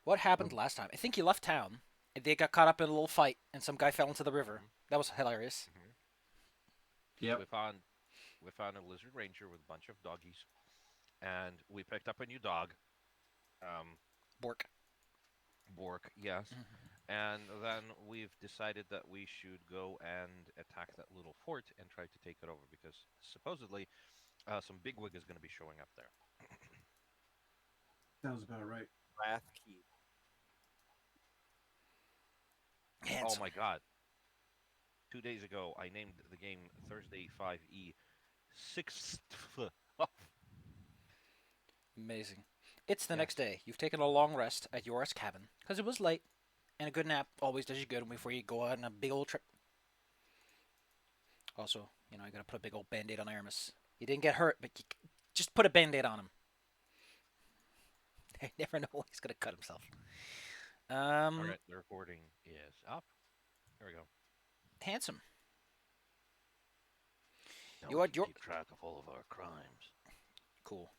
What happened last time? I think you left town. They got caught up in a little fight, and some guy fell into the river. hmm That was hilarious. hmm We Yep. found we found a lizard ranger with a bunch of doggies, and we picked up a new dog, um, Bork. Bork, yes. Mhm. And then we've decided that we should go and attack that little fort and try to take it over because supposedly some bigwig is going to be showing up there. Sounds about right. Wrath Keep. Oh Handsome. my God! 2 days ago, I named the game Thursday 5E sixth. Amazing. It's the next Yes. day. You've taken a long rest at Yora's cabin, because it was late, and a good nap always does you good before you go out on a big old trip. Also, you gotta put a big old band-aid on Aramis. He didn't get hurt, but you just put a band-aid on him. I never know when he's gonna cut himself. All Um, right, the recording is up. Here we go. handsome. Now You we what? can You're keep track of all of our crimes. cool.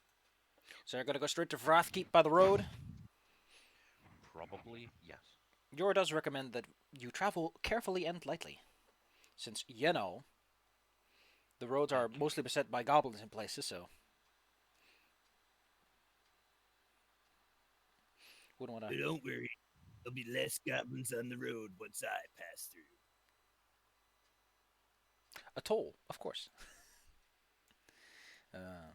So you're gonna go straight to Vrathkeep by the road. Probably yes. Yor does recommend that you travel carefully and lightly, since the roads are Thank you. mostly beset by goblins in places, so wouldn't want But to. don't worry, there'll be less goblins on the road once I pass through. A toll, of course. Uh,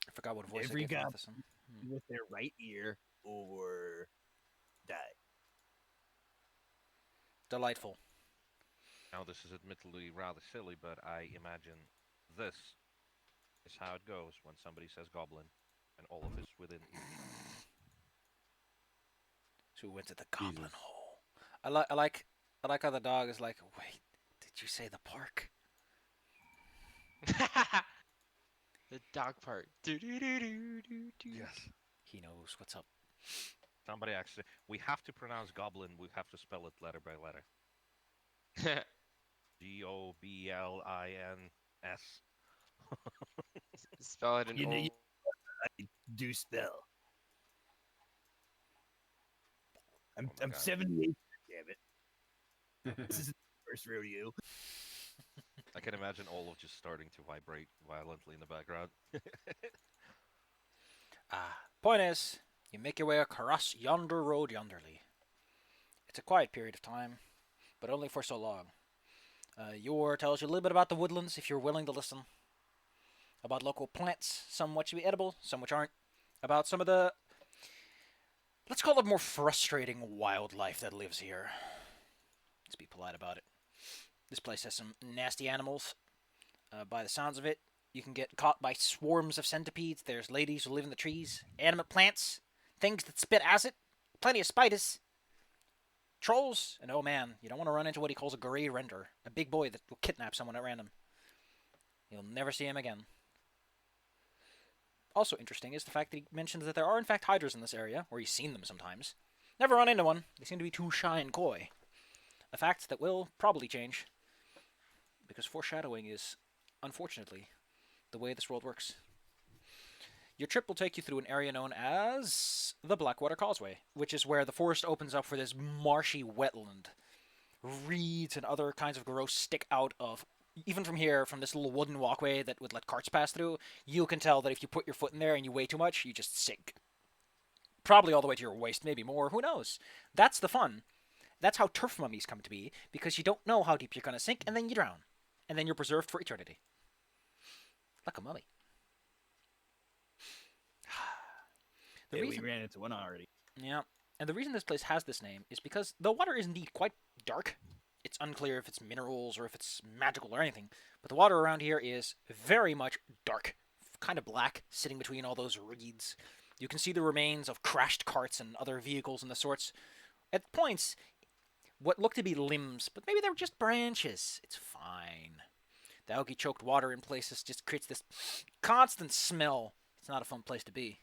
I forgot what voice I Every gave goblin Matheson. with their right ear or die. Delightful. Now this is admittedly rather silly, but I imagine this is how it goes when somebody says goblin and all of us within earshot. So we went to the goblin Jesus. hole. I like how the dog is like, wait, did you say the park? The dog part. Do do do do do do. Yes. He knows what's up. Somebody actually, we have to pronounce goblin. We have to spell it letter by letter. Goblins. Spell it in You know, old. I do spell. I'm, Oh my I'm God. 78, damn it. This is the first rodeo. I can imagine all of just starting to vibrate violently in the background. Point is, you make your way across yonder road yonderly. It's a quiet period of time, but only for so long. Yor tells you a little bit about the woodlands if you're willing to listen. About local plants, some which be edible, some which aren't. About some of the, let's call it more frustrating wildlife that lives here. Let's be polite about it. This place has some nasty animals. By the sounds of it, you can get caught by swarms of centipedes. There's ladies who live in the trees, animate plants, things that spit acid, plenty of spiders, trolls, and oh man, you don't want to run into what he calls a grey render, a big boy that will kidnap someone at random. You'll never see him again. Also interesting is the fact that he mentions that there are in fact hydras in this area, or he's seen them sometimes. Never run into one. They seem to be too shy and coy. A fact that will probably change, because foreshadowing is, unfortunately, the way this world works. Your trip will take you through an area known as the Blackwater Causeway, which is where the forest opens up for this marshy wetland. Reeds and other kinds of growth stick out of. Even from here, from this little wooden walkway that would let carts pass through, you can tell that if you put your foot in there and you weigh too much, you just sink. Probably all the way to your waist, maybe more, who knows? That's the fun. That's how turf mummies come to be, because you don't know how deep you're going to sink, and then you drown. And then you're preserved for eternity. Like a mummy. The Hey, we reason, ran into one already. yeah, and the reason this place has this name is because the water is indeed quite dark. It's unclear if it's minerals or if it's magical or anything, but the water around here is very much dark, kind of black, sitting between all those reeds. You can see the remains of crashed carts and other vehicles and the sorts. At points, what look to be limbs, but maybe they're just branches. It's fine. The algae choked water in places just creates this constant smell. It's not a fun place to be.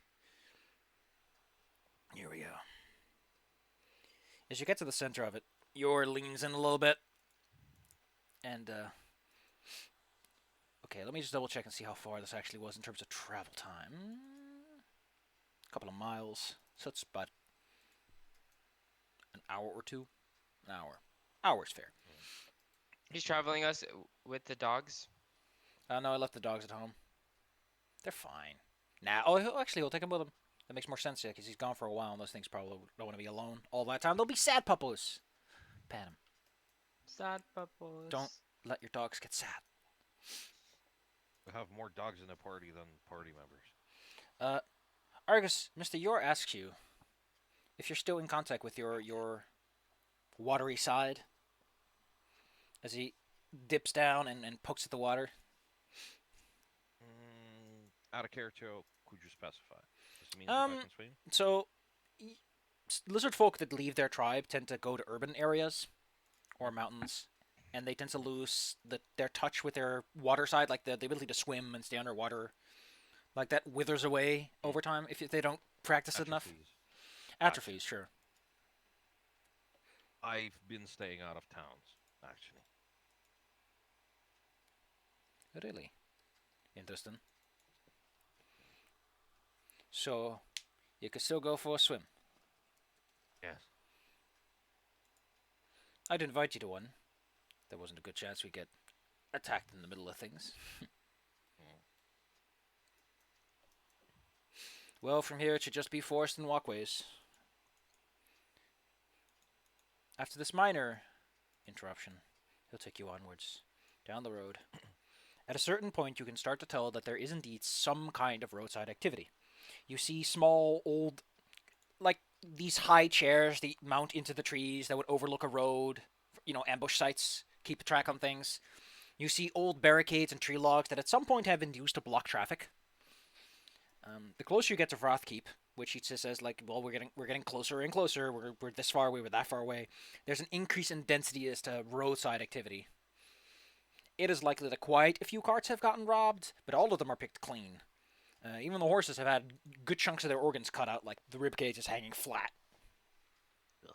Here we go. As you get to the center of it, Yor leans in a little bit. And, okay, let me just double check and see how far this actually was in terms of travel time. A couple of miles. So it's about an hour or two. An hour. Hour's fair. He's traveling us with the dogs. No, I left the dogs at home. They're fine. Nah. Oh, actually, we'll take him with him. That makes more sense, yeah, because he's gone for a while, and those things probably don't want to be alone all that time. They'll be sad puppos. Pat him. Sad puppos. Don't let your dogs get sad. We have more dogs in the party than party members. Argus, Mr. Yor asks you if you're still in contact with your watery side as he dips down and pokes at the water. Out of character, could you specify? Does it mean that I can swim? So, lizard folk that leave their tribe tend to go to urban areas or mountains, and they tend to lose their touch with their water side, like the ability to swim and stay underwater. Like that withers away over time if they don't practice it enough. Atrophies, sure. I've been staying out of towns, actually. Really interesting. So, you could still go for a swim. Yes. I'd invite you to one. There wasn't a good chance we'd get attacked in the middle of things. Well, from here it should just be forest and walkways. After this minor interruption, he'll take you onwards, down the road. At a certain point, you can start to tell that there is indeed some kind of roadside activity. You see small, old, like these high chairs that mount into the trees that would overlook a road, ambush sites, keep a track on things. You see old barricades and tree logs that at some point have been used to block traffic. The closer you get to Vrothkeep, which he says like, well, we're getting closer and closer. We're this far away. We're that far away. There's an increase in density as to roadside activity. It is likely that quite a few carts have gotten robbed, but all of them are picked clean. Even the horses have had good chunks of their organs cut out, like the rib cage is hanging flat. Ugh.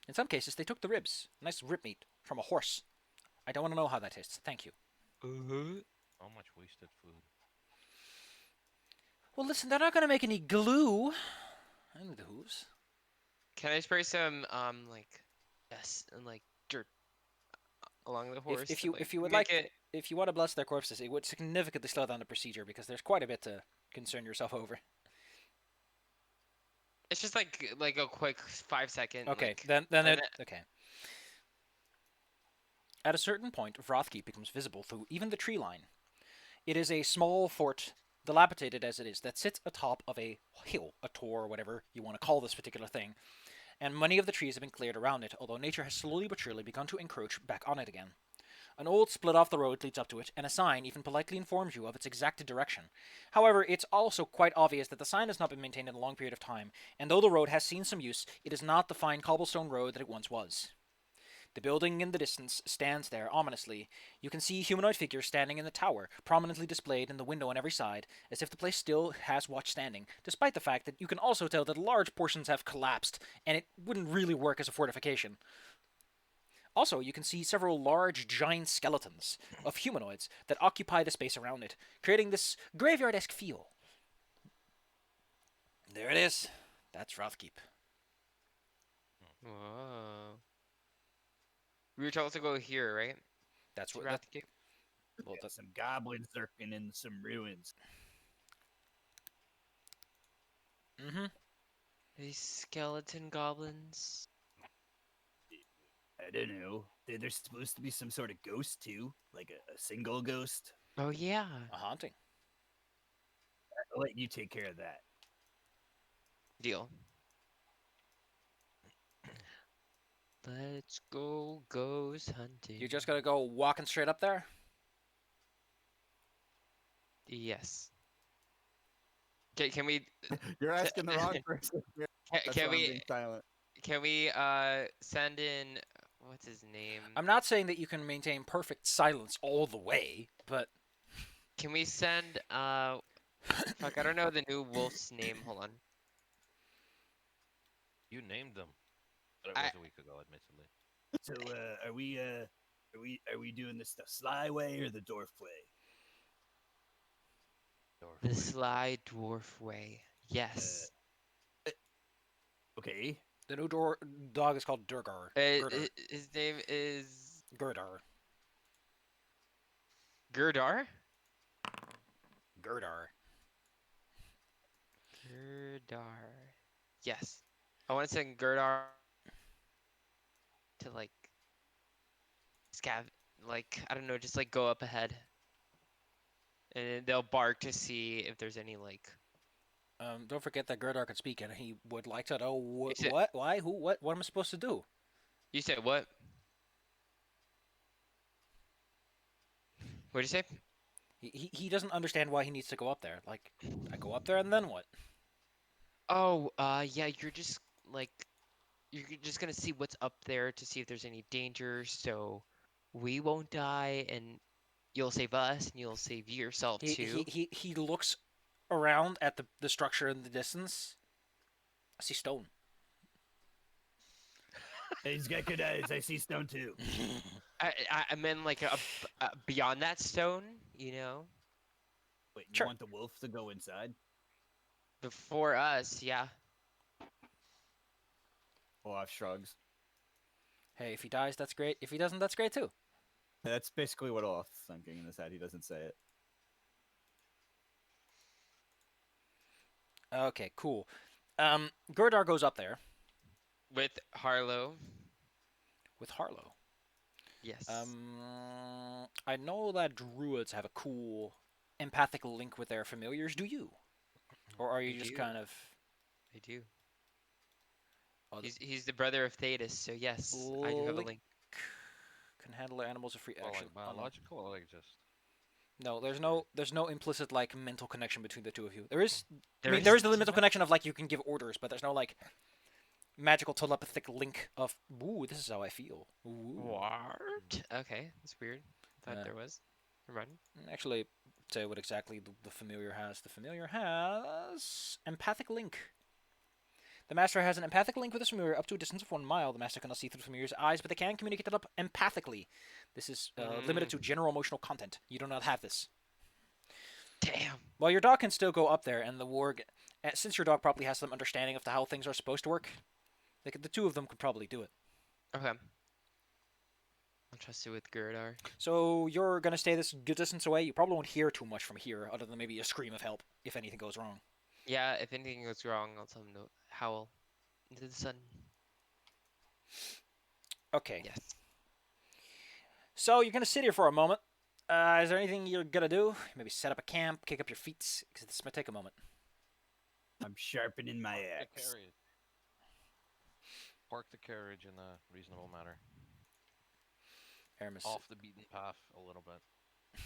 In some cases, they took the ribs, nice rib meat, from a horse. I don't want to know how that tastes. Thank you. How much wasted food? Well, listen, they're not going to make any glue. I need the hooves. Can I spray some like dirt along the horse? If you would like, if you want to bless their corpses, it would significantly slow down the procedure because there's quite a bit to concern yourself over. It's just like a quick 5-second. Okay, like, okay. At a certain point, Vrothkeep becomes visible through even the tree line. It is a small fort, dilapidated as it is, that sits atop of a hill, a tor, or whatever you want to call this particular thing, and many of the trees have been cleared around it, although nature has slowly but surely begun to encroach back on it again. An old split off the road leads up to it, and a sign even politely informs you of its exact direction. However, it's also quite obvious that the sign has not been maintained in a long period of time, and though the road has seen some use, it is not the fine cobblestone road that it once was. The building in the distance stands there ominously. You can see humanoid figures standing in the tower, prominently displayed in the window on every side, as if the place still has watch standing, despite the fact that you can also tell that large portions have collapsed, and it wouldn't really work as a fortification. Also, you can see several large, giant skeletons of humanoids that occupy the space around it, creating this graveyard-esque feel. There it is. That's Vrothkeep. Whoa. We were told to go here, right? That's what. Well, got some goblins lurking in some ruins. Mm-hmm. These skeleton goblins. I don't know. There's supposed to be some sort of ghost too, like a single ghost. Oh yeah. A haunting. I'll let you take care of that. Deal. Let's go ghost hunting. You just gotta go walking straight up there? Yes. Can we? You're asking the wrong person. That's Can why I'm we? being silent. Can we send in what's his name? I'm not saying that you can maintain perfect silence all the way, but Can we send fuck, I don't know the new wolf's name. Hold on. You named them, but it was a week ago, admittedly. So, are we doing this the sly way or the dwarf way? The sly dwarf way. Yes. Okay. The new dog is called Durgar. Gurdar. His name is Gurdar. Gurdar. Gurdar. Gurdar. Yes. I want to send Gurdar to like scav, like I don't know, just like go up ahead, and they'll bark to see if there's any like. Don't forget that Gurdar can speak, and he would like to know You said, what, why, who, what am I supposed to do? you said what? What'd you say? He doesn't understand why he needs to go up there. Like, I go up there, and then what? Oh, yeah, you're just like you're just gonna see what's up there to see if there's any danger, so we won't die, and you'll save us, and you'll save yourself too. He looks around at the structure in the distance. I see stone. Hey, he's got good eyes. I see stone too. I meant like beyond that stone, you know, Wait, you Sure. want the wolf to go inside? before us, yeah. Olaf shrugs. Hey, if he dies, that's great. If he doesn't, that's great too. That's basically what Olaf's thinking in his head. He doesn't say it. Okay, cool. Gurdar goes up there With Harlow, with Harlow. yes. I know that druids have a cool empathic link with their familiars. Do you? Or are you I just do. kind of... I do. Oh, He's the brother of Thetis, so yes, I do have a link. Can handle their animals of free Well, action. like Oh, no. biological or like just. No, there's no implicit like mental connection between the two of you. There is There I mean there is isn't? the mental connection of like you can give orders, but there's no like magical telepathic link of ooh, this is how I feel. Ooh. What? Okay, that's weird. Thought Yeah. there was. Never mind. Actually, tell you what exactly the familiar has. The familiar has empathic link. The master has an empathic link with the familiar up to a distance of 1 mile. The master cannot see through the familiar's eyes, but they can communicate empathically. This is limited to general emotional content. You do not have this. Damn. Well, your dog can still go up there, and the warg, since your dog probably has some understanding of how things are supposed to work, the two of them could probably do it. Okay. I'll trust it with Gurdar. So you're gonna stay this good distance away. You probably won't hear too much from here, other than maybe a scream of help if anything goes wrong. Yeah, if anything goes wrong, I'll tell him to howl into the sun. Okay. Yes. So you're gonna sit here for a moment. Is there anything you're gonna do? Maybe set up a camp, kick up your feet, because this might take a moment. I'm sharpening my The axe. carriage. Park the carriage in a reasonable manner. Aramis. Off the beaten path a little bit.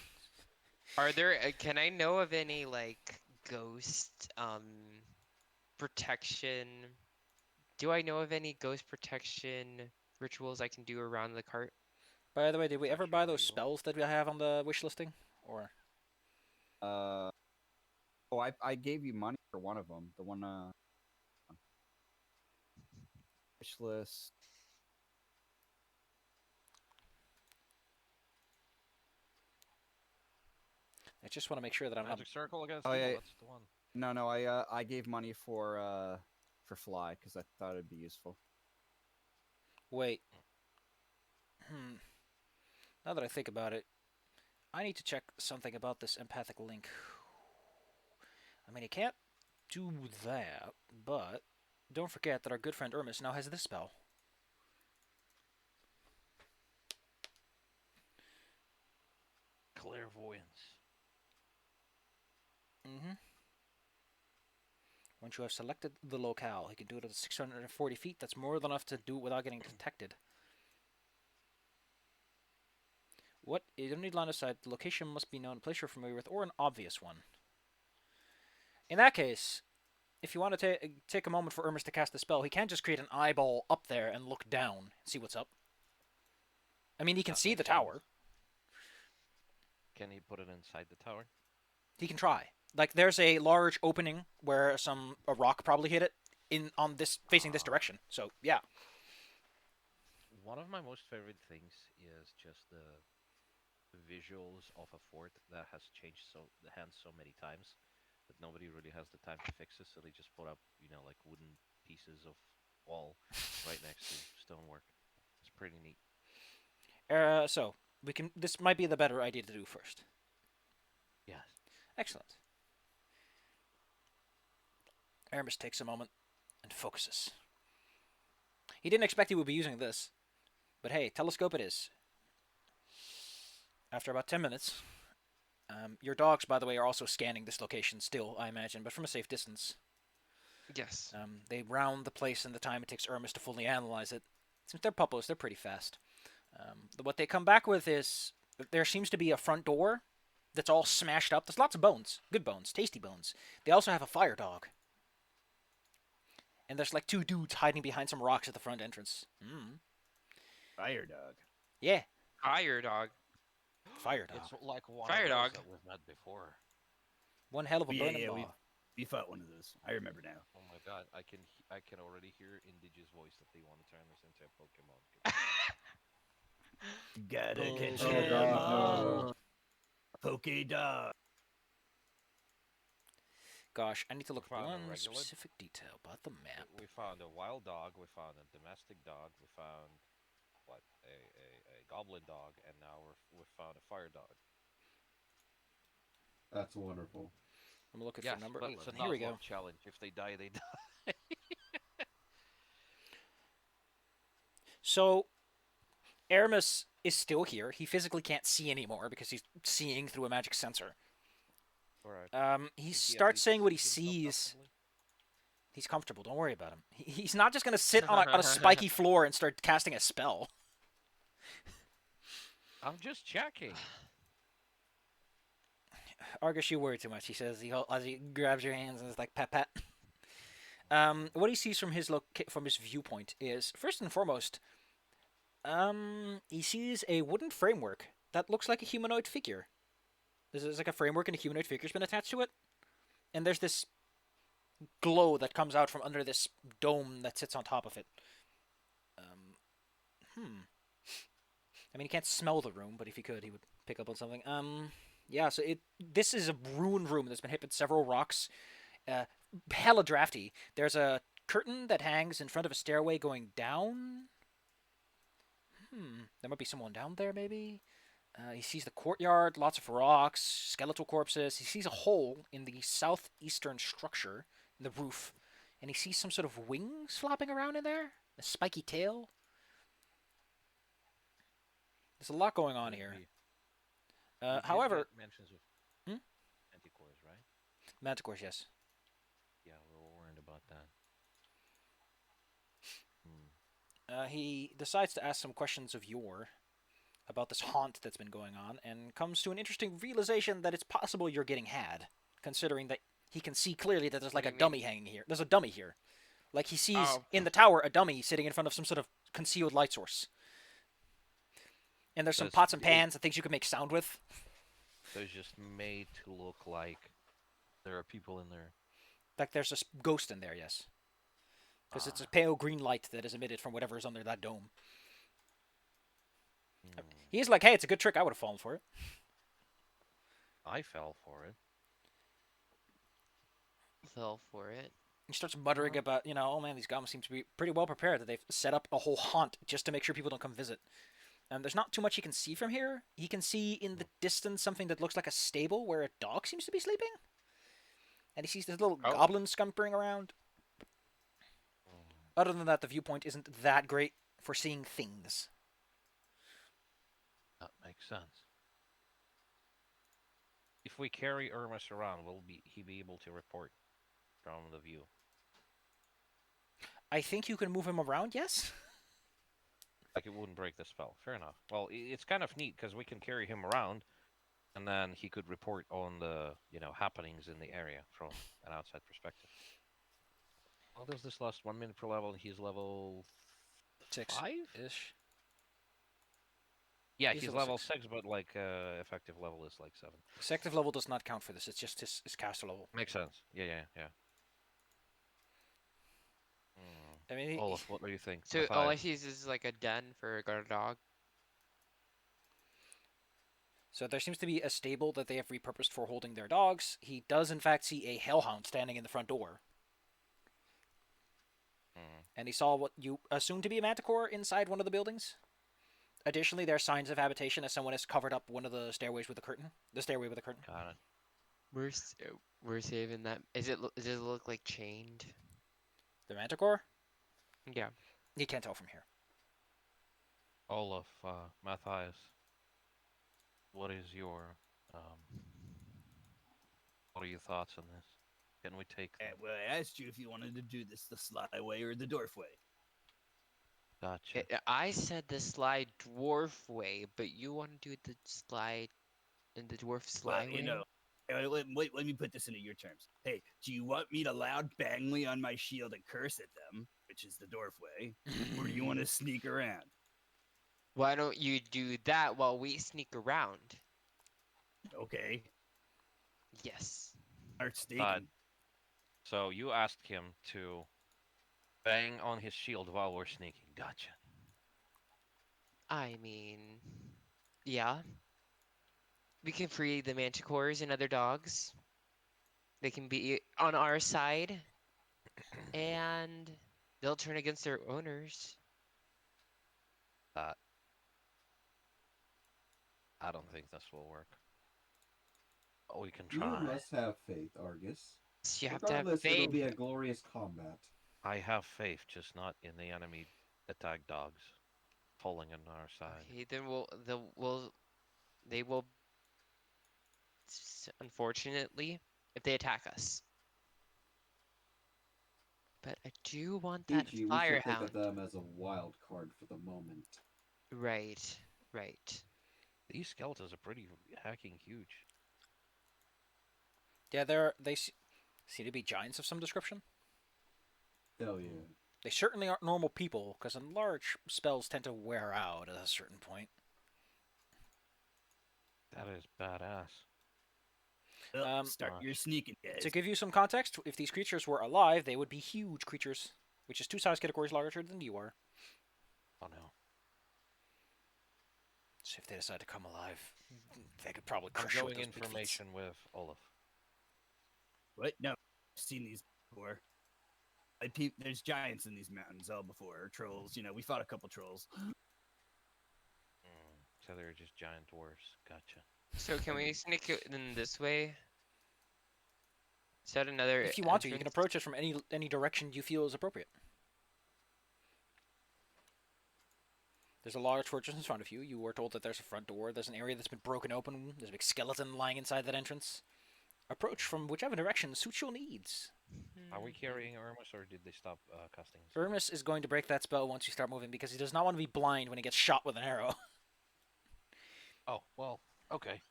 Are there? Can I know of any like ghost protection? Do I know of any ghost protection rituals I can do around the cart? By the way, did we ever Actually buy those illegal. spells that we have on the wish listing? Or Oh, I gave you money for one of them. The one wish list. I just want to make sure that I'm not. Magic circle against Oh, evil, yeah. that's the one. No, I gave money for fly because I thought it'd be useful. Wait. Now that I think about it, I need to check something about this empathic link. I mean, it can't do that, but don't forget that our good friend Ermis now has this spell. Clairvoyance. Once you have selected the locale, he can do it at 640 feet. That's more than enough to do it without getting detected. What? You don't need line of sight. The location must be known, a place you're familiar with, or an obvious one. In that case, if you want to take a moment for Ermis to cast the spell, he can't just create an eyeball up there and look down and see what's up. I mean, he can That see the makes sense. tower. Can he put it inside the tower? He can try. Like, there's a large opening where a rock probably hit it on this facing this direction. So yeah. One of my most favorite things is just the visuals of a fort that has changed the hands so many times that nobody really has the time to fix it, so they just put up, like wooden pieces of wall right next to stonework. It's pretty neat. So we can. This might be the better idea to do first. Yes. Excellent. Aramis takes a moment and focuses. He didn't expect he would be using this, but hey, telescope it is. After about 10 minutes, your dogs, by the way, are also scanning this location still, I imagine, but from a safe distance. Yes. They round the place in the time it takes Aramis to fully analyze it. Since they're puppos, they're pretty fast. What they come back with is that there seems to be a front door that's all smashed up. There's lots of bones. Good bones. Tasty bones. They also have a fire dog. And there's like 2 dudes hiding behind some rocks at the front entrance. Fire dog. Yeah, Fire dog. fire dog. It's like one Fire of those dog. that we've met before. One hell of a burning Yeah, ball. we fought one of those. I remember now. Oh my god, I can already hear Indige's voice that they want to turn this into a Pokemon. Gotta catch Oh, him. God, no. Poke dog. Gosh, I need to look at Found a one regular- specific detail about the map. We found a wild dog, we found a domestic dog, we found what a goblin dog, and now we found a fire dog. That's wonderful. I'm looking Yes, for number but it's a 11. Here we go. Nuzlocke challenge. If they die, they die. So, Aramis is still here. He physically can't see anymore because he's seeing through a magic sensor. Alright. He Is he at starts least saying what he seeing himself sees. comfortably? He's comfortable. Don't worry about him. He's not just going to sit on a spiky floor and start casting a spell. I'm just checking. Argus, you worry too much, he says as he grabs your hands and is like, pat, pat. What he sees from his viewpoint is, first and foremost, he sees a wooden framework that looks like a humanoid figure. There's like a framework and a humanoid figure's been attached to it. And there's this glow that comes out from under this dome that sits on top of it. I mean, he can't smell the room, but if he could, he would pick up on something. Yeah, so this is a ruined room that's been hit with several rocks. Hella drafty. There's a curtain that hangs in front of a stairway going down. There might be someone down there, maybe. He sees the courtyard, lots of rocks, skeletal corpses. He sees a hole in the southeastern structure, in the roof, and he sees some sort of wings flopping around in there. A spiky tail. There's a lot going on here. We did However, get mentions of manticores, right? manticores, yes. Yeah, we were worried about that. He decides to ask some questions of Yor about this haunt that's been going on, and comes to an interesting realization that it's possible you're getting had, considering that he can see clearly that there's like What a do you dummy hanging here. There's a dummy here. Like he sees Oh. in the tower a dummy sitting in front of some sort of concealed light source. And there's some Does pots and it- pans and things you can make sound with. So it's just made to look like there are people in there. Like there's a ghost in there, yes. Because it's a Ah. pale green light that is emitted from whatever is under that dome. Hmm. He's like, hey, it's a good trick. I would have fallen for it. I fell for it. Fell for it. He starts muttering about, oh man, these goblins seem to be pretty well prepared, that they've set up a whole haunt just to make sure people don't come visit. There's not too much he can see from here. He can see in the distance something that looks like a stable where a dog seems to be sleeping. And he sees this little Oh. goblin scumpering around. Other than that, the viewpoint isn't that great for seeing things. That makes sense. If we carry Irmus around, will he be able to report from the view? I think you can move him around, yes? Like it wouldn't break the spell. Fair enough. Well, it's kind of neat because we can carry him around, and then he could report on the happenings in the area from an outside perspective. How does this last 1 minute per level? He's level 6 5? ish. Yeah, He's he's level level six. 6, but like effective level is like 7. Sective level does not count for this. It's just his caster level. Makes sense. Yeah. I mean, Olaf, what do you think? So Matthias? all I see is like a den for a guard dog. so there seems to be a stable that they have repurposed for holding their dogs. He does, in fact, see a hellhound standing in the front door. and he saw what you assume to be a manticore inside one of the buildings. Additionally, there are signs of habitation as someone has covered up one of the stairways with a curtain. The stairway with a curtain. Got it. We're saving that. Does it look like chained? The manticore? Yeah. You can't tell from here. Olaf, Matthias, what is your what are your thoughts on this? Can we take them? Well, I asked you if you wanted to do this the sly way or the dwarf way. Gotcha. I said the slide dwarf way, but you want to do the slide in the dwarf sly Well, way? you know, let me put this into your terms. Hey, do you want me to loud bangly on my shield and curse at them, which is the dwarf way, or do you want to sneak around? Why don't you do that while we sneak around? Okay, Yes. start sneaking. So you asked him to bang on his shield while we're sneaking. Gotcha. I mean, yeah. We can free the manticores and other dogs. They can be on our side, and they'll turn against their owners. That I don't think this will work. But we can You try. must have faith, Argus. So you have to have Regardless, it'll faith. be a glorious combat. I have faith, just not in the enemy attack dogs falling on our side. Okay, then they will, unfortunately, if they attack us. But I do want that PG, we should think firehound. of them as a wild card for the moment. Right, right. These skeletons are pretty hacking huge. Yeah, they seem to be giants of some description. Hell yeah. They certainly aren't normal people, because large spells tend to wear out at a certain point. That is badass. Well, start your sneaking, guys. To give you some context, if these creatures were alive, they would be huge creatures, which is 2 size categories larger than you are. Oh no. So if they decide to come alive, they could probably I'm crush you with going those big feet. information with Olaf. What? No, I've seen these before. There's giants in these mountains all before, or trolls. You know, we fought a couple trolls. So they're just giant dwarves. Gotcha. So can we sneak it in this way? Is that another If you want to, you can entrance? approach it from any direction you feel is appropriate. There's a large fortress in front of you. You were told that there's a front door. There's an area that's been broken open. There's a big skeleton lying inside that entrance. Approach from whichever direction suits your needs. Are we carrying Irmus, or did they stop casting? Irmus is going to break that spell once you start moving because he does not want to be blind when he gets shot with an arrow. Oh well, okay.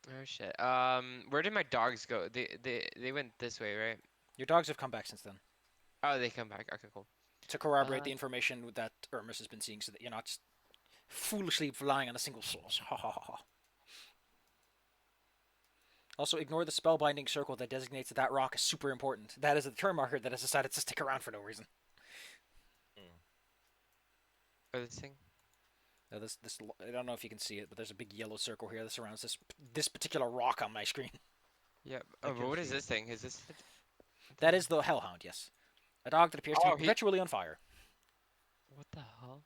Oh shit. Where did my dogs go? They went this way, right? Your dogs have come back since then Oh, they come back. Okay, cool. to corroborate the information that Irmus has been seeing, so that you're not just foolishly relying on a single source. Ha ha ha ha. Also, ignore the spellbinding circle that designates that rock is super important. That is a turn marker that has decided to stick around for no reason. Oh, this thing. Now this I don't know if you can see it, but there's a big yellow circle here that surrounds this particular rock on my screen. Yeah. I Oh, can but what is see this thing? Is this? That is the Hellhound, yes. A dog that appears to Oh, be perpetually on fire. What the hell?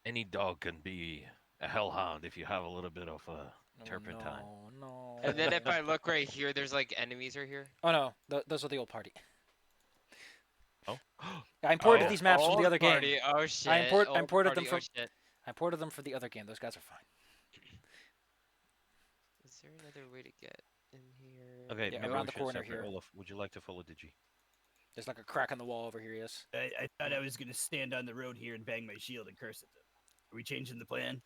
Any dog can be a hellhound if you have a little bit of turpentine. No. And then if I look right here, there's like enemies right here. Oh no, those are the old party. Oh. I imported these maps from the other game. Party. Oh shit. I imported Old them party. from. Oh, shit. I imported them for the other game. Those guys are fine. Is there another way to get in here? Okay, Yeah, maybe around we the should corner separate. here. Olaf, would you like to follow Digi? There's like a crack in the wall over here. Yes. I thought I was gonna stand on the road here and bang my shield and curse at them. Are we changing the plan?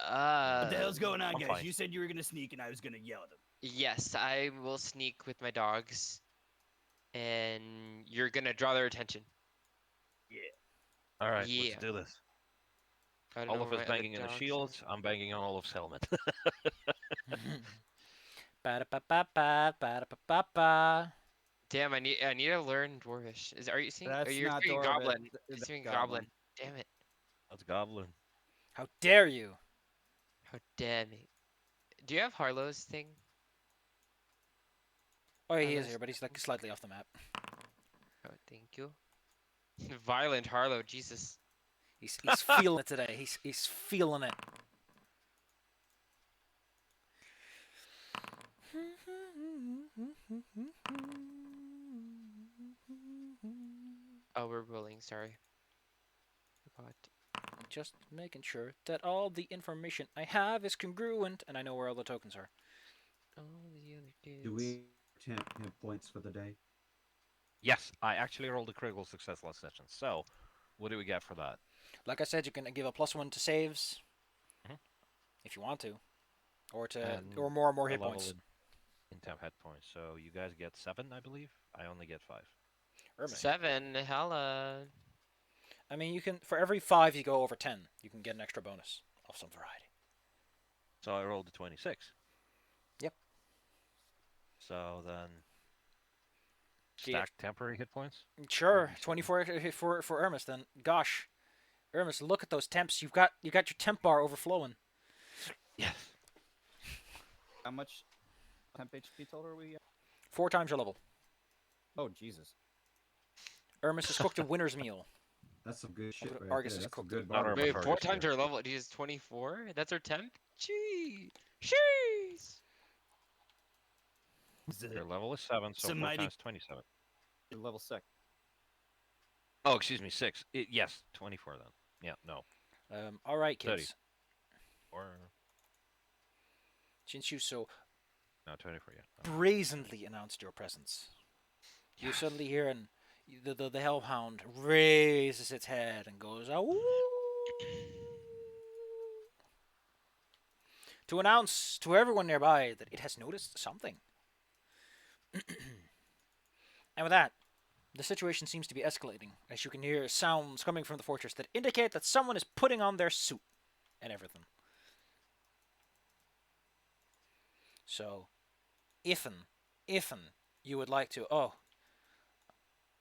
What the hell's going on, I'm guys? fine. You said you were gonna sneak, and I was gonna yell at them. Yes, I will sneak with my dogs, and you're gonna draw their attention. All right, Yeah. let's do this. I don't know Olaf where is my other banging on the dogs are. shields. I'm banging on Olaf's helmet. Ba-da-ba-ba-ba, ba-da-ba-ba-ba. Damn, I need to learn Dwarvish. Are you seeing? That's Oh, you're not speaking Dwarvish, Goblin. th- You're that's speaking Goblin. Goblin. Damn it! That's Goblin. How dare you? How damn it! Do you have Harlow's thing? Oh, yeah, he is Unless- here, but he's like slightly off the map. Oh, thank you. Violent Harlow, Jesus. He's feeling it today. He's feeling it. Oh, we're rolling. Sorry. Forgot. Just making sure that all the information I have is congruent, and I know where all the tokens are. All the other dudes. Do we temp hit points for the day? Yes, I actually rolled a critical success last session. So, what do we get for that? Like I said, you can give a +1 to saves, Mhm. if you want to, or And or more a hit level points. in temp head points. So you guys get 7, I believe. I only get 5. Ermin. 7, hella. I mean, you can for every 5 you go over 10, you can get an extra bonus of some variety. So I rolled a 26. Yep. So then, Gee, stack temporary hit points. Sure, Maybe 24 for Ermis. Then, gosh, Ermis, look at those temps. You got your temp bar overflowing. Yes. How much temp HP total are we at? 4 times your level. Oh, Jesus. Ermis has cooked a winner's meal. That's some good shit put right Argus there. is That's some cooked. good Not bar. our Wait, Argus 4 times here. our level. He is 24? That's our temp? Gee. Jeez. Your level is 7, so 4 Somebody- times 27. You're level 6. Oh, excuse me, 6. Yes, 24 then. Yeah, no. All right, 30. kids. Or Since you so no, 24. Yeah. No. brazenly announced your presence, you suddenly hear the hellhound raises its head and goes "Ow!" to announce to everyone nearby that it has noticed something. And with that, the situation seems to be escalating, as you can hear sounds coming from the fortress that indicate that someone is putting on their suit and everything. So, if you would like to,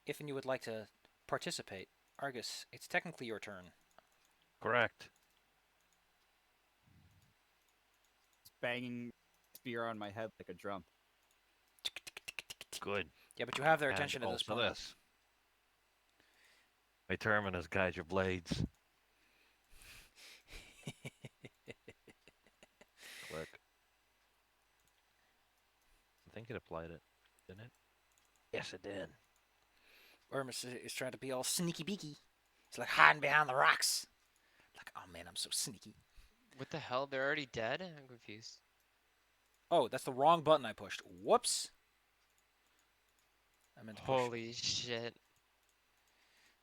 if you would like to participate, Argus, it's technically your turn. Correct. It's banging spear on my head like a drum. Good. Yeah, but you have their And attention at this also point. this. My terminus guide your blades. Click. I think it applied it, didn't it? Yes, it did. Ermis is trying to be all sneaky beaky. He's like hiding behind the rocks. Like, oh man, I'm so sneaky. What the hell? They're already dead? I'm confused. Oh, that's the wrong button I pushed. Whoops. I meant to push. Holy shit.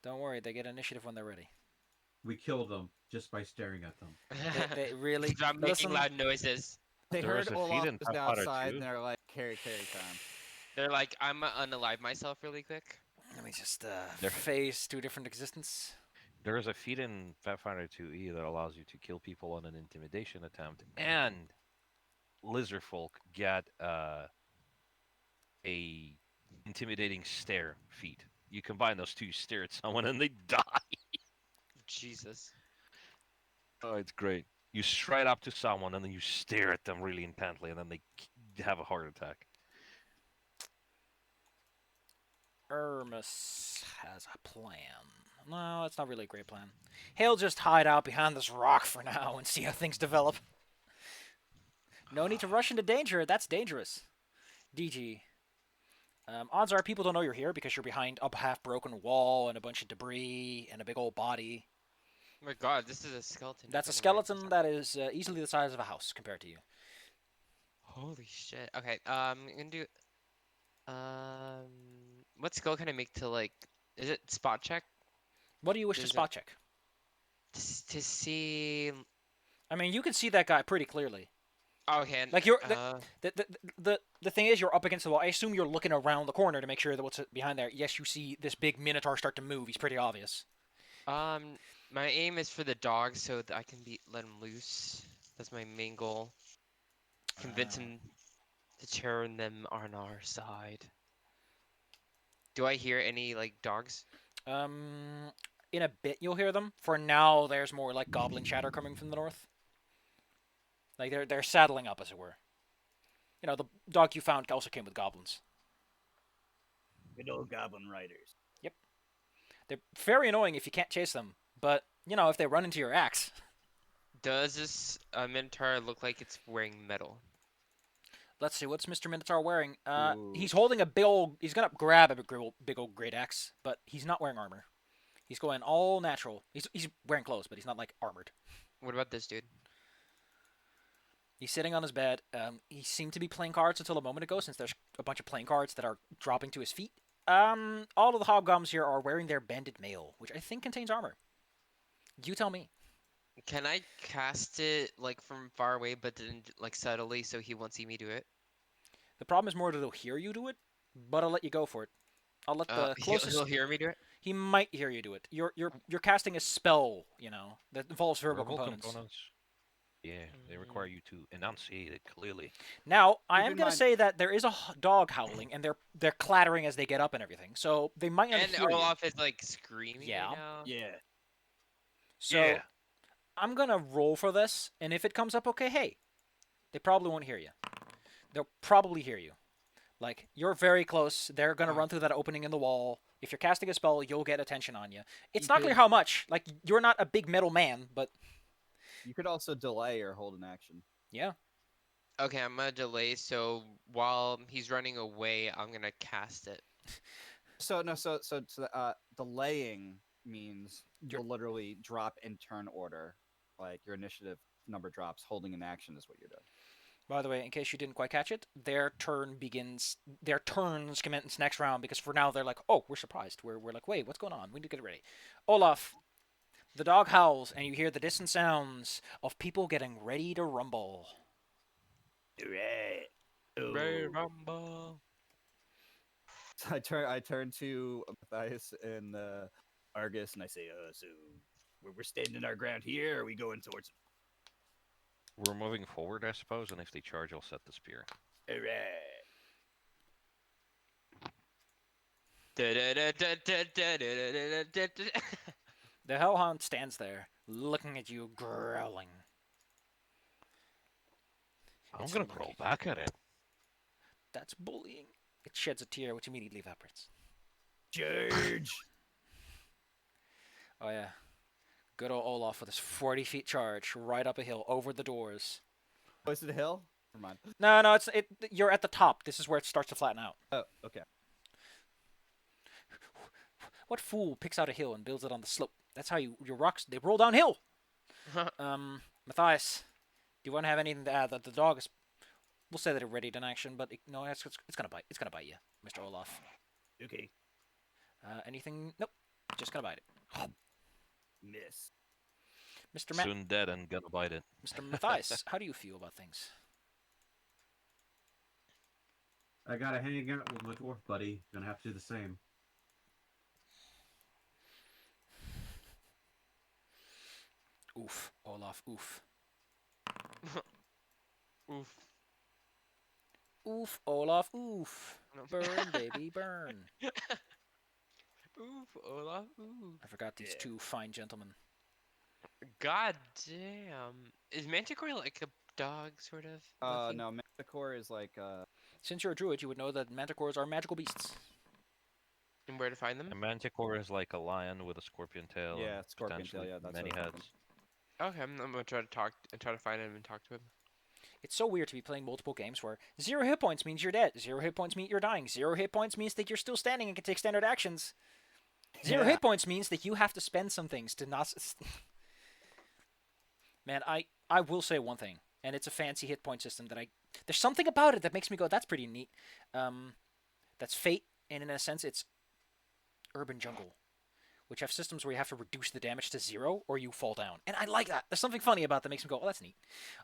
Don't worry, they get initiative when they're ready. We killed them just by staring at them. They really 'Cause I'm making listen. loud noises. They There heard is a Olaf feed in was Pathfinder outside, 2. and they're like, carry time. They're like, I'm gonna unalive myself really quick. Let me just There- phase to a different existence. There is a feat in Pathfinder 2e that allows you to kill people on an intimidation attempt, and lizard folk get a intimidating stare feat. You combine those two, stare at someone, and they die. Jesus. Oh, it's great. You stride up to someone, and then you stare at them really intently, and then they have a heart attack. Ermis has a plan. No, it's not really a great plan. He'll just hide out behind this rock for now and see how things develop. No need to rush into danger. That's dangerous. DG. Odds are people don't know you're here because you're behind a half-broken wall and a bunch of debris and a big old body. Oh my god, this is a skeleton. That's a running around. skeleton that is easily the size of a house compared to you. Holy shit. Okay, I'm gonna do. What skill can I make to like? Is it spot check? What do you wish to There's a- spot check? To see. I mean, you can see that guy pretty clearly. Oh, okay. And, Like, you're- Uh, The thing is, you're up against the wall. I assume you're looking around the corner to make sure that what's behind there. Yes, you see this big minotaur start to move. He's pretty obvious. my aim is for the dog so that I can let him loose. That's my main goal. Convince Ah. him to turn them on our side. Do I hear any like dogs? In a bit you'll hear them. For now, there's more like goblin chatter coming from the north. Like they're saddling up, as it were. You know, the dog you found also came with goblins. Good old goblin riders. They're very annoying if you can't chase them, but you know if they run into your axe. Does this Minotaur look like it's wearing metal? Let's see, what's Mr. Minotaur wearing? Ooh. He's holding a big old. He's gonna grab a big old great axe, but he's not wearing armor. He's going all natural. He's wearing clothes, but he's not like armored. What about this dude? He's sitting on his bed. He seemed to be playing cards until a moment ago, since there's a bunch of playing cards that are dropping to his feet. All of the hobgoblins here are wearing their banded mail, which I think contains armor. You tell me. Can I cast it like from far away, but then like subtly, so he won't see me do it? The problem is more that he'll hear you do it, but I'll let you go for it. I'll let the closest. He'll hear me do it. He might hear you do it. You're casting a spell, you know, that involves verbal components. Yeah, they require you to enunciate it clearly. Now, I Keep am in gonna mind- say that there is a dog howling, and they're clattering as they get up and everything, so they might not And hear you. Olaf is like screaming Yeah. right now. Yeah. So Yeah. I'm gonna roll for this, and if it comes up okay, hey, they probably won't hear you. They'll probably hear you. Like, you're very close. They're gonna run through that opening in the wall. If you're casting a spell, you'll get attention on you. It's You not clear could- how much. Like, you're not a big metal man, but You could also delay or hold an action. yeah. Okay, I'm gonna delay. So while he's running away, I'm gonna cast it. So delaying means you'll literally drop in turn order, like your initiative number drops. Holding an action is what you're doing. By the way, in case you didn't quite catch it, their turns commence next round, because for now they're like, oh, we're surprised. We're like, wait, what's going on? We need to get ready. Olaf, the dog howls, and you hear the distant sounds of people getting ready to rumble. Right. Rumble. So I turn to Matthias and Argus, and I say, so we're standing our ground here, or are we going towards them? We're moving forward, I suppose, and if they charge, I'll set the spear. All right. The hellhound stands there, looking at you, growling. I'm It's gonna lovely. growl back at it. That's bullying. It sheds a tear, which immediately evaporates. Charge. Oh yeah. Good old Olaf with his 40 feet charge right up a hill over the doors. close to the hill. Never mind. No, you're at the top. This is where it starts to flatten out. Oh, okay. What fool picks out a hill and builds it on the slope? That's how your rocks they roll downhill. Matthias, do you want to have anything to add? That the dog is. We'll say that it readied in action, but no, it's gonna bite. It's gonna bite you, Mr. Olaf. Okay. Anything? Nope. Just gonna bite it. Miss. Mr. Soon dead and gonna bite it. Mr. Matthias, how do you feel about things? I gotta hang out with my dwarf buddy. Gonna have to do the same. Oof, Olaf. Oof. Oof. Oof, Olaf. Oof. No. Burn, baby, burn. Oof, Olaf. Oof. I forgot these Yeah. two fine gentlemen. God damn. Is Manticore like a dog, sort of? looking? No, Manticore is like Since you're a druid, you would know that manticores are magical beasts. And where to find them? A manticore is like a lion with a scorpion tail. Yeah, and scorpion tail, potentially yeah, that's many what I was heads. Okay, I'm gonna try to find him and talk to him. It's so weird to be playing multiple games where 0 hit points means you're dead, 0 hit points mean you're dying, 0 hit points means that you're still standing and can take standard actions. 0 Yeah. hit points means that you have to spend some things to not. Man, I will say one thing, and it's a fancy hit point system that there's something about it that makes me go, that's pretty neat. That's Fate, and in a sense, it's Urban Jungle, which have systems where you have to reduce the damage to 0 or you fall down. And I like that. There's something funny about that makes me go, oh, that's neat.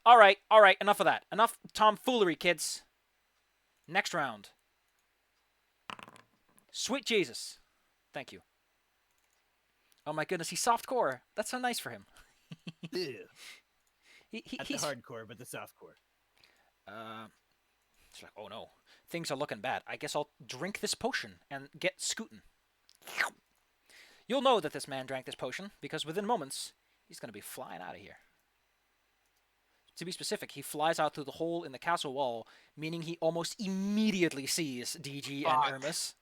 All right, enough of that. Enough tomfoolery, kids. Next round. Sweet Jesus. Thank you. Oh my goodness, he's softcore. That's so nice for him. Ew. Not the He's hardcore, but the softcore. it's like, oh no, things are looking bad. I guess I'll drink this potion and get scootin'. You'll know that this man drank this potion because within moments he's gonna be flying out of here. To be specific, he flies out through the hole in the castle wall, meaning he almost immediately sees DG Fuck. and Ermis.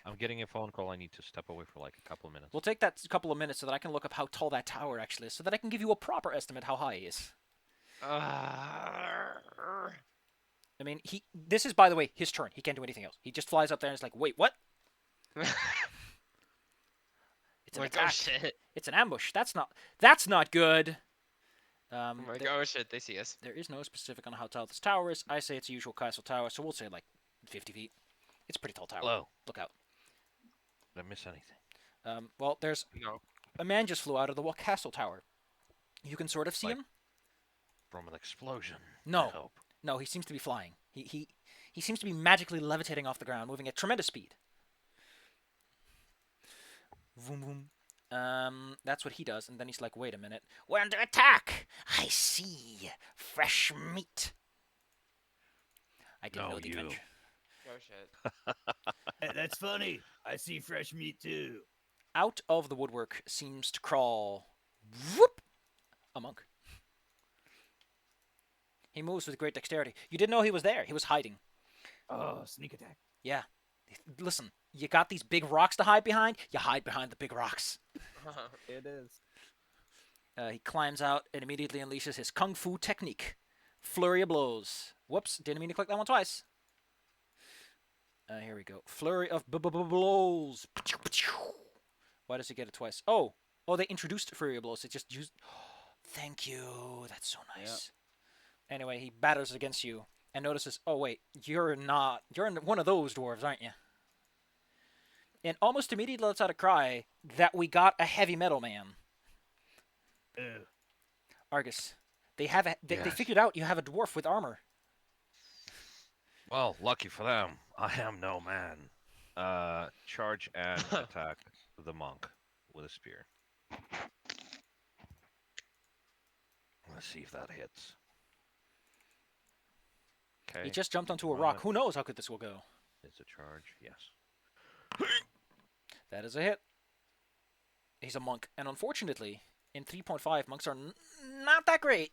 I'm getting a phone call. I need to step away for like a couple of minutes. We'll take that couple of minutes so that I can look up how tall that tower actually is, so that I can give you a proper estimate how high he is. I mean, this is, by the way, his turn. He can't do anything else. He just flies up there and is like, wait, what? It's an oh attack. shit! It's an ambush. That's not good. Oh my god! Oh shit! They see us. There is no specific on how tall this tower is. I say it's a usual castle tower, so we'll say like 50 feet. It's a pretty tall tower. Hello. Look out. Did I miss anything? Well, there's No. a man just flew out of the castle tower. You can sort of see Like- him. From an explosion. I No, hope. no, he seems to be flying. He seems to be magically levitating off the ground, moving at tremendous speed. Vroom, vroom. That's what he does, and then he's like, wait a minute. We're under attack! I see. Fresh meat. I didn't No, know the you. adventure. Oh shit! Hey, that's funny. I see fresh meat too. Out of the woodwork seems to crawl whoop, a monk. He moves with great dexterity. You didn't know he was there. He was hiding. Oh, sneak attack. Yeah. Listen, you got these big rocks to hide behind? You hide behind the big rocks. It is. He climbs out and immediately unleashes his kung fu technique. Flurry of blows. Whoops, didn't mean to click that one twice. Here we go. Flurry of blows. Why does he get it twice? Oh, they introduced flurry of blows. It just used... Thank you. That's so nice. Anyway, he batters against you and notices, oh wait, you're not... You're one of those dwarves, aren't you? And almost immediately lets out a cry that we got a heavy metal man. Ew. Argus, they have they Yes. figured out you have a dwarf with armor. Well, lucky for them, I am no man. Charge and attack the monk with a spear. Let's see if that hits. Okay. He just jumped onto a Moment. rock. Who knows how good this will go? It's a charge, yes. That is a hit. He's a monk, and unfortunately, in 3.5, monks are not that great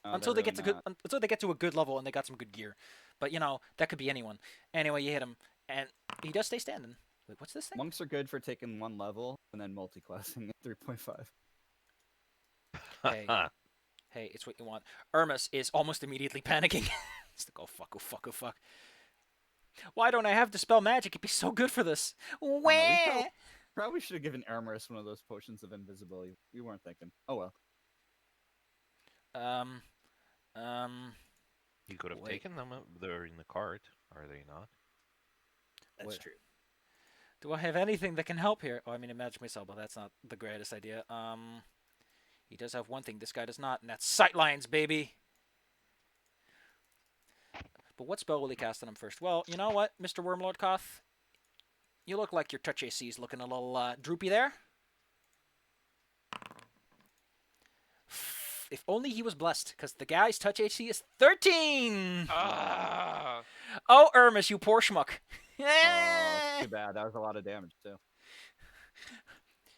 Oh, until they're they get to really good not. until they get to a good level and they got some good gear. But you know that could be anyone. Anyway, you hit him, and he does stay standing. Wait, what's this thing? Monks are good for taking one level and then multi-classing at 3.5. Hey. Hey, it's what you want. Ermus is almost immediately panicking. He's like, oh fuck. Why don't I have Dispel Magic? It'd be so good for this. we Wah! Probably should have given Aramis one of those potions of invisibility. We weren't thinking. Oh well. You could have Wait. taken them. They're in the cart, are they not? That's Wait. true. Do I have anything that can help here? Oh, I mean, imagine myself, but that's not the greatest idea. He does have one thing this guy does not, and that's sightlines, baby. But what spell will he cast on him first? Well, you know what, Mr. Wormlord Koth? You look like your touch AC is looking a little droopy there. If only he was blessed, because the guy's touch AC is 13! Ah! Oh, Ermus, you poor schmuck. Oh, too bad. That was a lot of damage too.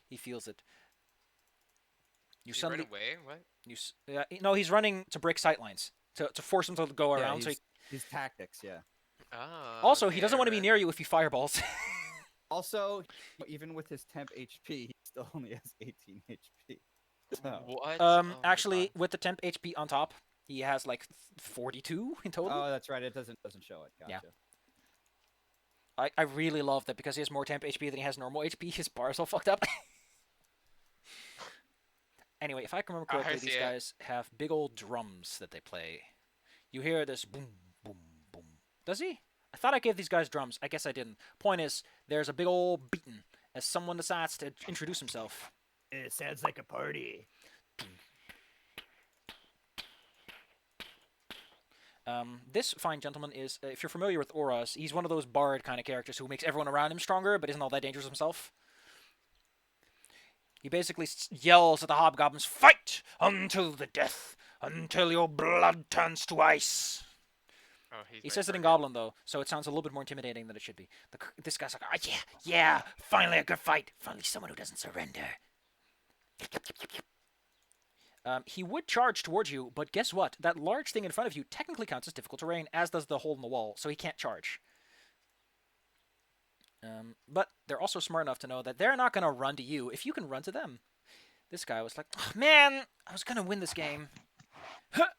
He feels it. You Did he suddenly... run away? What? no, he's running to break sightlines. To force him to go Yeah, around. So his tactics, yeah. Ah. also, okay, he doesn't want to be alright. near you if he fireballs. Also, even with his temp HP, he still only has 18 HP. So, What? Oh my Actually, God. with the temp HP on top, he has like 42 in total. oh, that's right. It doesn't show it. Gotcha. Yeah. I really love that because he has more temp HP than he has normal HP. His bar is all fucked up. Anyway, if I can remember Oh, I correctly, see these it. guys have big old drums that they play. You hear this boom, boom, boom. Does he? I thought I gave these guys drums. I guess I didn't. Point is, there's a big old beating as someone decides to introduce himself. It sounds like a party. This fine gentleman is, if you're familiar with auras, he's one of those bard kind of characters who makes everyone around him stronger, but isn't all that dangerous himself. He basically yells at the hobgoblins, "Fight until the death, until your blood turns to ice." Oh, he's He my says it in target. Goblin, though, so it sounds a little bit more intimidating than it should be. This guy's like, "Ah, yeah, finally a good fight. Finally someone who doesn't surrender." He would charge towards you, but guess what? That large thing in front of you technically counts as difficult terrain, as does the hole in the wall, so he can't charge. But they're also smart enough to know that they're not going to run to you if you can run to them. This guy was like, oh, man, I was going to win this game.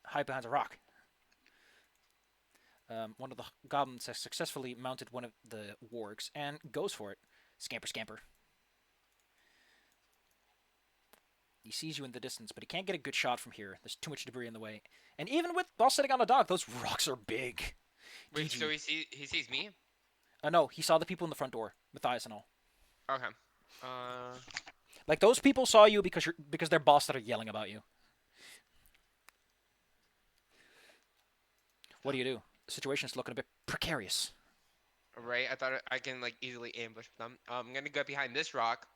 Hide behind a rock. One of the goblins has successfully mounted one of the wargs and goes for it. Scamper, scamper. He sees you in the distance, but he can't get a good shot from here. There's too much debris in the way. And even while sitting on a dog, those rocks are big. Wait, GG. so he sees me? No, he saw the people in the front door, Matthias and all. Okay. Like, those people saw you because their boss started yelling about you. What do you do? The situation's looking a bit precarious. Right. I thought I can like easily ambush them. I'm gonna go behind this rock.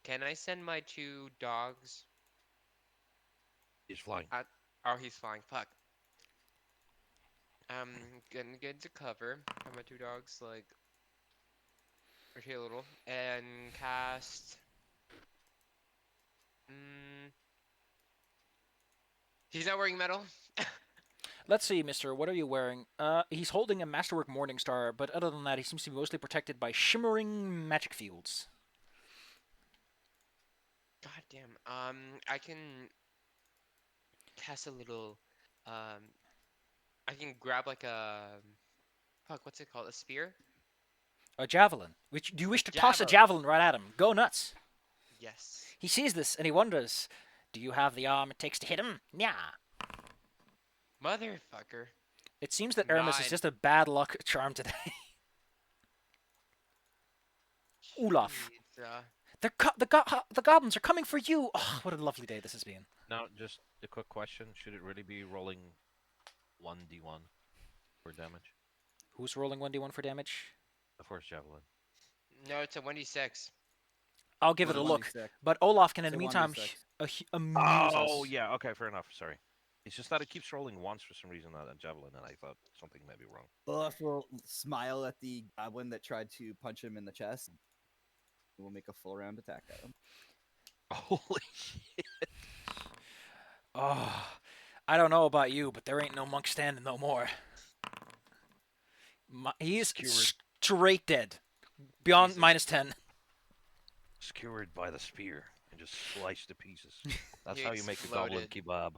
Can I send my 2 dogs? He's flying. Oh, he's flying. Fuck. I'm gonna get into cover. Have my 2 dogs like retreat a little and cast. He's not wearing metal. Let's see, mister, what are you wearing? He's holding a Masterwork Morningstar, but other than that, he seems to be mostly protected by shimmering magic fields. God damn. I can cast a little. I can grab like a. Fuck, what's it called? A spear? A javelin. Do you wish to toss a javelin right at him? Go nuts. Yes. He sees this and he wonders, do you have the arm it takes to hit him? Yeah. Motherfucker. It seems that Aramis is 9. just a bad luck charm today. Olaf. Jeez, The goblins are coming for you. Oh, what a lovely day this has been. Now, just a quick question: should it really be rolling 1d1 for damage? Who's rolling 1d1 for damage? The force javelin. No, it's a 1d6. I'll give it a look. But Olaf can, in the Say meantime, 1d6. amuse Oh, us. yeah. Okay, fair enough. Sorry. It's just that it keeps rolling once for some reason on a javelin, and I thought something may be wrong. Olaf will smile at the goblin that tried to punch him in the chest. We'll make a full round attack at him. Holy shit. Oh, I don't know about you, but there ain't no monk standing no more. He's Skewered. straight dead. Beyond Jesus. -10. Skewered by the spear and just sliced to pieces. That's He how you make a goblin exploded. kebab.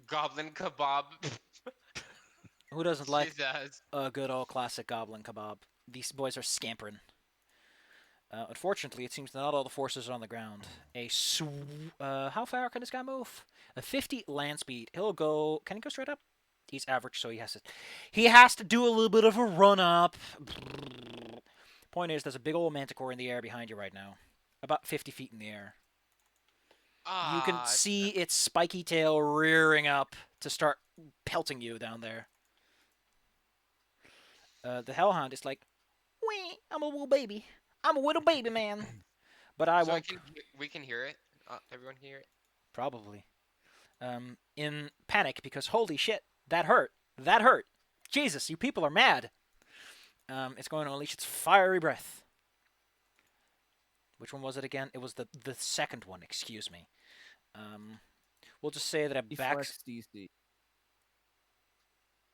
Goblin kebab. Who doesn't like Jesus. a good old classic goblin kebab? These boys are scampering. Unfortunately, it seems that not all the forces are on the ground. How far can this guy move? A 50 land speed. He'll go. Can he go straight up? He's average, so he has to do a little bit of a run up. Point is, there's a big old manticore in the air behind you right now, about 50 feet in the air. You can see its spiky tail rearing up to start pelting you down there. The hellhound is like, wee, I'm a little baby. I'm a little baby man. But I So won't. we can hear it. Everyone can hear it. Probably. In panic because holy shit, that hurt. That hurt. Jesus, you people are mad. It's going to unleash its fiery breath. Which one was it again? It was the second one, excuse me. We'll just say that it backs. Reflex DC.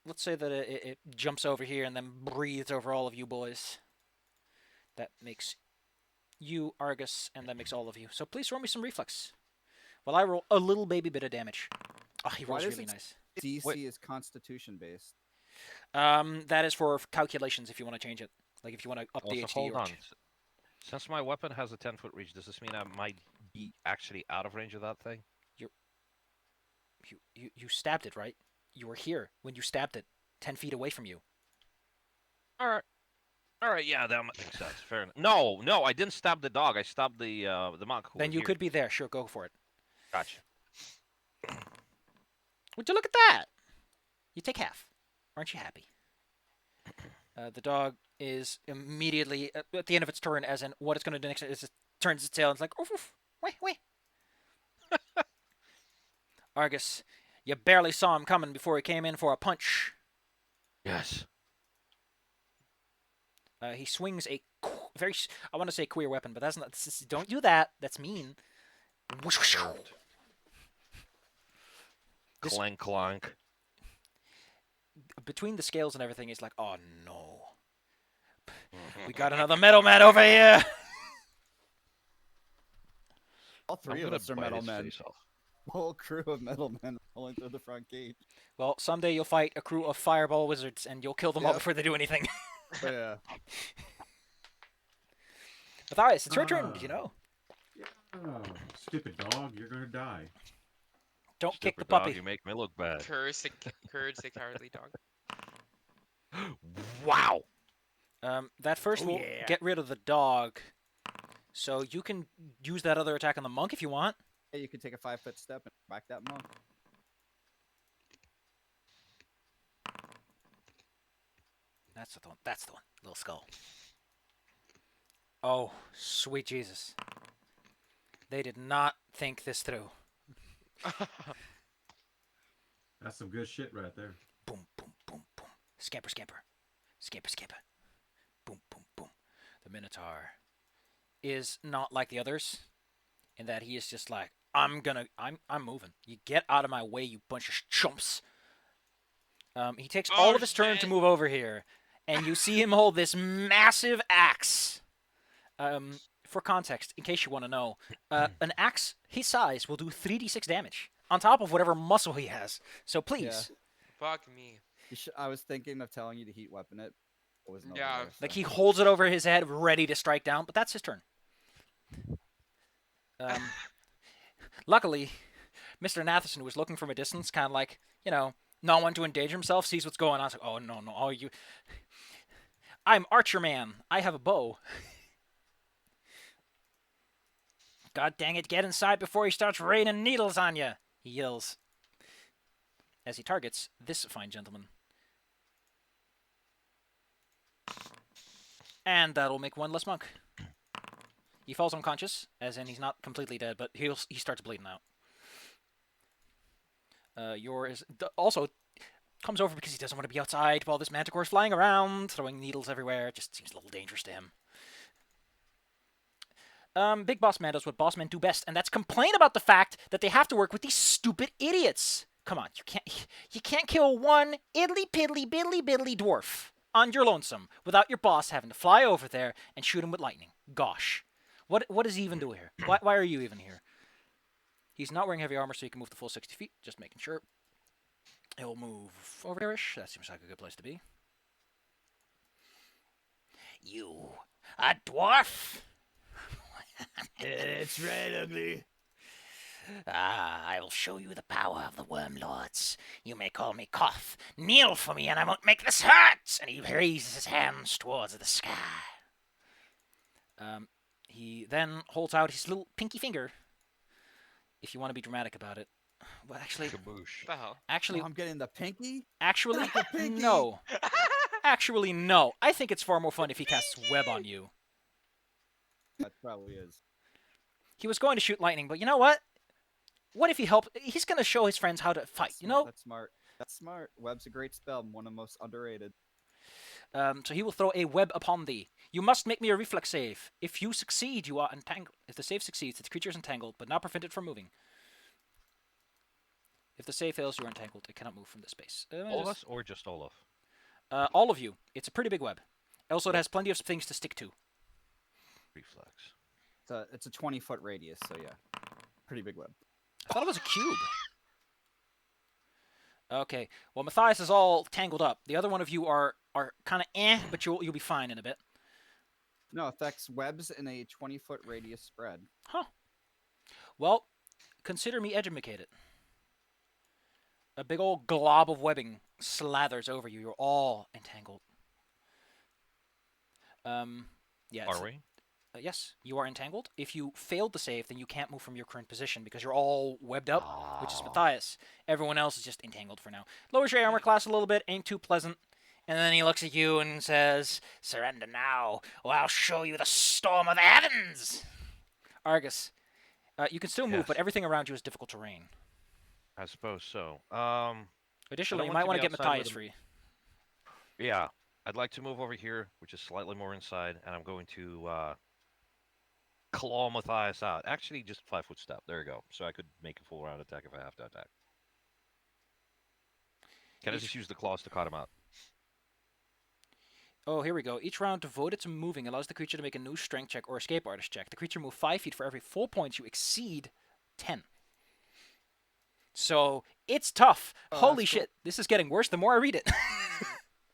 Let's say that it jumps over here and then breathes over all of you boys. That makes you Argus, and that makes all of you. So please roll me some reflex. While I roll a little baby bit of damage. Oh, he rolls really nice. DC Wait. is Constitution based. That is for calculations if you want to change it. Like if you want to up the Also, HT. hold or on. Since my weapon has a 10-foot reach, does this mean I might be actually out of range of that thing? You stabbed it, right? You were here when you stabbed it, 10 feet away from you. All right, yeah, that makes sense. Fair enough. No, I didn't stab the dog. I stabbed the monk. Who Then was you here. could be there. Sure, go for it. Gotcha. Would you look at that? You take half. Aren't you happy? The dog is immediately at the end of its turn, as in what it's going to do next is it turns its tail and it's like, oof, oof, wait. Argus, you barely saw him coming before he came in for a punch. Yes. He swings a very, I want to say queer weapon, but that's not, don't do that. That's mean. This- Clank, clank. Between the scales and everything, it's like, oh no. We got another metal man over here. All three I'm of gonna us are bite metal his men. face off. Whole crew of metal men rolling through the front gate. Well, someday you'll fight a crew of fireball wizards, and you'll kill them all Yep. before they do anything. But yeah. Matthias, it's your turn. Did you know? Oh, stupid dog, you're gonna die. Don't kick the Stupid dog, puppy. you make me look bad. Courage the cowardly dog. Wow. That first Oh, will yeah. get rid of the dog, so you can use that other attack on the monk if you want. Hey, you could take a 5-foot step and whack that monk. That's the one. That's the one. Little skull. Oh, sweet Jesus. They did not think this through. That's some good shit right there. Boom, boom, boom, boom. Scamper, scamper. Scamper, scamper. Boom, boom, boom. The Minotaur is not like the others in that he is just like, I'm moving. You get out of my way, you bunch of chumps. He takes all Oh, of his turn to shit. move over here, and you see him hold this massive axe. For context, in case you want to know, an axe his size will do 3d6 damage on top of whatever muscle he has. So please, Fuck me. I was thinking of telling you to heat weapon it. It wasn't over Yeah. there, like so. he holds it over his head, ready to strike down. But that's his turn. Luckily, Mr. Natherson, who was looking from a distance, kind of like, not wanting to endanger himself, sees what's going on. It's like, oh, no, oh, you... I'm Archer Man. I have a bow. God dang it, get inside before he starts raining needles on you, he yells, as he targets this fine gentleman. And that'll make one less monk. He falls unconscious, as in he's not completely dead, but he starts bleeding out. Yours also comes over because he doesn't want to be outside while this manticore is flying around, throwing needles everywhere. It just seems a little dangerous to him. Big Boss Man does what boss men do best, and that's complain about the fact that they have to work with these stupid idiots. Come on, you can't kill one idly piddly biddly biddly dwarf on your lonesome without your boss having to fly over there and shoot him with lightning. Gosh. What does he even do here? Why are you even here? He's not wearing heavy armor, so he can move the full 60 feet. Just making sure. He'll move over there-ish. That seems like a good place to be. You, a dwarf? That's right, ugly. I will show you the power of the Worm Lords. You may call me Koth. Kneel for me, and I won't make this hurt. And he raises his hands towards the sky. He then holds out his little pinky finger. If you want to be dramatic about it. Well, actually, Kaboosh. The hell? Oh, I'm getting the pinky? actually, Not the pinky. no. Actually, no. I think it's far more fun if he casts web on you. That probably is. He was going to shoot lightning, but you know what? What if he helped? He's going to show his friends how to fight, you know? That's smart. That's smart. Web's a great spell. One of the most underrated. So he will throw a web upon thee. You must make me a reflex save. If you succeed, you are entangled. If the save succeeds, the creature is entangled, but not prevented from moving. If the save fails, you are entangled. It cannot move from this space. All of us or just Olaf? All of you. It's a pretty big web. Also, it has plenty of things to stick to. Reflex. It's a 20-foot radius, so yeah. Pretty big web. I thought it was a cube. Okay. Well, Matthias is all tangled up. The other one of you are kind of but you'll be fine in a bit. No, affects webs in a 20-foot radius spread. Huh. Well, consider me educated. A big old glob of webbing slathers over you. You're all entangled. Yeah. Are we? Yes, you are entangled. If you failed the save, then you can't move from your current position because you're all webbed up, which is Matthias. Everyone else is just entangled for now. Lowers your armor class a little bit, ain't too pleasant. And then he looks at you and says, "Surrender now, or I'll show you the storm of the heavens." Argus, you can still move, Yes. but everything around you is difficult terrain. I suppose so. Additionally, you want might to want be to get outside Matthias with free. Yeah, I'd like to move over here, which is slightly more inside, and I'm going to claw Matthias out. Actually, just 5-foot step. There you go. So I could make a full round attack if I have to attack. Can I just use the claws to cut him out? Oh, here we go. Each round devoted to moving allows the creature to make a new strength check or escape artist check. The creature moves 5 feet for every full points you exceed 10. So, it's tough. Oh, Holy that's cool. shit. This is getting worse the more I read it.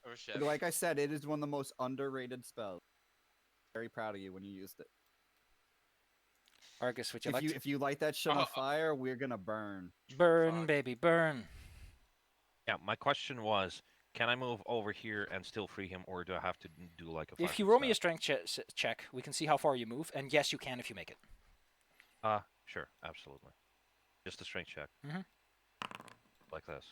Oh shit. Like I said, it is one of the most underrated spells. Very proud of you when you used it. Argus, would you If like you to if you light that shit on fire, we're gonna burn. burn, Fuck. baby, burn? Yeah, my question was, can I move over here and still free him, or do I have to do like a? If you roll me a strength check, we can see how far you move, and yes, you can if you make it. Sure, absolutely. Just a strength check. Mhm. Like this.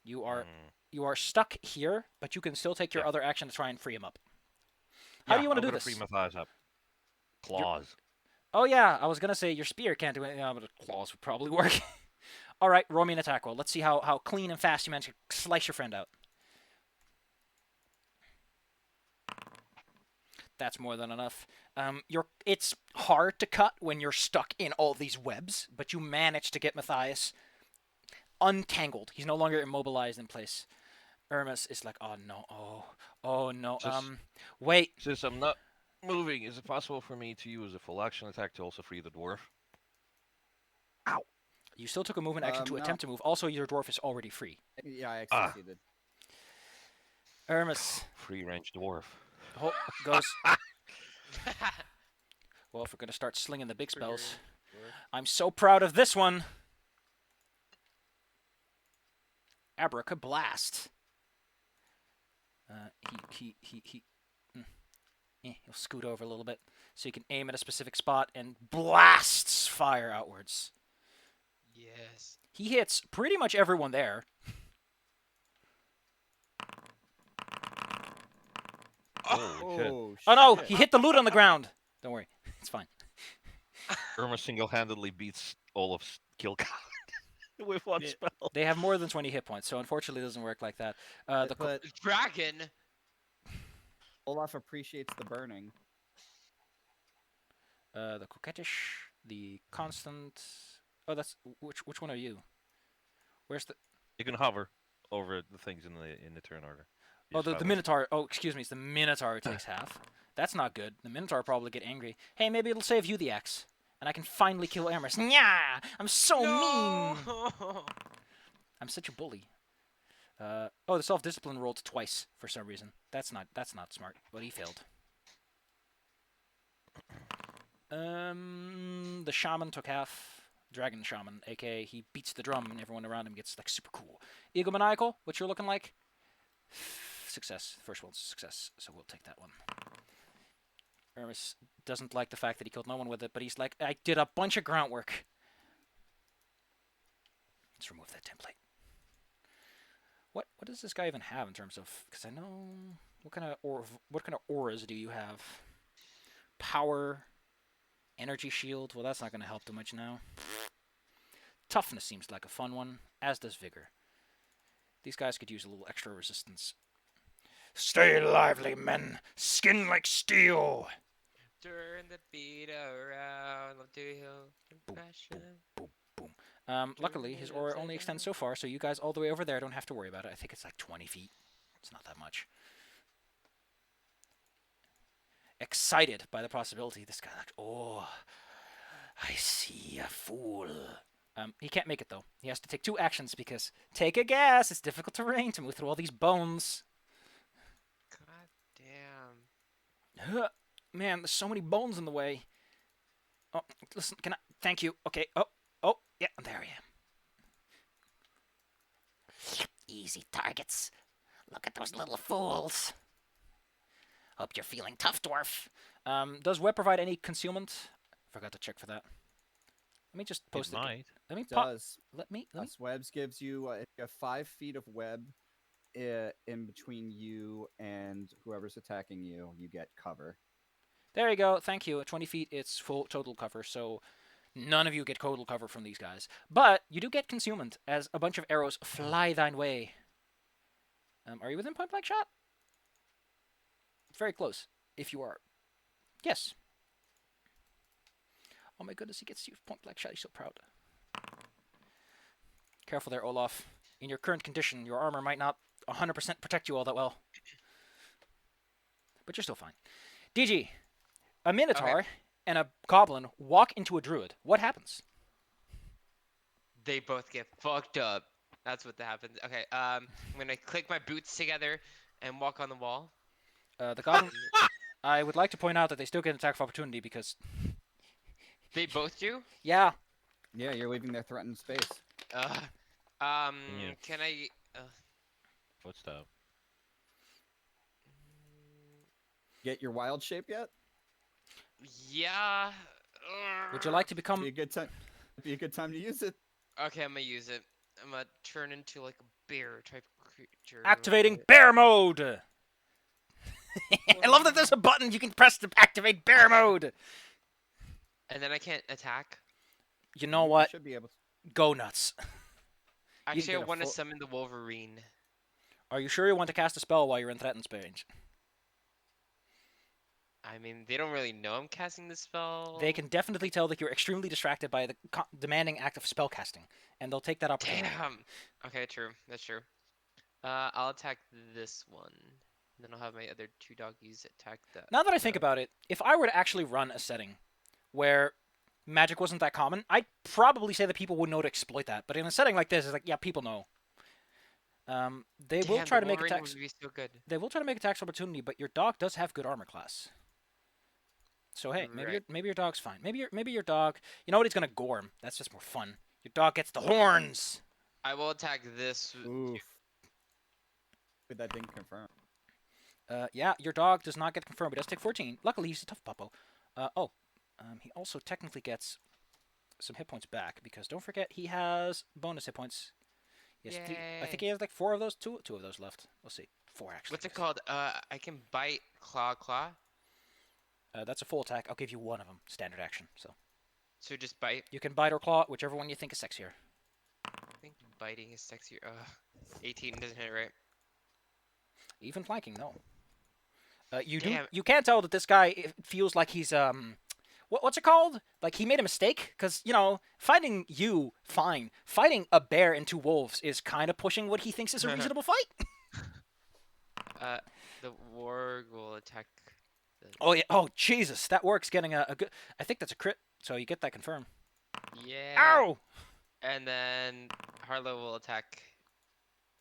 You are Mm. you are stuck here, but you can still take your Yeah. other action to try and free him up. How Yeah, do you want to I'm do gonna this? free Matthias up. Claws. Oh yeah, I was gonna say your spear can't do anything, but the claws would probably work. All right, roll me an attack roll. Let's see how clean and fast you manage to slice your friend out. That's more than enough. It's hard to cut when you're stuck in all these webs, but you manage to get Matthias untangled. He's no longer immobilized in place. Hermes is like, oh no, oh no. Just- Wait. Since I'm not moving, is it possible for me to use a full action attack to also free the dwarf? You still took a movement action to No. attempt to move. Also, your dwarf is already free. Yeah, I Ah. succeeded. Hermes Free range dwarf. goes. Well, if we're gonna start slinging the big spells, I'm so proud of this one. Abracablast. He'll scoot over a little bit so you can aim at a specific spot and blasts fire outwards. Yes. He hits pretty much everyone there. Holy shit. Oh no, shit. he hit the loot on the ground. Don't worry, it's fine. Irma single-handedly beats Olaf's kill count with one Yeah. spell. They have more than 20 hit points, so unfortunately it doesn't work like that. But Dragon. Olaf appreciates the burning. The coquettish, the constant. Oh, that's which one are you? Where's the? You can hover over the things in the turn order. You Oh, just the hover. Minotaur. Oh, excuse me, it's the Minotaur who takes half. That's not good. The Minotaur will probably get angry. Hey, maybe it'll save you the axe, and I can finally kill Amherst. Nya! I'm so mean. No! I'm such a bully. Oh, the self-discipline rolled twice for some reason. That's not smart, but he failed. The shaman took half. Dragon shaman, aka he beats the drum and everyone around him gets like super cool. Egomaniacal, what you're looking like? Success. First one's success, so we'll take that one. Hermes doesn't like the fact that he killed no one with it, but he's like, I did a bunch of groundwork. Let's remove that template. What does this guy even have in terms of? Because I know what kind of auras do you have? Power, energy shield. Well, that's not going to help too much now. Toughness seems like a fun one, as does vigor. These guys could use a little extra resistance. Stay lively, men. Skin like steel. Turn the beat around. Love to heal compassion. Luckily, his aura only extends so far, so you guys all the way over there don't have to worry about it. I think it's like 20 feet. It's not that much. Excited by the possibility. This guy like, oh, I see a fool. He can't make it, though. He has to take 2 actions because, take a guess, it's difficult terrain to move through all these bones. God damn. Man, there's so many bones in the way. Oh, listen, can I? Thank you. Okay. Oh, yeah, there I am. Easy targets. Look at those little fools. Hope you're feeling tough, dwarf. Does web provide any concealment? Forgot to check for that. Let me just post It it. might. Let me It pop. does. Let me. Us webs gives you if you have 5 feet of web in between you and whoever's attacking you, you get cover. There you go. Thank you. At 20 feet, it's full total cover, so none of you get total cover from these guys. But you do get concealment as a bunch of arrows fly thine way. Are you within point blank shot? Very close, if you are. Yes. Oh my goodness, he gets you point blank shot. He's so proud. Careful there, Olaf. In your current condition, your armor might not 100% protect you all that well. but you're still fine. DG, a Minotaur and a Goblin walk into a Druid. What happens? They both get fucked up. That's what happens. Okay, I'm gonna click my boots together and walk on the wall. The Goblin... I would like to point out that they still get an attack of opportunity because... They both do? Yeah, Yeah, you're leaving their threatened space. Yeah. Can I... What's that? Get your wild shape yet? Yeah. would you like to become... Be a good time. Be a good time to use it. Okay, I'm gonna use it. I'm gonna turn into like a bear type creature. Activating bear mode! I love that there's a button you can press to activate bear mode! And then I can't attack. You know You what? should be able to. Go nuts. Actually, I get a want to full- summon the Wolverine. Are you sure you want to cast a spell while you're in threatened range? I mean, they don't really know I'm casting the spell. They can definitely tell that you're extremely distracted by the demanding act of spell casting, and they'll take that opportunity. Damn. Okay, true. That's true. I'll attack this one. Then I'll have my other 2 doggies attack that. Now that I think about it, if I were to actually run a setting where magic wasn't that common, I'd probably say that people would know to exploit that. But in a setting like this, it's like, yeah, people know. They will Damn, try the to make Wolverine attacks. would be so good. They will try to make attacks of opportunity, but your dog does have good armor class. So hey, maybe your dog's fine. Maybe your dog. You know what? He's gonna gorm. That's just more fun. Your dog gets the horns. I will attack this. Oof. But that didn't confirm. Yeah, your dog does not get confirmed. He does take 14. Luckily, he's a tough puppo. He also technically gets some hit points back because don't forget he has bonus hit points. Yes, I think he has like 4 of those. Two of those left. We'll see. 4 actually. What's it called? I can bite, claw. That's a full attack. I'll give you 1 of them. Standard action. So just bite. you can bite or claw, whichever one you think is sexier. I think biting is sexier. 18 doesn't hit, right? Even flanking, no. Damn. You can tell that this guy feels like he's what's it called? Like he made a mistake because fighting you fine. Fighting a bear and 2 wolves is kind of pushing what he thinks is a reasonable fight. The warg will attack. Oh yeah. Oh Jesus, that works. Getting a good. I think that's a crit. So you get that confirmed. Yeah. Ow! And then Harlow will attack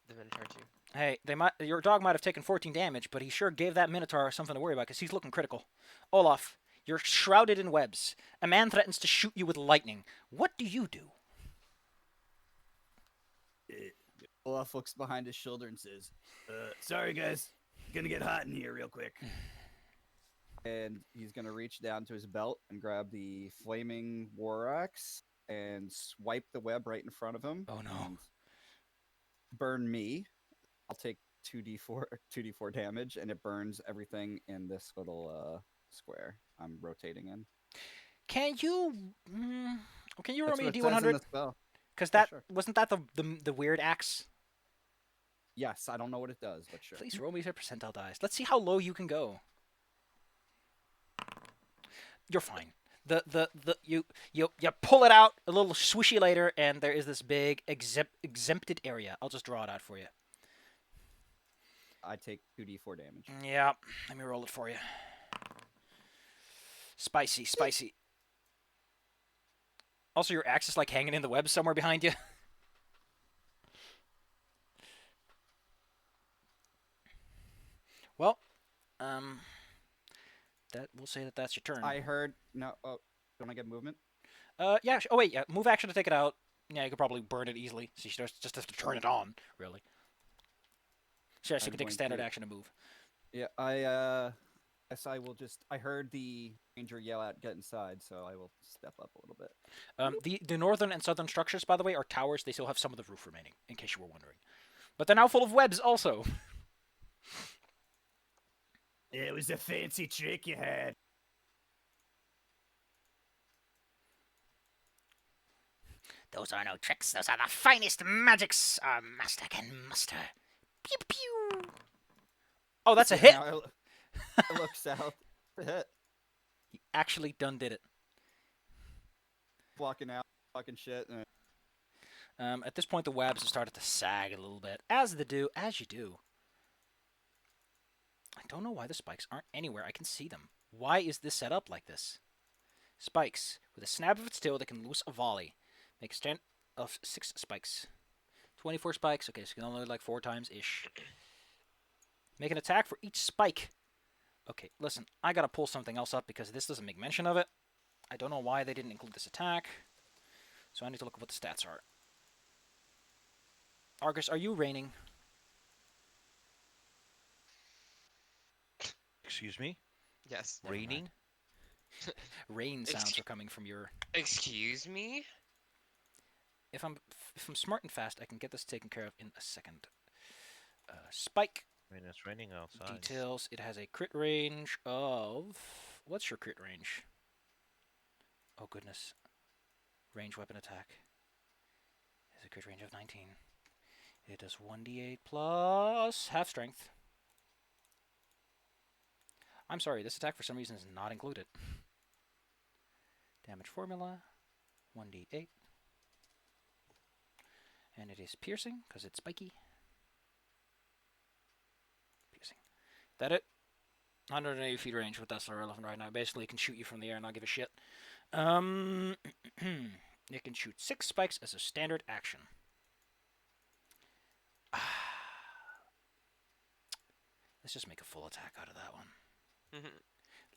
the Minotaur too. Hey, your dog might have taken 14 damage, but he sure gave that Minotaur something to worry about because he's looking critical. Olaf, you're shrouded in webs. A man threatens to shoot you with lightning. What do you do? Olaf looks behind his shoulder and says, sorry guys, gonna get hot in here real quick. And he's gonna reach down to his belt and grab the flaming war axe and swipe the web right in front of him. Oh no. And burn me. I'll take 2d4 damage, and it burns everything in this little square I'm rotating in. Can you roll That's me a what it says in D100? the spell. Because Yeah, that sure. wasn't that the weird axe? Yes, I don't know what it does, but sure. Please roll me your percentile dice. Let's see how low you can go. You're fine. You pull it out a little swishy later, and there is this big exempted area. I'll just draw it out for you. I take 2d4 damage. Yeah, let me roll it for you. Spicy. Also, your axe is like hanging in the web somewhere behind you. Well, we'll say that's your turn. I heard no. Oh, don't I get movement? Yeah. Oh wait, yeah. Move action to take it out. Yeah, you could probably burn it easily. So you just have to turn it on, really. So yes, you I'm can take a going standard to- action to move. Yeah, guess I will just. I heard the ranger yell out, "Get inside!" So I will step up a little bit. The northern and southern structures, by the way, are towers. They still have some of the roof remaining, in case you were wondering. But they're now full of webs, also. It was a fancy trick you had. Those are no tricks. Those are the finest magics our master can muster. Pew pew. Oh, that's a hit. Now I look south. Hit. He actually done did it. Blocking out, blocking shit. And At this point, the webs have started to sag a little bit, as you do. I don't know why the spikes aren't anywhere. I can see them. Why is this set up like this? Spikes. With a snap of its tail, they can loose a volley. Make a stand of 6 spikes. 24 spikes. Okay, so you can only like 4 times-ish. Make an attack for each spike. Okay, listen. I gotta pull something else up because this doesn't make mention of it. I don't know why they didn't include this attack. So I need to look at what the stats are. Argus, are you raining? Excuse me? Yes. Never mind. Raining? Rain sounds are coming from your... Excuse me? If I'm smart and fast, I can get this taken care of in a second. Spike I mean, it's raining outside. details. It has a crit range of... What's your crit range? Oh, goodness. Range weapon attack. It has a crit range of 19. It does 1d8 plus half strength. I'm sorry, this attack for some reason is not included. Damage formula, 1d8. And it is piercing, because it's spiky. Piercing. That it? 180 feet range, but that's not relevant right now. Basically, it can shoot you from the air and not give a shit. It can shoot 6 spikes as a standard action. Let's just make a full attack out of that one.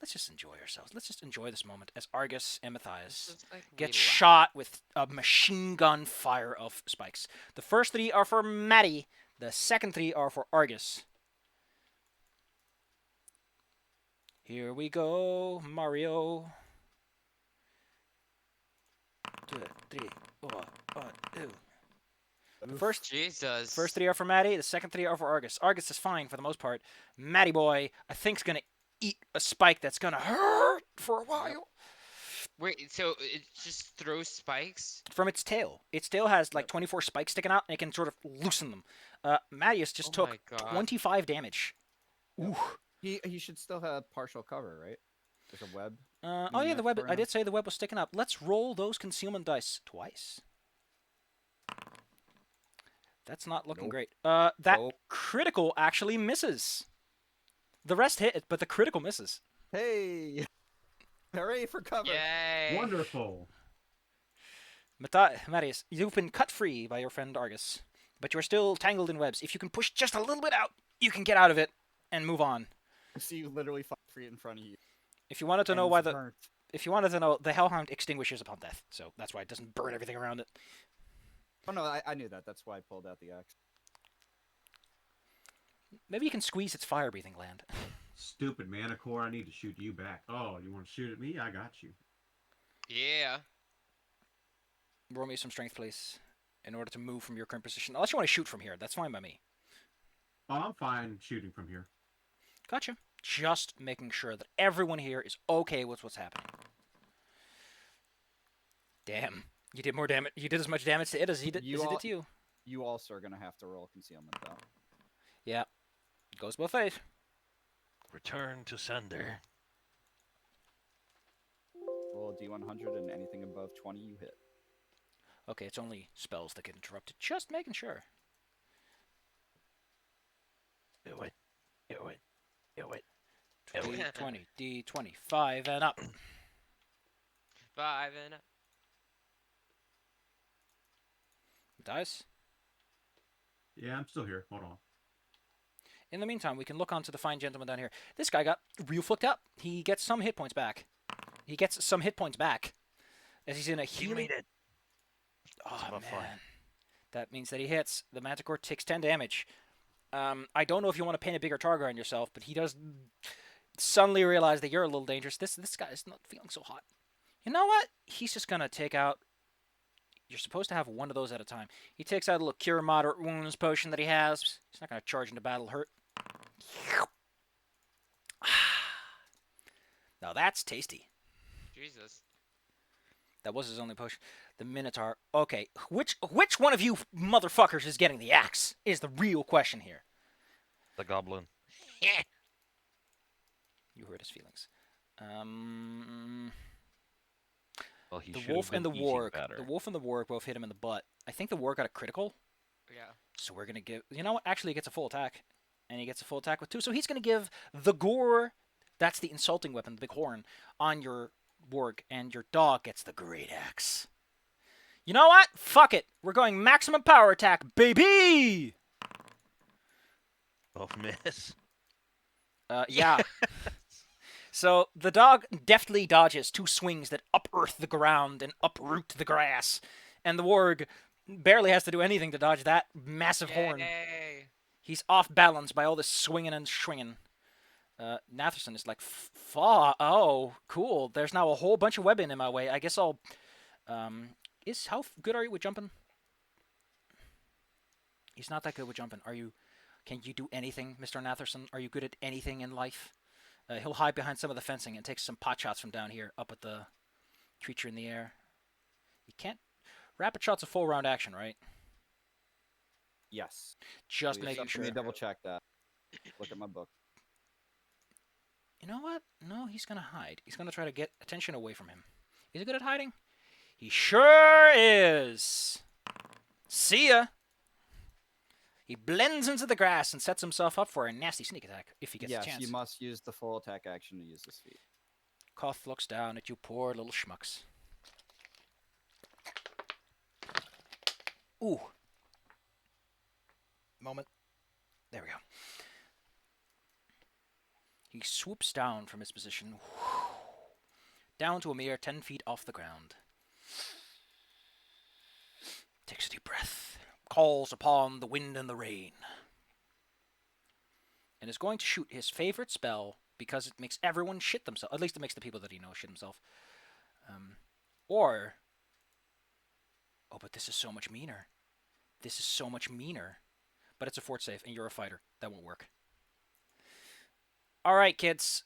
Let's just enjoy ourselves. Let's just enjoy this moment as Argus and Matthias get shot with a machine gun fire of spikes. The first 3 are for Maddie. The second 3 are for Argus. Here we go, Mario. 2, 3, 4, 1, 2. The first Jesus. First 3 are for Maddie. The second 3 are for Argus. Argus is fine for the most part. Maddie boy, I think, is going to eat a spike that's going to hurt for a while. Wait, so it just throws spikes? From its tail. Its tail has like 24 spikes sticking out, and it can sort of loosen them. Maddie just took my God. 25 damage. Ooh. He should still have partial cover, right? There's a web. Oh yeah, the web. I did say the web was sticking up. Let's roll those concealment dice twice. That's not looking Nope. great. That Nope. critical actually misses. The rest hit it, but the critical misses. Hey! Hooray for cover! Yay. Wonderful. Marius, you've been cut free by your friend Argus, but you're still tangled in webs. If you can push just a little bit out, you can get out of it and move on. I see you literally 5 feet in front of you. If you wanted to know and why it's the burnt. if you wanted to know, the Hellhound extinguishes upon death, so that's why it doesn't burn everything around it. Oh no, I knew that. That's why I pulled out the axe. Maybe you can squeeze its fire-breathing gland. Stupid Manicore, I need to shoot you back. Oh, you want to shoot at me? I got you. Yeah. Roll me some strength, please, in order to move from your current position. Unless you want to shoot from here, that's fine by me. Oh, I'm fine shooting from here. Gotcha. Just making sure that everyone here is okay with what's happening. Damn. You did more damage. You did as much damage to it as he did, You as it all- did to you. You also are gonna have to roll concealment though. Yeah. Goes both ways. Return to sender. Roll a D100 and anything above 20 you hit. Okay, it's only spells that get interrupted. Just making sure. Do it. Do it. Do it. D20, D20, 5 and up. 5 and up. Dice. Yeah, I'm still here. Hold on. In the meantime, we can look onto the fine gentleman down here. This guy got real fucked up. He gets some hit points back. He gets some hit points back. As he's in a He healing... made it. Oh, about man. fine. That means that he hits. The Manticore takes 10 damage. I don't know if you want to paint a bigger target on yourself, but he does suddenly realize that you're a little dangerous. This guy is not feeling so hot. You know what? He's just going to take out... You're supposed to have one of those at a time. He takes out a little Cure Moderate Wounds potion that he has. He's not going to charge into battle hurt. Now that's tasty. Jesus. That was his only potion. The Minotaur. Okay, which one of you motherfuckers is getting the axe? Is the real question here. The goblin. You hurt his feelings. Well, he The should wolf have been and the eating warg. better. The wolf and the warg both hit him in the butt. I think the warg got a critical, Yeah. so we're gonna give. You know what? Actually, he gets a full attack. And he gets a full attack with 2. So he's going to give the gore, that's the insulting weapon, the big horn, on your warg. And your dog gets the great axe. You know what? Fuck it. We're going maximum power attack, baby! Oh, miss. Yeah. So the dog deftly dodges 2 swings that upearth the ground and uproot the grass. And the warg barely has to do anything to dodge that massive horn. Yay. He's off balance by all this swinging and swinging. Natherson is like, oh, cool. There's now a whole bunch of webbing in my way. I guess I'll... How good are you with jumping? He's not that good with jumping. Can you do anything, Mr. Natherson? Are you good at anything in life? He'll hide behind some of the fencing and take some pot shots from down here up at the creature in the air. You can't... Rapid shot's a full round action, right? Yes. Just Please, making sure. Let me double check that. Look at my book. You know what? No, he's going to hide. He's going to try to get attention away from him. Is he good at hiding? He sure is. See ya. He blends into the grass and sets himself up for a nasty sneak attack if he gets a Yes, chance. you must use the full attack action to use this feat. Koth looks down at you poor little schmucks. Ooh. Moment. There we go. He swoops down from his position, down to a mere 10 feet off the ground. Takes a deep breath, calls upon the wind and the rain, and is going to shoot his favorite spell because it makes everyone shit themselves. At least it makes the people that he knows shit himself. Oh, but this is so much meaner. This is so much meaner. But it's a fort save, and you're a fighter. That won't work. All right, kids.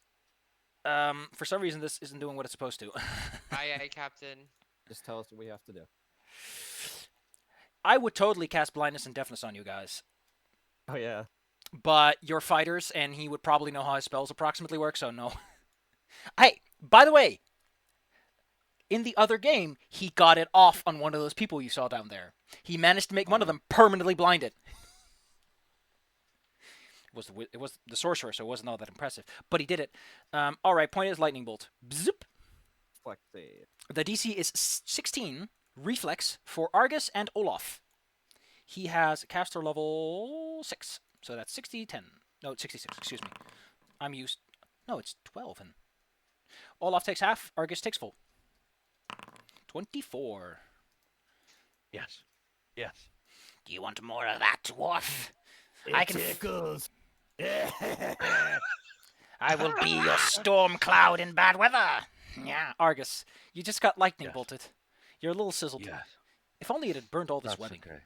For some reason, this isn't doing what it's supposed to. Aye, Captain. Just tell us what we have to do. I would totally cast blindness and deafness on you guys. Oh, yeah. But you're fighters, and he would probably know how his spells approximately work, so no. Hey, by the way, in the other game, he got it off on one of those people you saw down there. He managed to make one of them permanently blinded. It was the sorcerer, so it wasn't all that impressive. But he did it. All right, point is lightning bolt. Bzip. Flex save. The DC is 16 reflex for Argus and Olaf. He has caster level 6, so that's 10. No, it's 66. Excuse me. No, it's 12. And Olaf takes half. Argus takes full. 24. Yes. Yes. Do you want more of that, dwarf? It tickles. I will be your storm cloud in bad weather. Yeah, Argus, you just got lightning Yes. bolted. You're a little sizzled. Yes. If only it had burned all this That's webbing. okay.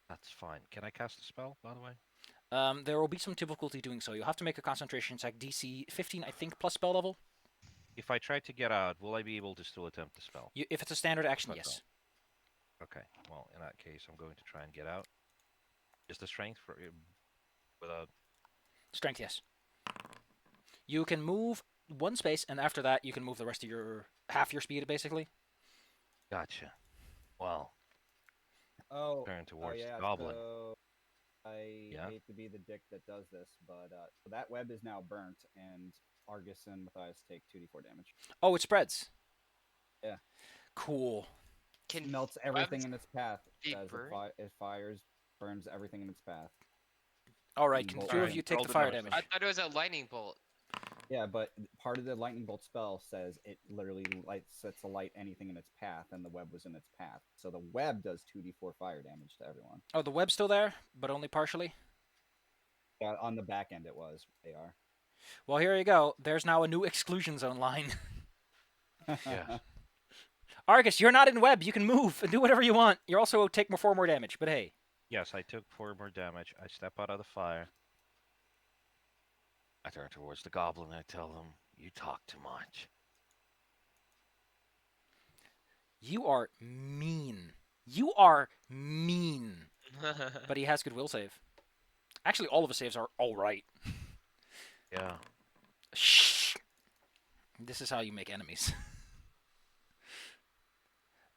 That's fine. Can I cast a spell, by the way? There will be some difficulty doing so. You'll have to make a concentration check, DC 15, I think, plus spell level. If I try to get out, will I be able to still attempt the spell? If it's a standard action, That's yes. Okay. Well, in that case, I'm going to try and get out. Is the strength for without? Strength, yes. You can move one space, and after that, you can move the rest of half your speed, basically. Gotcha. Well, Oh, turn towards yeah, the goblin. So I Yeah? hate to be the dick that does this, but so that web is now burnt, and Argus and Matthias take 2d4 damage. Oh, it spreads. Yeah. Cool. It melts everything webs in its path. be As burnt? it fires, burns everything in its path. All right, can Bolt. two of Alright, you take roll the the fire damage. damage? I thought it was a lightning bolt. Yeah, but part of the lightning bolt spell says it literally sets alight anything in its path, and the web was in its path. So the web does 2d4 fire damage to everyone. Oh, the web's still there, but only partially? Yeah, on the back end it was. They are. Well, here you go. There's now a new exclusion zone line. Yeah. Argus, you're not in web. You can move and do whatever you want. You also take 4 more damage, but hey. Yes, I took 4 more damage. I step out of the fire. I turn towards the goblin and I tell him, "You talk too much." You are mean. You are mean. But he has good will save. Actually, all of his saves are all right. Yeah. Shh. This is how you make enemies.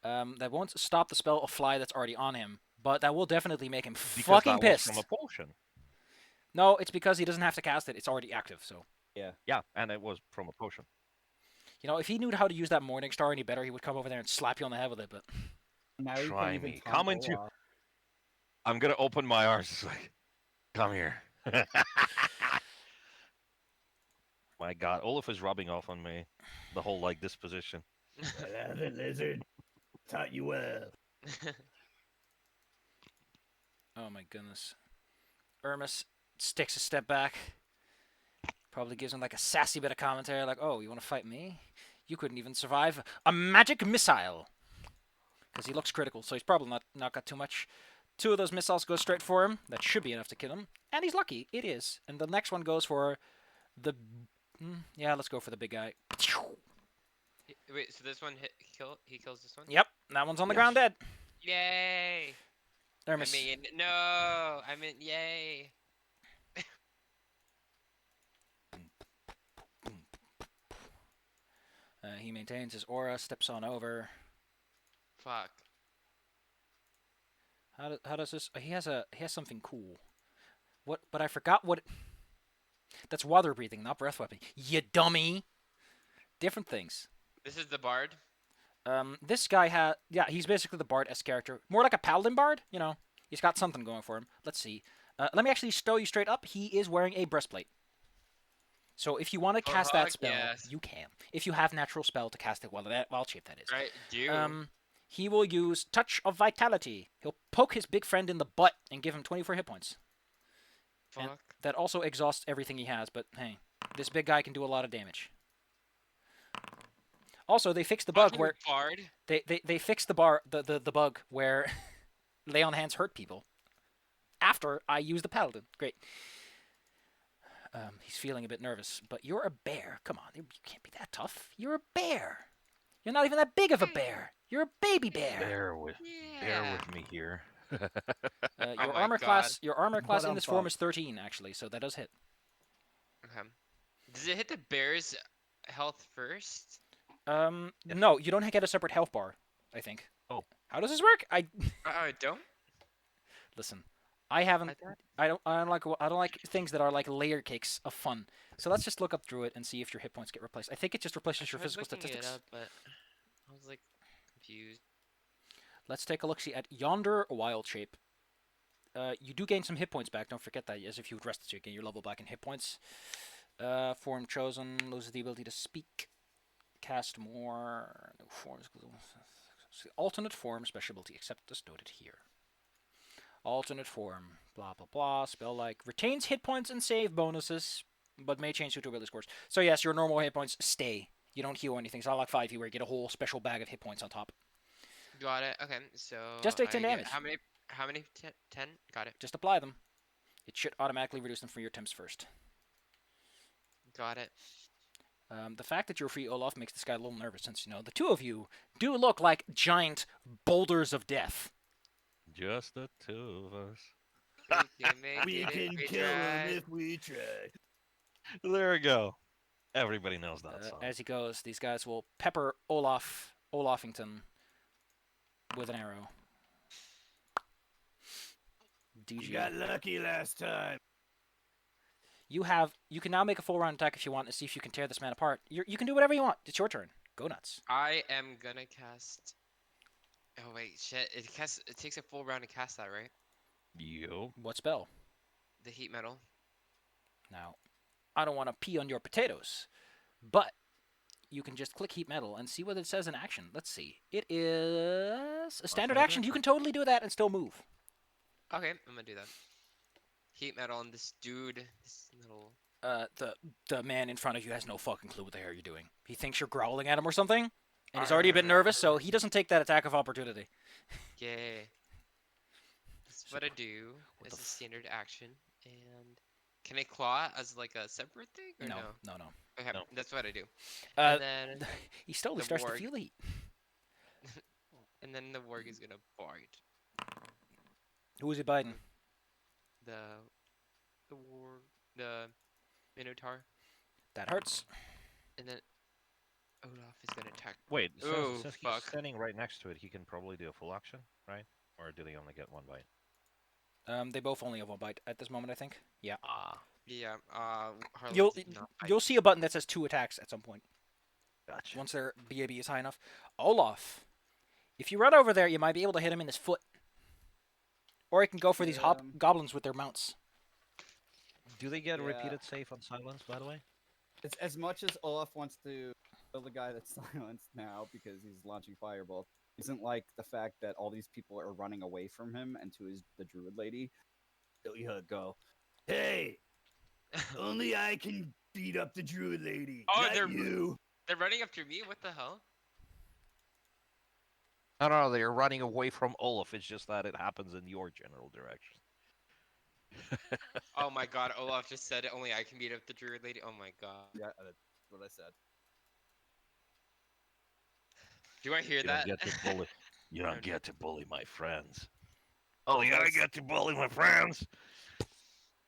That won't stop the spell of fly that's already on him, but that will definitely make him Because fucking that was pissed. from a potion. No, it's because he doesn't have to cast it. It's already active. So Yeah, and it was from a potion. if he knew how to use that Morning Star any better, he would come over there and slap you on the head with it. But Now you Try can even me. taunt Come into- Olaf. I'm gonna open my arms. Like, come here. My God, Olaf is rubbing off on me. The whole like disposition. I love it, lizard. Taught you well. oh my goodness, Ermis sticks a step back. Probably gives him like a sassy bit of commentary, like, "Oh, you want to fight me? You couldn't even survive a magic missile." Because he looks critical, so he's probably not got too much. 2 of those missiles go straight for him. That should be enough to kill him. And he's lucky. It is. And the next one goes for the... yeah, let's go for the big guy. Wait, so this one he kills this one? Yep, that one's on the Yes. ground dead. Yay! Ermis. I mean, no! I meant yay! He maintains his aura, steps on over. Fuck. How does this... he has something cool. What? But I forgot what... That's water breathing, not breath weapon. You dummy! Different things. This is the bard? This guy he's basically the Bard-esque character. More like a Paladin Bard, He's got something going for him. Let's see. Let me actually stow you straight up. He is wearing a breastplate. So if you want to cast that fuck spell, yes. you can. If you have natural spell to cast it while cheap, that is. Right, do. He will use Touch of Vitality. He'll poke his big friend in the butt and give him 24 hit points. And Fuck. that also exhausts everything he has, but hey, this big guy can do a lot of damage. Also, they fixed the bug where Bard? they fixed the bug where lay on hands hurt people. After I use the paladin, great. He's feeling a bit nervous, but you're a bear. Come on, you can't be that tough. You're a bear. You're not even that big of a bear. You're a baby bear. Bear with me here. Your Oh my armor God. class in But this form is 13 actually, so that does hit. Okay. Does it hit the bear's health first? No, you don't get a separate health bar. I think. Oh. How does this work? Oh, I don't? Listen. I haven't. I thought- I don't like things that are like layer cakes of fun. So let's just look up through it and see if your hit points get replaced. I think it just replaces your I was physical looking it statistics. up, but I was like confused. Let's take a look. See at yonder wild shape. You do gain some hit points back. Don't forget that. As if you would rested, so you gain your level back in hit points. Form chosen loses the ability to speak. Cast more. No forms. Alternate form special ability except as noted here. Alternate form. Blah blah blah. Spell like retains hit points and save bonuses, but may change due to ability scores. So yes, your normal hit points stay. You don't heal anything. It's not like 5e where you get a whole special bag of hit points on top. Got it. Okay, so Just take 10 I get- damage. How many? 10? Got it. Just apply them. It should automatically reduce them from your temps first. Got it. The fact that you're free Olaf makes this guy a little nervous since, the two of you do look like giant boulders of death. Just the 2 of us. We can make We it if can we kill him try. if we try. There we go. Everybody knows that song. As he goes, these guys will pepper Olafington with an arrow. You DG. got lucky last time. You can now make a full round attack if you want to see if you can tear this man apart. You can do whatever you want. It's your turn. Go nuts. I am gonna cast. Oh wait, shit! It takes a full round to cast that, right? Yo. What spell? The heat metal. Now, I don't want to pee on your potatoes, but you can just click heat metal and see what it says in action. Let's see. It is a standard action. You can totally do that and still move. Okay, I'm gonna do that. Heat metal on this dude. This little. The man in front of you has no fucking clue what the hell you're doing. He thinks you're growling at him or something, and he's already a bit nervous, so he doesn't take that attack of opportunity. Yeah. That's what I do. What It's the a standard action, and can I claw as like a separate thing or no? No. Okay, No. that's what I do. Uh, And then he slowly The starts to warg. feel the heat. and then the warg is gonna bite Who is he biting? the warg, the minotaur, That hurts. and then Olaf is gonna attack. Wait, Ooh, since he's fuck. standing right next to it, he can probably do a full action, right? Or did he only get 1 bite? They both only have one bite at this moment, I think. Yeah. Yeah. You'll Harlan's not you'll see a button that says 2 attacks at some point Gotcha. once their BAB is high enough. Olaf, if you run over there, you might be able to hit him in his foot, or you can go for these goblins with their mounts. Do they get Yeah. repeated save on silence, by the way? As much as Olaf wants to kill the guy that's silenced now because he's launching fireball, isn't like the fact that all these people are running away from him and to the druid lady. Go. Hey, only I can beat up the druid lady. Oh, not they're- you. They're running after me. What the hell? No, they're running away from Olaf. It's just that it happens in your general direction. Oh my God! Olaf just said only I can beat up the druid lady. Oh my God! Yeah, that's what I said. Do I hear You that? don't get to bully. You don't Okay. get to bully my friends. Oh, yeah, I get to bully my friends.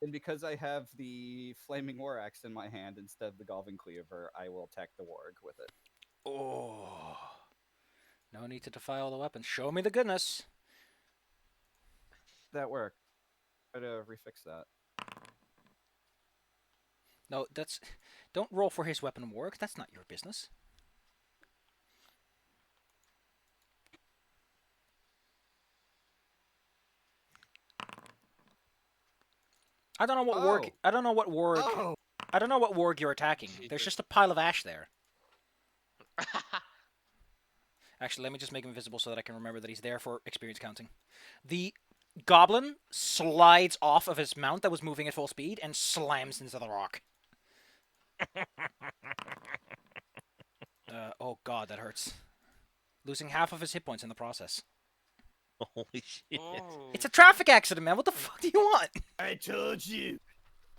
And because I have the flaming war axe in my hand instead of the Golvin Cleaver, I will attack the warg with it. Oh. No need to defy all the weapons. Show me the goodness. That work. Try to refix that. No, that's... Don't roll for his weapon work. That's not your business. I don't know what warg... Oh. I don't know what warg... Oh! I don't know what warg you're attacking. There's Jesus. just a pile of ash there. Actually, let me just make him invisible so that I can remember that he's there for experience counting. The goblin slides off of his mount that was moving at full speed and slams into the rock. Oh god, that hurts. Losing half of his hit points in the process. Holy shit. Oh. It's a traffic accident, man. What the fuck do you want? I told you.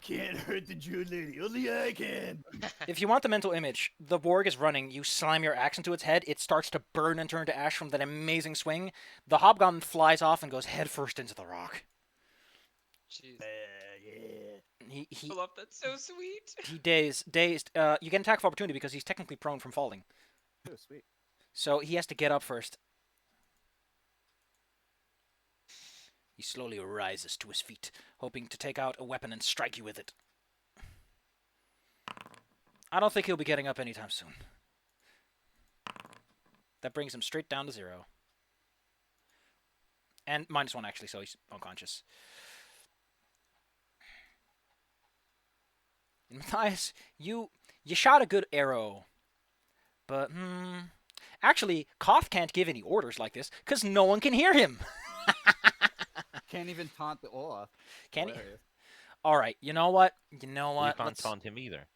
Can't hurt the druid lady. Only I can. If you want the mental image, the warg is running, you slam your axe into its head, it starts to burn and turn to ash from that amazing swing. The hobgoblin flies off and goes headfirst into the rock. Jeez. Yeah. He Olaf, that's so sweet. he dazed. You get an attack of opportunity because he's technically prone from falling. Oh, sweet. So he has to get up first. He slowly rises to his feet, hoping to take out a weapon and strike you with it. I don't think he'll be getting up anytime soon. That brings him straight down to 0. And -1 actually, so he's unconscious. And Matthias, you shot a good arrow. But, actually, Koth can't give any orders like this, because no one can hear him. Can't even taunt the Olaf. Can he? Hilarious. Alright, you know what? You You can't can't taunt him either.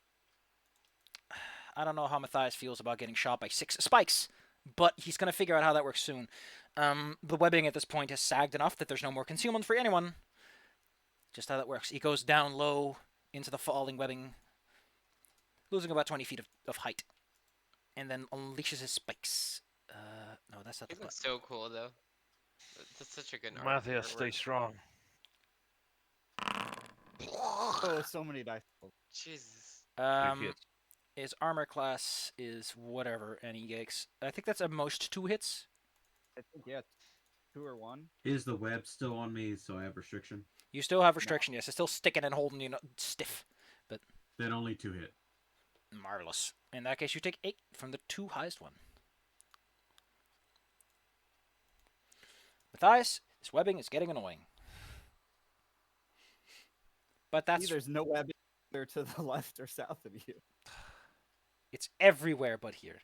I don't know how Matthias feels about getting shot by 6 spikes, but he's going to figure out how that works soon. The webbing at this point has sagged enough that there's no more concealment for anyone. Just how that works. He goes down low into the falling webbing, losing about 20 feet of height, and then unleashes his spikes. No, that's not the It button. looks so cool, though. That's such a good art. Matthias, stay artwork. strong. Oh, so many dice. Jesus. Three hits. His armor class is whatever, and he gets... I think that's at most 2 hits. I think, yeah, 2 or 1. Is the web still on me, so I have restriction? You still have restriction, yes. It's still sticking and holding you stiff. Then only 2 hit. Marvelous. In that case, you take 8 from the 2 highest one. Matthias, this webbing is getting annoying. But See, that's... there's no web either to the left or south of you. It's everywhere but here.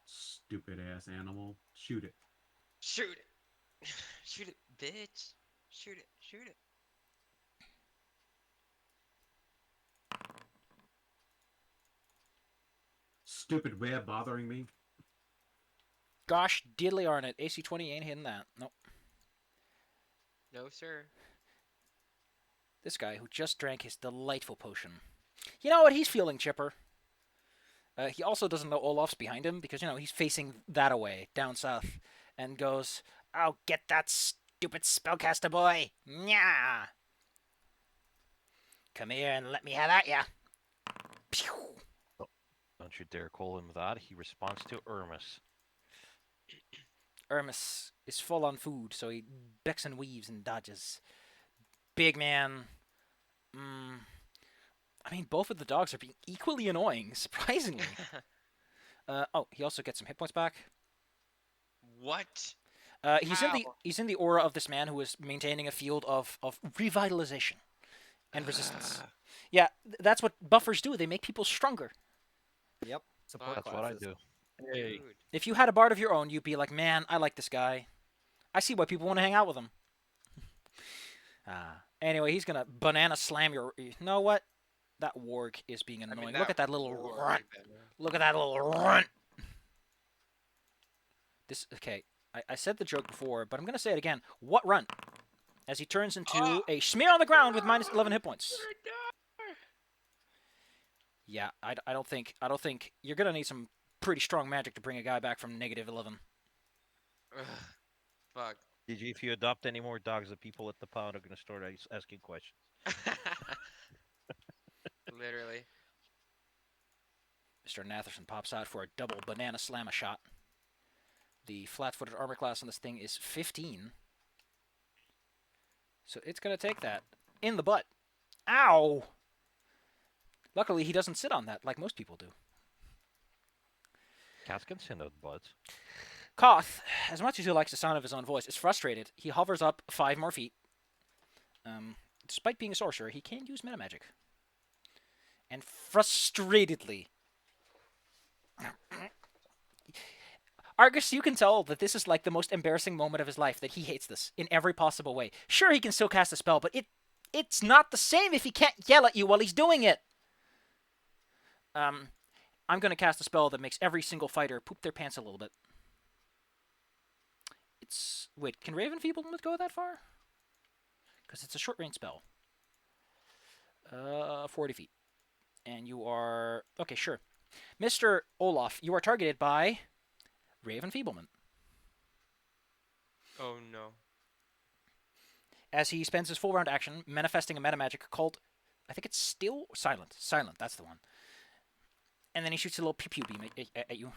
Stupid ass animal. Shoot it. Shoot it. Shoot it, bitch. Shoot it. Shoot it. Stupid web bothering me. Gosh diddly arn it. AC 20 ain't hitting that. Nope. No, sir. This guy who just drank his delightful potion. You know what? He's feeling chipper. He also doesn't know Olaf's behind him because, he's facing that away, down south, and goes, "Oh, get that stupid spellcaster boy! Nya! Come here and let me have at ya!" Pew! Don't you dare call him that. He responds to Ermus. Ermus is full on food, so he ducks and weaves and dodges. Big man. I mean, both of the dogs are being equally annoying, surprisingly. Oh, he also gets some hit points back. What? He's in the aura of this man who is maintaining a field of revitalization and resistance. Yeah, that's what buffers do. They make people stronger. Yep. Support That's what I classes. do. Dude. If you had a bard of your own, you'd be like, man, I like this guy. I see why people want to hang out with him. Anyway, he's gonna banana slam your. You know what? That warg is being annoying. Look at that little runt. Look at that little runt. Okay. I said the joke before, but I'm gonna say it again. What runt? As he turns into a smear on the ground with minus 11 hit points. Yeah, I don't think you're gonna need some pretty strong magic to bring a guy back from negative 11. Fuck. GG, if you adopt any more dogs, the people at the pound are going to start asking questions. Literally. Mr. Natherson pops out for a double banana slam a shot. The flat-footed armor class on this thing is 15. So it's going to take that in the butt. Ow! Luckily, he doesn't sit on that like most people do. Cats can send out butts. Koth, as much as he likes the sound of his own voice, is frustrated. He hovers up 5 more feet. Despite being a sorcerer, he can use meta magic. And frustratedly... Argus, you can tell that this is like the most embarrassing moment of his life, that he hates this in every possible way. Sure, he can still cast a spell, but it's not the same if he can't yell at you while he's doing it. I'm going to cast a spell that makes every single fighter poop their pants a little bit. Wait, can Raven Feeblement go that far? Because it's a short-range spell. 40 feet. And you are... Okay, sure. Mr. Olaf, you are targeted by Raven Feeblement. Oh no. As he spends his full round action manifesting a meta magic called... I think it's still Silent. Silent, that's the one. And then he shoots a little pew-pew beam at you.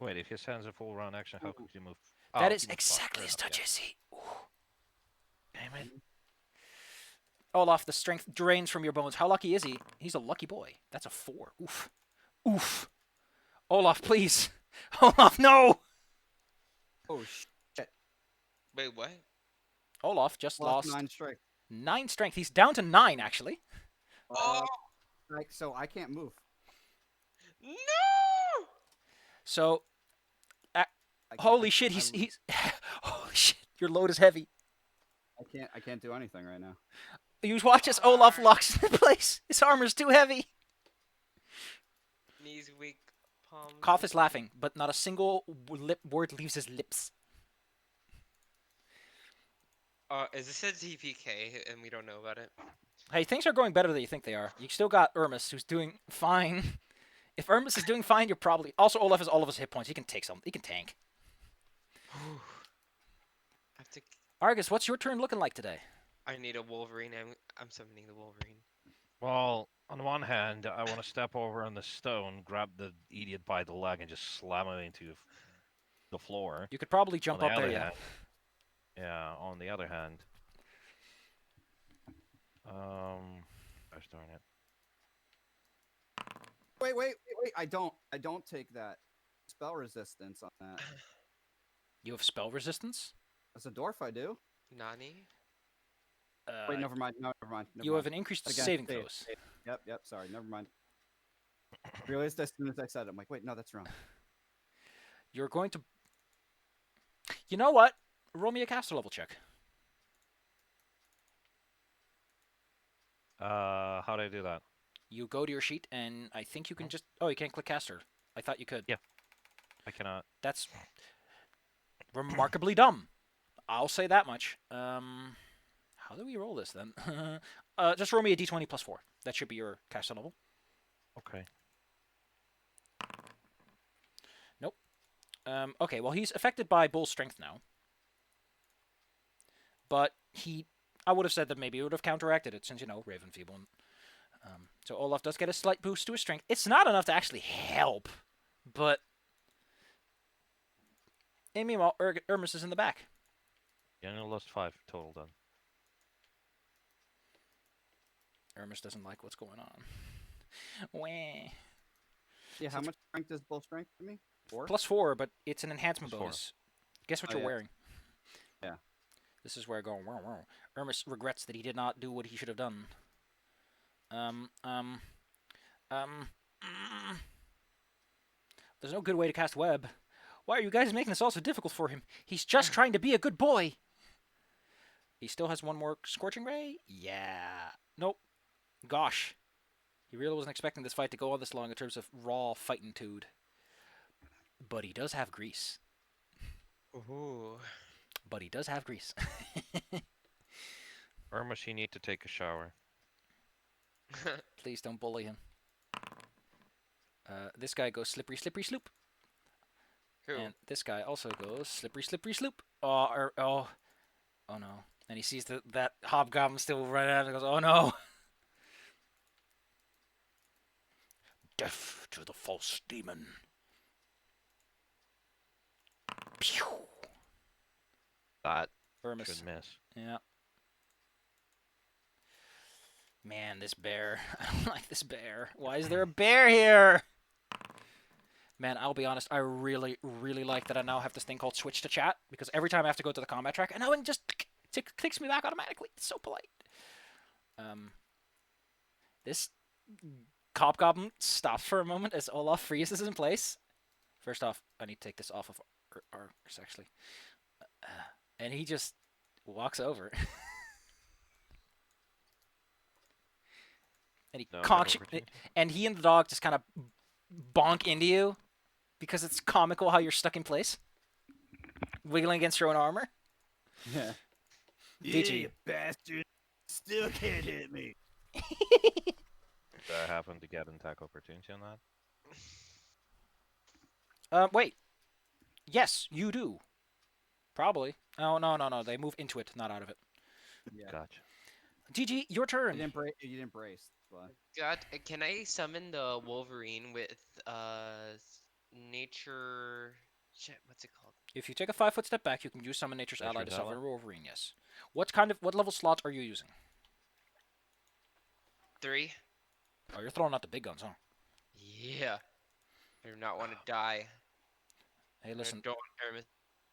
Wait, if he sends a full round action, how could you move? That Oh, is he moves exactly far. as Fair touch enough, as he... Damn it. Olaf, the strength drains from your bones. How lucky is he? He's a lucky boy. That's a 4. Oof. Oof. Olaf, please. Olaf, no! Oh shit! Wait, what? Olaf just lost 9 strength. 9 strength. He's down to 9, actually. So I can't move. No! So, I holy can't- shit, he's... Holy shit, your load is heavy. I can't do anything right now. You watch as Olaf locks in place. His armor's too heavy. Knees weak, palms. Koth is laughing, but not a single word leaves his lips. Is this a TPK and we don't know about it? Hey, things are going better than you think they are. You still got Ermus, who's doing fine. If Ermus is doing fine, you're probably... Also, Olaf has all of his hit points. He can take some. He can tank. I have to. Argus, what's your turn looking like today? I need a Wolverine. I'm summoning the Wolverine. Well, on one hand, I want to step over on the stone, grab the idiot by the leg, and just slam him into the floor. You could probably jump On up the there, other yeah. hand- Yeah, on the other hand... Gosh darn it. Wait! I don't take that spell resistance on that. You have spell resistance? As a dwarf, I do. Nani? Wait, never mind. No, never mind. You have an increased Again, saving save, throws. save. Yep. Sorry, never mind. Realized as soon as I said it, I'm like, wait, no, that's wrong. You're going to... You know what? Roll me a caster level check. How do I do that? You go to your sheet, and I think you can just... Oh, you can't click caster. I thought you could. Yeah. I cannot. That's remarkably dumb. I'll say that much. How do we roll this, then? Just roll me a d20 plus 4. That should be your caster level. Okay. Nope. Okay, well, he's affected by Bull's strength now. But I would have said that maybe it would have counteracted it, since, you know, Raven Feeblement. So Olaf does get a slight boost to his strength. It's not enough to actually help, but... And meanwhile, Ermus is in the back. You only lost 5 total then. Ermus doesn't like what's going on. Wah. Yeah, how much strength does bull strength give me? 4? +4, but it's an enhancement +4. bonus. Guess what Oh, you're yeah. wearing? Yeah. This is where I go. Wow, wow. Ermus regrets that he did not do what he should have done. There's no good way to cast web. Why are you guys making this all so difficult for him? He's just trying to be a good boy. He still has one more Scorching Ray? Yeah. Nope. Gosh. He really wasn't expecting this fight to go on this long in terms of raw fighting dude. But he does have grease. Ooh. But he does have grease. Irmus, you need to take a shower. Please don't bully him. This guy goes slippery, slippery, sloop. Who? And this guy also goes slippery, slippery, sloop. Oh no. And he sees that hobgoblin still running out and goes, oh no. Death to the false demon. Pew. That Ermus. should miss. Yeah. Man, this bear. I don't like this bear. Why is there a bear here? Man, I'll be honest. I really, really like that I now have this thing called switch to chat. Because every time I have to go to the combat track, I know it just kicks me back automatically. It's so polite. This hobgoblin stops for a moment as Olaf freezes in place. First off, I need to take this off of Arx, actually. And he just walks over. And he No, conks good opportunity. and he and the dog just kind of bonk into you because it's comical how you're stuck in place, wiggling against your own armor. Yeah. Yeah, DG. you bastard. Still can't hit me. Do I happen to get an attack opportunity on that? Wait. Yes, you do. Probably. Oh, no. They move into it, not out of it. Yeah. Gotcha. GG, your You turn. didn't brace. But... God, can I summon the Wolverine with nature? Shit, what's it called? If you take a 5-foot step back, you can use Summon Nature's Ally to Nature's summon Ally? a Wolverine, yes. What level slots are you using? 3. Oh, you're throwing out the big guns, huh? Yeah. I do not want to die. Hey, listen. I don't want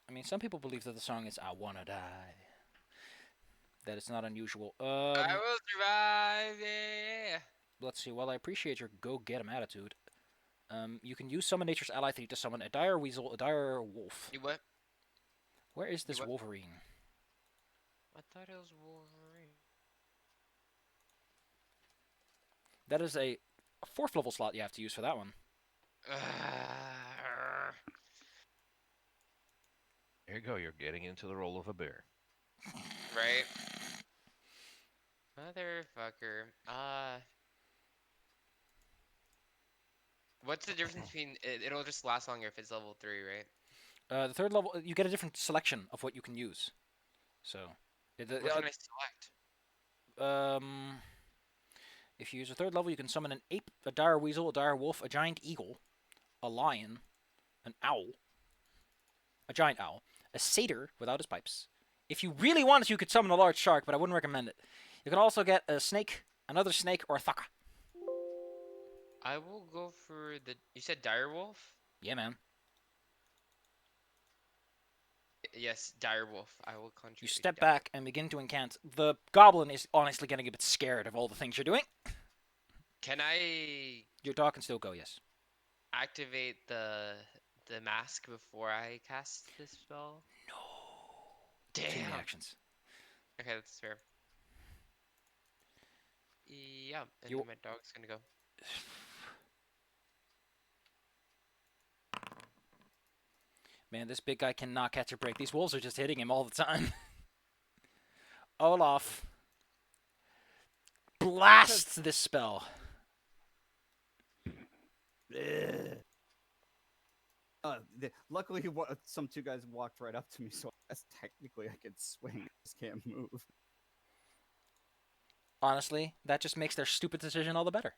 I mean, some people believe that the song is "I Wanna Die." That it's not unusual. I will survive. Yeah. Let's see. While I appreciate your go-get-'em attitude, you can use Summon Nature's Ally 3 to summon a dire weasel, a dire wolf. You what? Where is this what? Wolverine? I thought it was Wolverine. That is a 4th level slot you have to use for that one. Here you go. You're getting into the role of a bear. Right. Motherfucker. What's the difference between it'll just last longer if it's level 3, right? The 3rd level, you get a different selection of what you can use. So, What can I select? if you use a 3rd level, you can summon an ape, a dire weasel, a dire wolf, a giant eagle, a lion, an owl, a giant owl, a satyr without his pipes. If you really wanted to, you could summon a large shark, but I wouldn't recommend it. You can also get a snake, another snake, or a thaka. I will go for the. You said direwolf? Yeah, man. Yes, direwolf. I will conjure. You a step dire- back and begin to incant. The goblin is honestly getting a bit scared of all the things you're doing. Can I Your dog can still go, yes. activate the mask before I cast this spell? No. Too many Damn. actions. Okay, that's fair. Yeah, and You- then my dog's gonna go. Man, this big guy cannot catch a break. These wolves are just hitting him all the time. Olaf blasts this spell. Luckily, some 2 guys walked right up to me, so I guess technically I could swing. I just can't move. Honestly, that just makes their stupid decision all the better.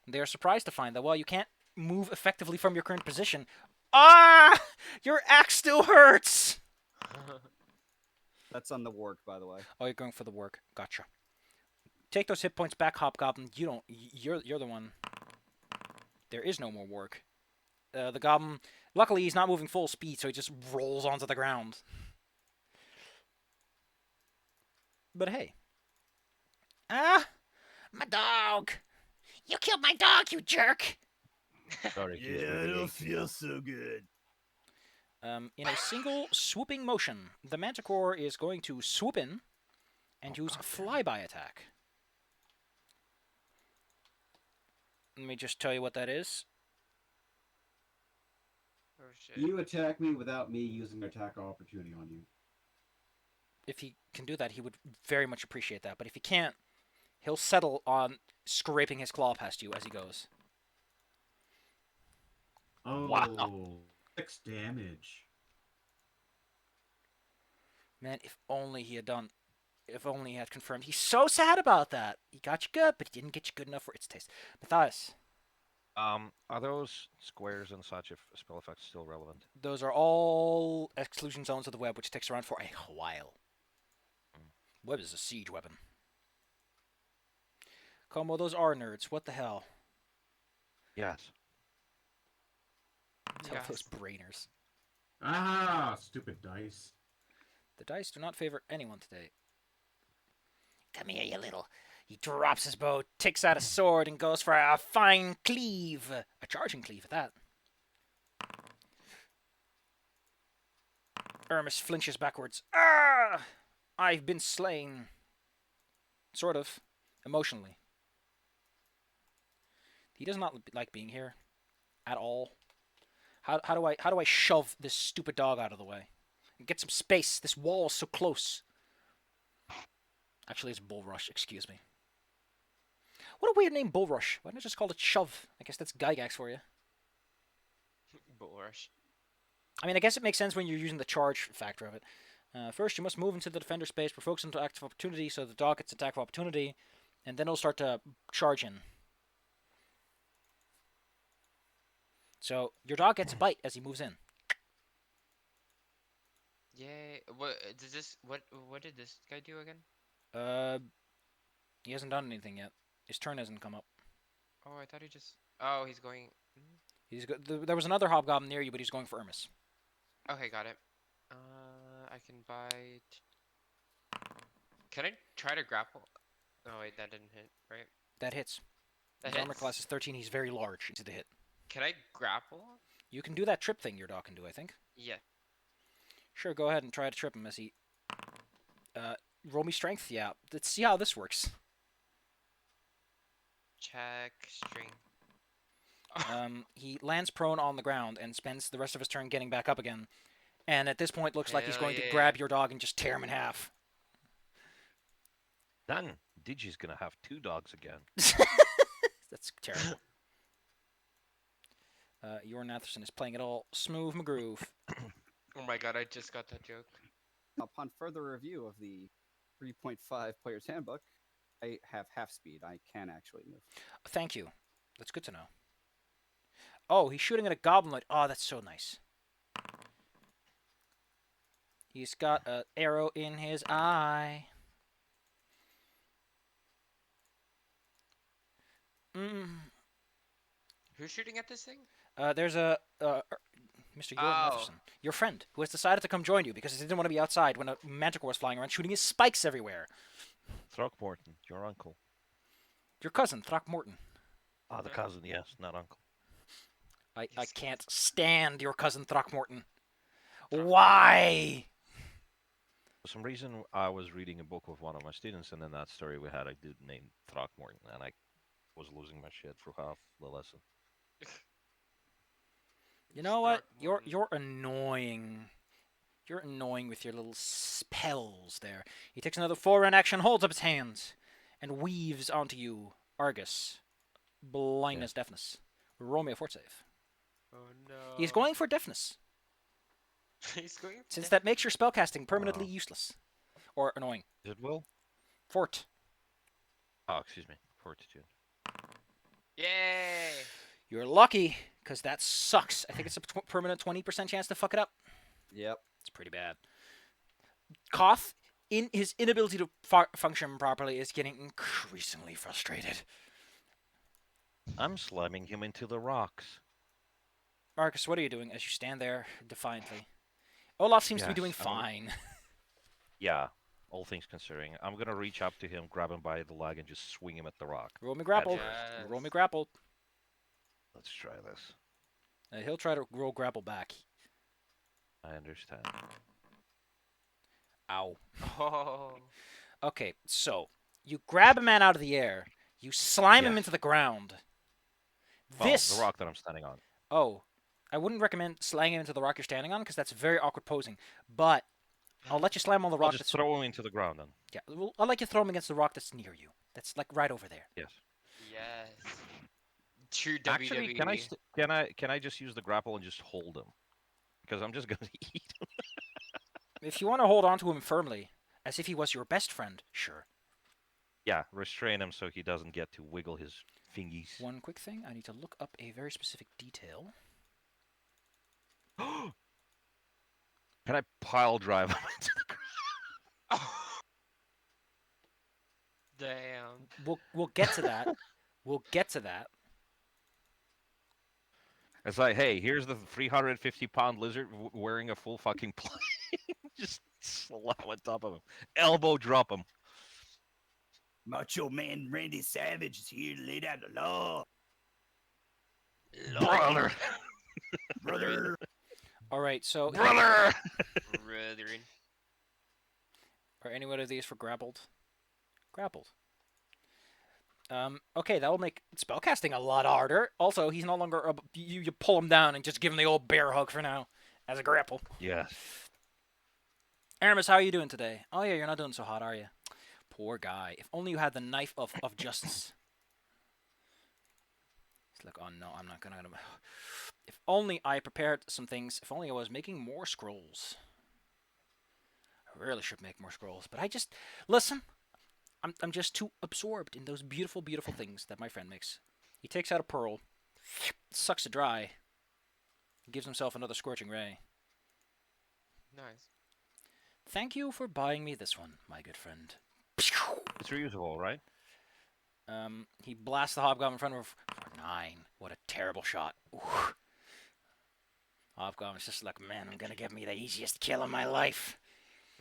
They are surprised to find that while you can't move effectively from your current position, your axe still hurts. That's on the work, by the way. Oh, you're going for the work. Gotcha. Take those hit points back, Hobgoblin. You don't. You're the one. There is no more work. The goblin. Luckily, he's not moving full speed, so he just rolls onto the ground. But hey. My dog. You killed my dog, you jerk. Sorry, he's Yeah, I really don't achy. feel so good. In a single swooping motion, the Manticore is going to swoop in and use a flyby attack. Let me just tell you what that is. Oh shit. You attack me without me using attack opportunity on you. If he can do that, he would very much appreciate that. But if he can't, he'll settle on scraping his claw past you as he goes. Oh, Wow. 6 damage. Man, if only he had done... If only he had confirmed. He's so sad about that. He got you good, but he didn't get you good enough for its taste. Matthias, Are those squares and such if spell effects still relevant? those are all exclusion zones of the web, which sticks around for a while. Web is a siege weapon. Como, those are nerds. What the hell? Yes. Tell Yes. those brainers. Ah, stupid dice. The dice do not favor anyone today. Come here, you little... He drops his bow, takes out a sword, and goes for a fine cleave. A charging cleave at that. Hermes flinches backwards. Ah! I've been slain. Sort of. Emotionally. He does not like being here. At all. How do I shove this stupid dog out of the way? And get some space. This wall is so close. Actually, it's Bullrush. Excuse me. What a weird name, Bullrush. Why not just call it Shove? I guess that's Gygax for you. Bull rush. I mean, I guess it makes sense when you're using the charge factor of it. First, you must move into the defender space, provoke some attack of opportunity, so the dog gets attack of opportunity, and then it'll start to charge in. So, your dog gets a bite as he moves in. Yay! What does this? What did this guy do again? He hasn't done anything yet. His turn hasn't come up. Oh, I thought he just. Oh, he's going. There was another hobgoblin near you, but he's going for Hermes. Okay, got it. I can buy. Can I try to grapple? Oh wait, that didn't hit, right? That hits. That His armor hits. class is 13. He's very large. Easy to hit. Can I grapple? You can do that trip thing your dog can do, I think. Yeah. Sure, go ahead and try to trip him as he... roll me strength? Yeah. Let's see how this works. Check string. He lands prone on the ground and spends the rest of his turn getting back up again. And at this point, looks like he's Hell going to yeah. grab your dog and just tear him in half. Then Digi's gonna have 2 dogs again. That's terrible. Your Natherson is playing it all smooth McGroove. Oh my god, I just got that joke. Upon further review of the 3.5 Player's Handbook, I have half speed. I can actually move. Thank you. That's good to know. Oh, he's shooting at a goblin. Oh, that's so nice. He's got an arrow in his eye. Who's shooting at this thing? There's a Mr. Jordan Oh. Natherson, your friend, who has decided to come join you because he didn't want to be outside when a manticore was flying around shooting his spikes everywhere. Throckmorton, your uncle. Your cousin, Throckmorton. Ah, the cousin, yes, not uncle. I Yes. can't stand your cousin Throckmorton. Why? For some reason, I was reading a book with one of my students, and in that story we had a dude named Throckmorton, and I was losing my shit for half the lesson. You know what? Throckmorton. You're annoying. You're annoying with your little spells there. He takes another forehand action, holds up his hands, and weaves onto you, Argus. Blindness, deafness. Roll me a fort save. Oh no. He's going for deafness, He's going. since that makes your spellcasting permanently Wow. useless. Or annoying. Is it will? Fort. Oh, excuse me. Fortitude. Yay! You're lucky, because that sucks. I think it's a permanent 20% chance to fuck it up. Yep. It's pretty bad. Koth, in his inability to function properly, is getting increasingly frustrated. I'm slamming him into the rocks. Marcus, what are you doing as you stand there defiantly? Olaf seems to be doing Yes, I'm- fine. Yeah, all things considering. I'm gonna reach up to him, grab him by the leg, and just swing him at the rock. Roll me grapple. Yes. Roll me grapple. Let's try this. He'll try to roll grapple back. I understand. Ow. Oh. Okay, so you grab a man out of the air. You slime him Yes. into the ground. Well, This. the rock that I'm standing on. Oh, I wouldn't recommend slamming him into the rock you're standing on because that's very awkward posing. But I'll let you slam on the I'll rock just that's. throw him into the ground then. Yeah, I'll let you throw him against the rock that's near you. That's like right over there. Yes. Yes. True WWE. Actually, can I just use the grapple and just hold him? Because I'm just gonna eat him. If you want to hold on to him firmly, as if he was your best friend, sure. Yeah, restrain him so he doesn't get to wiggle his fingies. One quick thing, I need to look up a very specific detail. Can I pile drive him into the ground? Damn. We'll get to that. We'll get to that. It's like, hey, here's the 350-pound lizard wearing a full fucking plane. Just slam on top of him. Elbow drop him. Macho Man Randy Savage is here to lay down the law, Brother! brother. All right, so Brother! Brethren. are any one of these for grappled? Grappled. Okay, that will make spellcasting a lot harder. Also, he's no longer you pull him down and just give him the old bear hug for now as a grapple. Yes. Aramis, how are you doing today? Oh yeah, you're not doing so hot, are you? Poor guy. If only you had the knife of justice. He's like, oh no, I'm not gonna. If only I prepared some things. If only I was making more scrolls. I really should make more scrolls, but I just listen. I'm just too absorbed in those beautiful, beautiful things that my friend makes. He takes out a pearl, sucks it dry, gives himself another scorching ray. Nice. Thank you for buying me this one, my good friend. It's reusable, right? He blasts the hobgoblin in front of him for 9. What a terrible shot. Ooh. Hobgoblin's just like, man, I'm gonna get me the easiest kill of my life.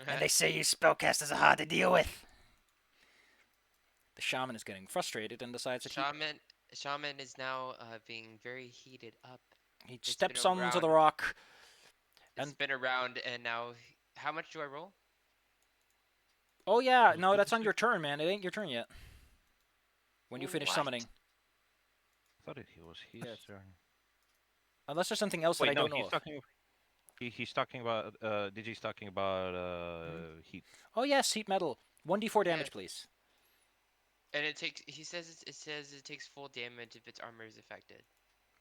And they say you spellcasters are hard to deal with. The shaman is getting frustrated and decides that Shaman is now being very heated up. he It's steps been onto around. the rock. It's been around, and now, how much do I roll? Oh yeah, no, that's on your turn, man. It ain't your turn yet. When you finish What? summoning. I thought it was his turn. Unless there's something else Wait, that I no, don't know he's of. talking. He's talking about. Digi's talking about heat. Oh yes, heat metal. 1d4 damage, Yeah. please. And it takes. He says it says it takes full damage if its armor is affected.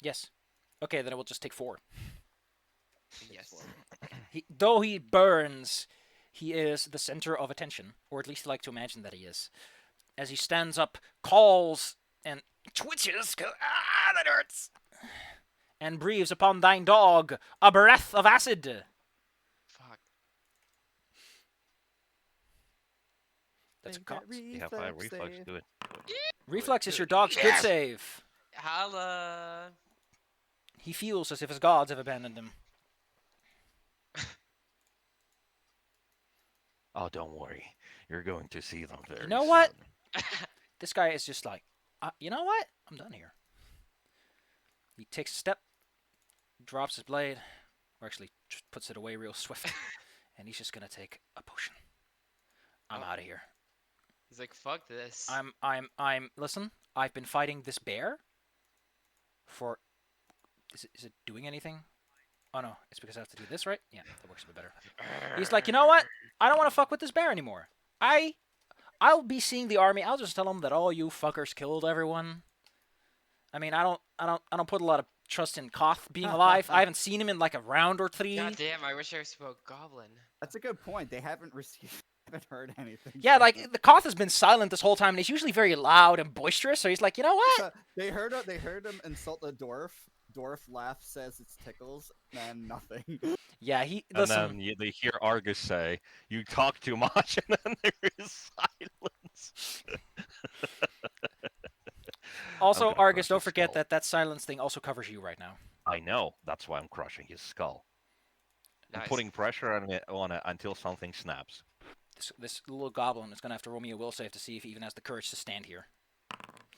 Yes. Okay, then it will just take 4. Yes. Though he burns, he is the center of attention, or at least I like to imagine that he is. As he stands up, calls, and twitches, 'cause, that hurts, and breathes upon thine dog a breath of acid. Fuck. That's a con. You have 5 reflex. Do it. Reflex is your dog's good save. Holla. He feels as if his gods have abandoned him. Oh, don't worry. You're going to see them very You know what? soon. This guy is just like, you know what? I'm done here. He takes a step, drops his blade, or actually just puts it away real swift, and he's just gonna take a potion. I'm out of here. He's like, fuck this. Listen, I've been fighting this bear for, is it doing anything? Oh no, it's because I have to do this, right? Yeah, that works a bit better. He's like, you know what? I don't want to fuck with this bear anymore. I'll be seeing the army. I'll just tell them that all you fuckers killed everyone. I mean, I don't put a lot of trust in Koth being alive. I haven't seen him in like a round or 3. God damn, I wish I spoke goblin. That's a good point. They haven't received haven't heard anything. Yeah, from like them. the Koth has been silent this whole time, and he's usually very loud and boisterous. So he's like, you know what? So they heard him insult the dwarf. Dwarf laughs, says it's tickles, and nothing. Yeah, he And listen. then they hear Argus say, "You talk too much," and then there is silence. Also, gonna Argus, crush don't his forget skull. that silence thing also covers you right now. I know. That's why I'm crushing his skull. I'm Nice. putting pressure on it until something snaps. This little goblin is gonna have to roll me a will save to see if he even has the courage to stand here.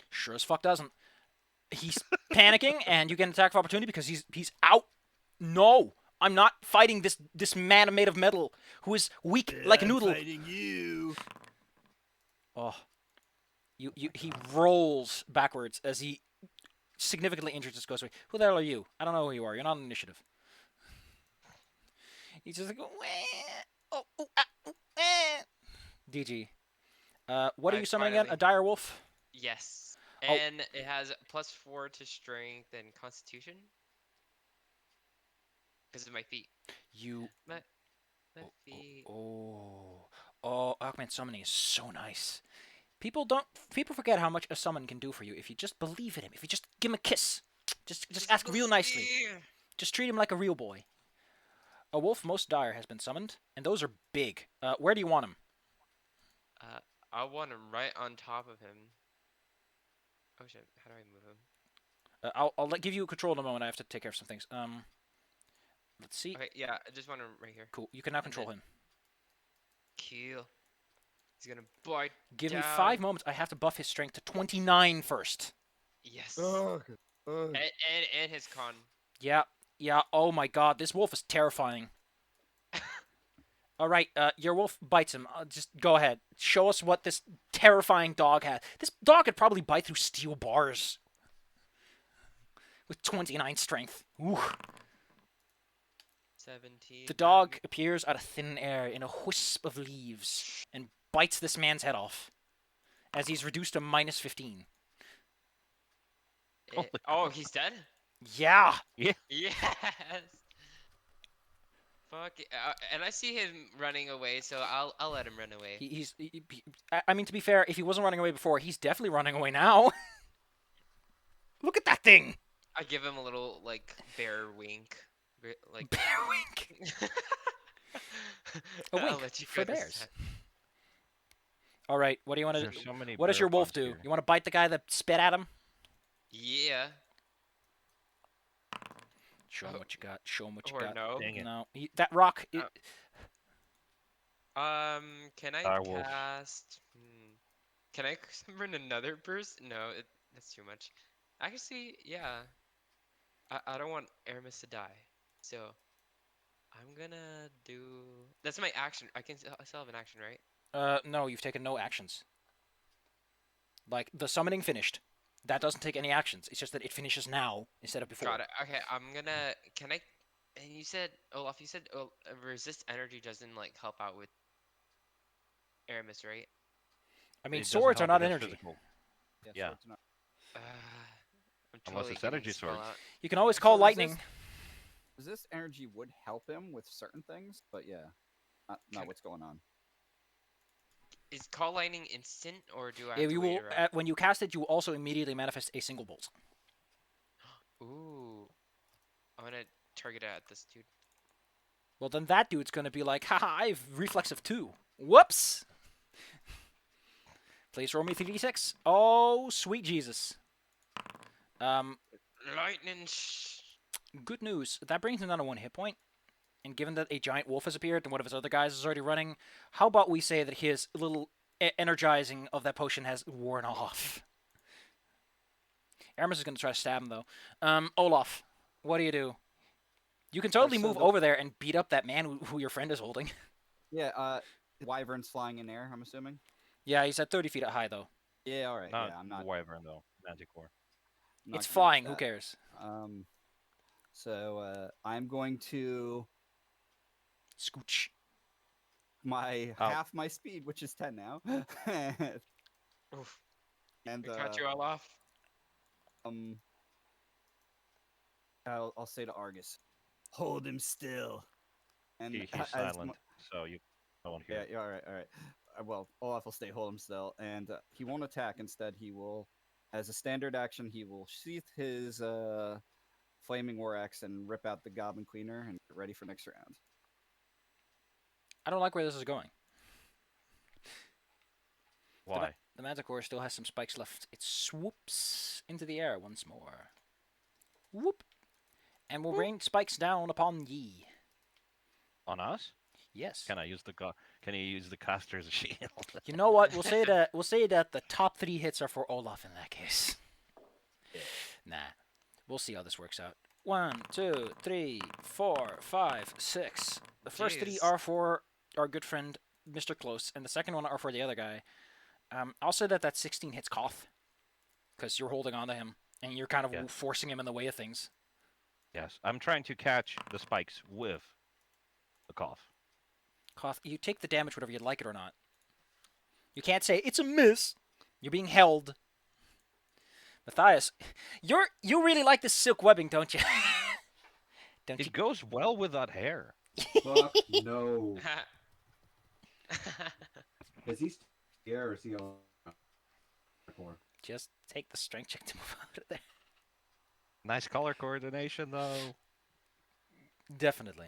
Sure as fuck doesn't. He's panicking, and you get an attack of opportunity because he's out. No, I'm not fighting this man made of metal who is weak like a I'm noodle. fighting you. Oh, he rolls backwards as he significantly injures his ghost. Who the hell are you? I don't know who you are. You're not on initiative. He's just like, "Wah, oh, ooh, ah, ooh, eh." DG. What are I you summoning again? finally- A dire wolf? Yes. Oh. And it has +4 to strength and constitution. Because of my feet. You. My feet. Augment summoning is so nice. People forget how much a summon can do for you if you just believe in him. If you just give him a kiss. Just ask real nicely. believe. Just treat him like a real boy. A wolf most dire has been summoned, and those are big. Where do you want him? I want him right on top of him. Oh shit! How do I move him? I'll give you control in a moment. I have to take care of some things. Let's see. Okay, yeah, I just want him right here. Cool. You can now And control then- him. Kill. He's gonna bite. Give me down. 5 moments. I have to buff his strength to 29 first. Yes. Ugh. And his con. Yeah. Yeah. Oh my god, this wolf is terrifying. All right, your wolf bites him. Just go ahead. Show us what this terrifying dog has. This dog could probably bite through steel bars. With 29 strength. Ooh. 17. The dog appears out of thin air in a wisp of leaves and bites this man's head off. As he's reduced to -15. Oh, he's dead? Yeah. Yes. Fuck. And I see him running away, so I'll let him run away. I mean, to be fair, if he wasn't running away before, he's definitely running away now. Look at that thing. I give him a little like bear wink. Like Bear wink. A I'll wink let you for go this bears. time. All right, what do you want to There's do? so many What does bear your wolf puns do? here. You want to bite the guy that spit at him? Yeah. Show him what you got. Show him what you Or got. no. Dang it. No, that rock. Can I Direwolf. cast? Can I summon another burst? No, that's too much. Actually, yeah. I don't want Aramis to die, so I'm gonna do. That's my action. I still have an action, right? No, you've taken no actions. Like the summoning finished. That doesn't take any actions. It's just that it finishes now instead of before. Got it. Okay, I'm gonna. Can I? And you said Olaf. You said resist energy doesn't like help out with Aramis, right? I mean, It doesn't swords are help not against energy. physical. Yeah. Yeah. swords are not- I'm Unless totally it's giving energy spell swords. out. You can always So call resist- lightning. Resist energy would help him with certain things, but yeah, not what's going on. Is call lightning instant, or do I have Yeah, to you wait will. around? When you cast it, you will also immediately manifest a single bolt. Ooh. I'm gonna target it at this dude. Well, then that dude's gonna be like, haha, I have reflex of 2. Whoops! Please roll me 3d6. Oh, sweet Jesus. Lightning. Good news. That brings him down to 1 hit point. And given that a giant wolf has appeared and one of his other guys is already running, how about we say that his little energizing of that potion has worn off? Aramis is going to try to stab him, though. Olaf, what do you do? You can totally so move the- over there and beat up that man who your friend is holding. Yeah, wyvern's flying in air, I'm assuming. Yeah, he's at 30 feet high, though. Yeah, all right. Not yeah, I'm not. Wyvern though. Manticore. I'm not It's gonna flying. do Who that. cares? So I'm going to Scooch. my Oh. half my speed, which is 10 now. Oof. And I cut you all off. I'll say to Argus, Hold him still. and He's as silent, so you. I won't hear Yeah, it. yeah, all right, all right. Well, Olaf will stay hold him still, and he won't attack. Instead, he will, as a standard action, he will sheath his flaming war axe and rip out the goblin cleaner and get ready for next round. I don't like where this is going. Why? The Manticore still has some spikes left. It swoops into the air once more. Whoop! And will rain spikes down upon ye. On us? Yes. Can I use the Can you use the caster as a shield? You know what? We'll say that the top 3 hits are for Olaf in that case. Nah. We'll see how this works out. 1, 2, 3, 4, 5, 6. The first 3 Jeez. are for our good friend Mr. Close, and the second one are for the other guy. I'll say that 16 hits Koth, because you're holding on to him, and you're kind of Yeah. forcing him in the way of things. Yes, I'm trying to catch the spikes with the cough. Koth, you take the damage whether you like it or not. You can't say, it's a miss. You're being held. Matthias, you really like this silk webbing, don't you? Don't you? It goes well with that hair. Fuck no. Is he scared or is he all for? Just take the strength check to move out of there. Nice color coordination, though. Definitely.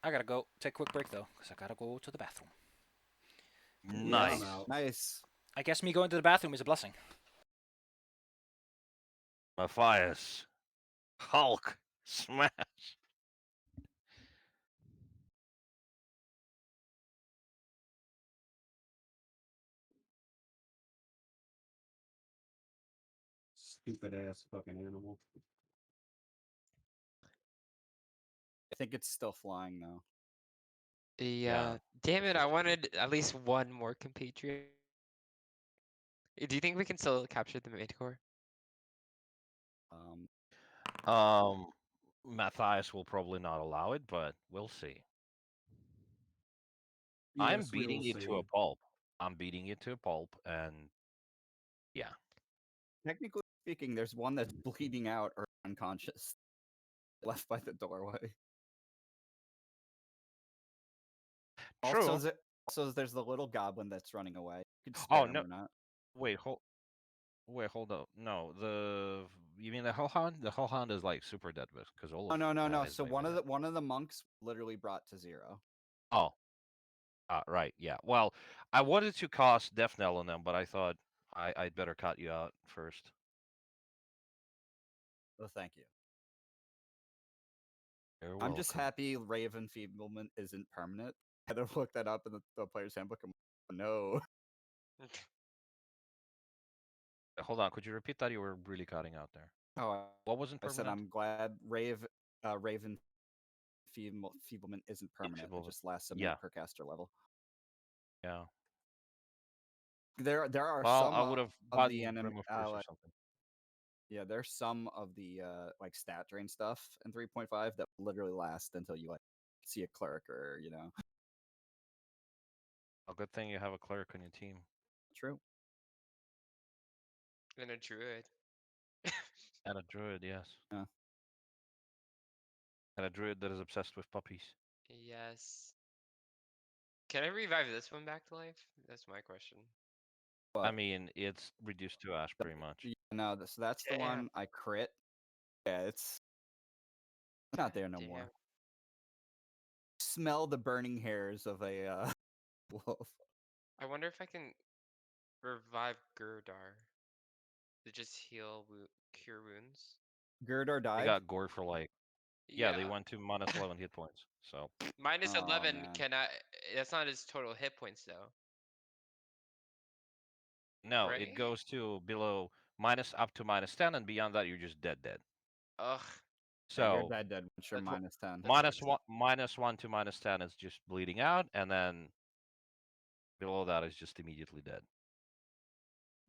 I gotta go. Take a quick break, though, because I gotta go to the bathroom. Nice. I'm out. Nice. I guess me going to the bathroom is a blessing. Matthias. Hulk. Smash. Stupid ass fucking animal. I think it's still flying though. Yeah. Damn it! I wanted at least one more compatriot. Do you think we can still capture the Manticore? Um, Matthias will probably not allow it, but we'll see. I'm Yes, we beating will it to see. a pulp. I'm beating it to a pulp, and yeah. technically speaking, there's one that's bleeding out or unconscious, left by the doorway. True. Also, there's the little goblin that's running away. You could Oh spare him no! or not. Wait, hold up. No, you mean the Hellhound? The Hellhound is like super dead because all Oh of no. is So by minute. one of the monks literally brought to 0. Oh, right, yeah. Well, I wanted to cast Death Knell on them, but I thought I'd better cut you out first. Well, thank you. You're I'm just welcome. happy Raven Feeblement isn't permanent. I had to look that up in the player's handbook. No. Hold on, could you repeat that? You were really cutting out there. Oh, What wasn't I said permanent? I'm glad Raven Feeblement isn't permanent. It Feeblement. just lasts a Yeah. minute per caster level. Yeah. There are Well, some I would have of button the enemy. remove curse or something. Yeah, there's some of the like stat drain stuff in 3.5 that literally last until you like see a cleric or A good thing you have a cleric on your team. True. And a druid. And a druid, yes. Yeah. And a druid that is obsessed with puppies. Yes. Can I revive this one back to life? That's my question. I But mean, it's reduced to ash pretty much. yeah, no, so that's the Damn. one I crit. Yeah, it's not there no more. Damn. Smell the burning hairs of a wolf. I wonder if I can revive Gurdar to just cure wounds. Girdor They died. got gore for like, yeah, they went to minus 11 hit points. So, Minus Oh, 11 man. cannot. That's not his total hit points though. no, Right? it goes to below minus up to minus 10, and beyond that, you're just dead. Ugh. Yeah, you're So, dead once you're That's what- minus 10. minus 1 to minus 10 is just bleeding out, and then below that is just immediately dead.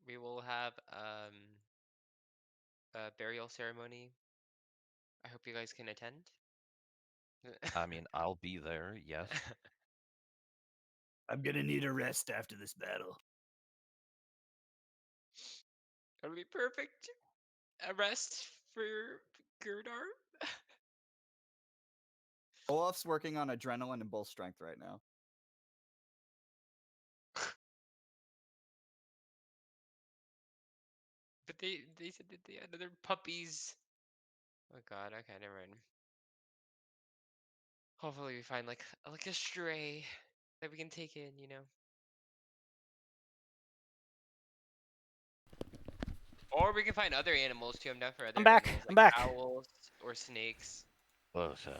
We will have a burial ceremony. I hope you guys can attend. I mean, I'll be there, yes. I'm gonna need a rest after this battle. It'll be perfect. A rest for Gurdar. Olaf's working on adrenaline and bull strength right now. But they said that they had other puppies. Oh god, okay, never mind. Hopefully we find like a stray that we can take in, you know. Or we can find other animals too. I'm down for other I'm back. animals, I'm like back. owls or snakes. Hello, Sophie.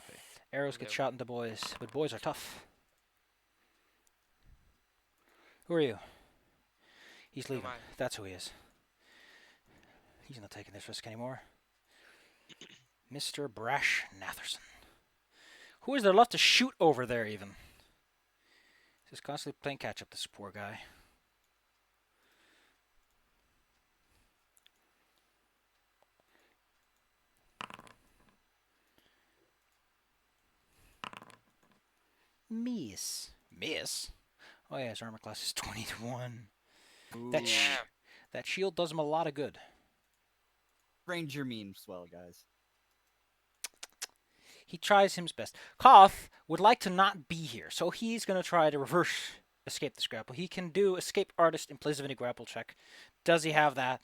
Arrows get Okay. shot into boys, but boys are tough. Who are you? He's Who am leaving. I? That's who he is. He's not taking this risk anymore. Mr. Brash Natherson. Who is there left to shoot over there, even? He's just constantly playing catch up, this poor guy. Miss. Miss? Oh yeah, his armor class is 21. That, Yeah. that shield does him a lot of good. Ranger means well, guys. He tries his best. Koth would like to not be here, so he's going to try to reverse escape this grapple. He can do escape artist in place of any grapple check. Does he have that?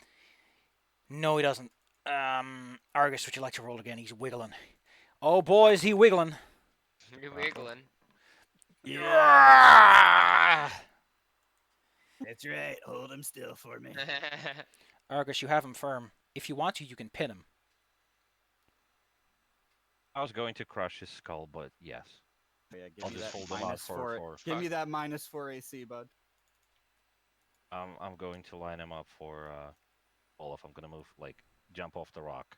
No, he doesn't. Argus, would you like to roll again? He's wiggling. Oh, boy, is he wiggling. You're wiggling. Yeah! That's right. Hold him still for me. Argus, you have him firm. If you want to, you can pin him. I was going to crush his skull, but yes. Oh, yeah, give I'll me just that hold him out minus for- Give me that -4 AC, bud. I'm going to line him up for Olaf. I'm gonna move, like, jump off the rock.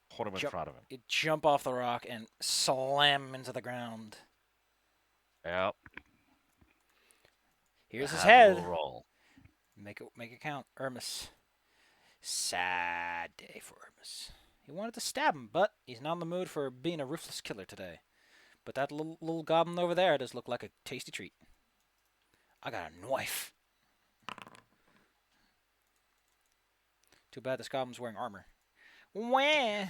Put him in Jump. front of him. You jump off the rock and slam him into the ground. Yep. Here's his Have a little head. roll. Make it count. Hermes. Sad day for Hermes. He wanted to stab him, but he's not in the mood for being a ruthless killer today. But that little goblin over there does look like a tasty treat. I got a knife. Too bad this goblin's wearing armor. Wah!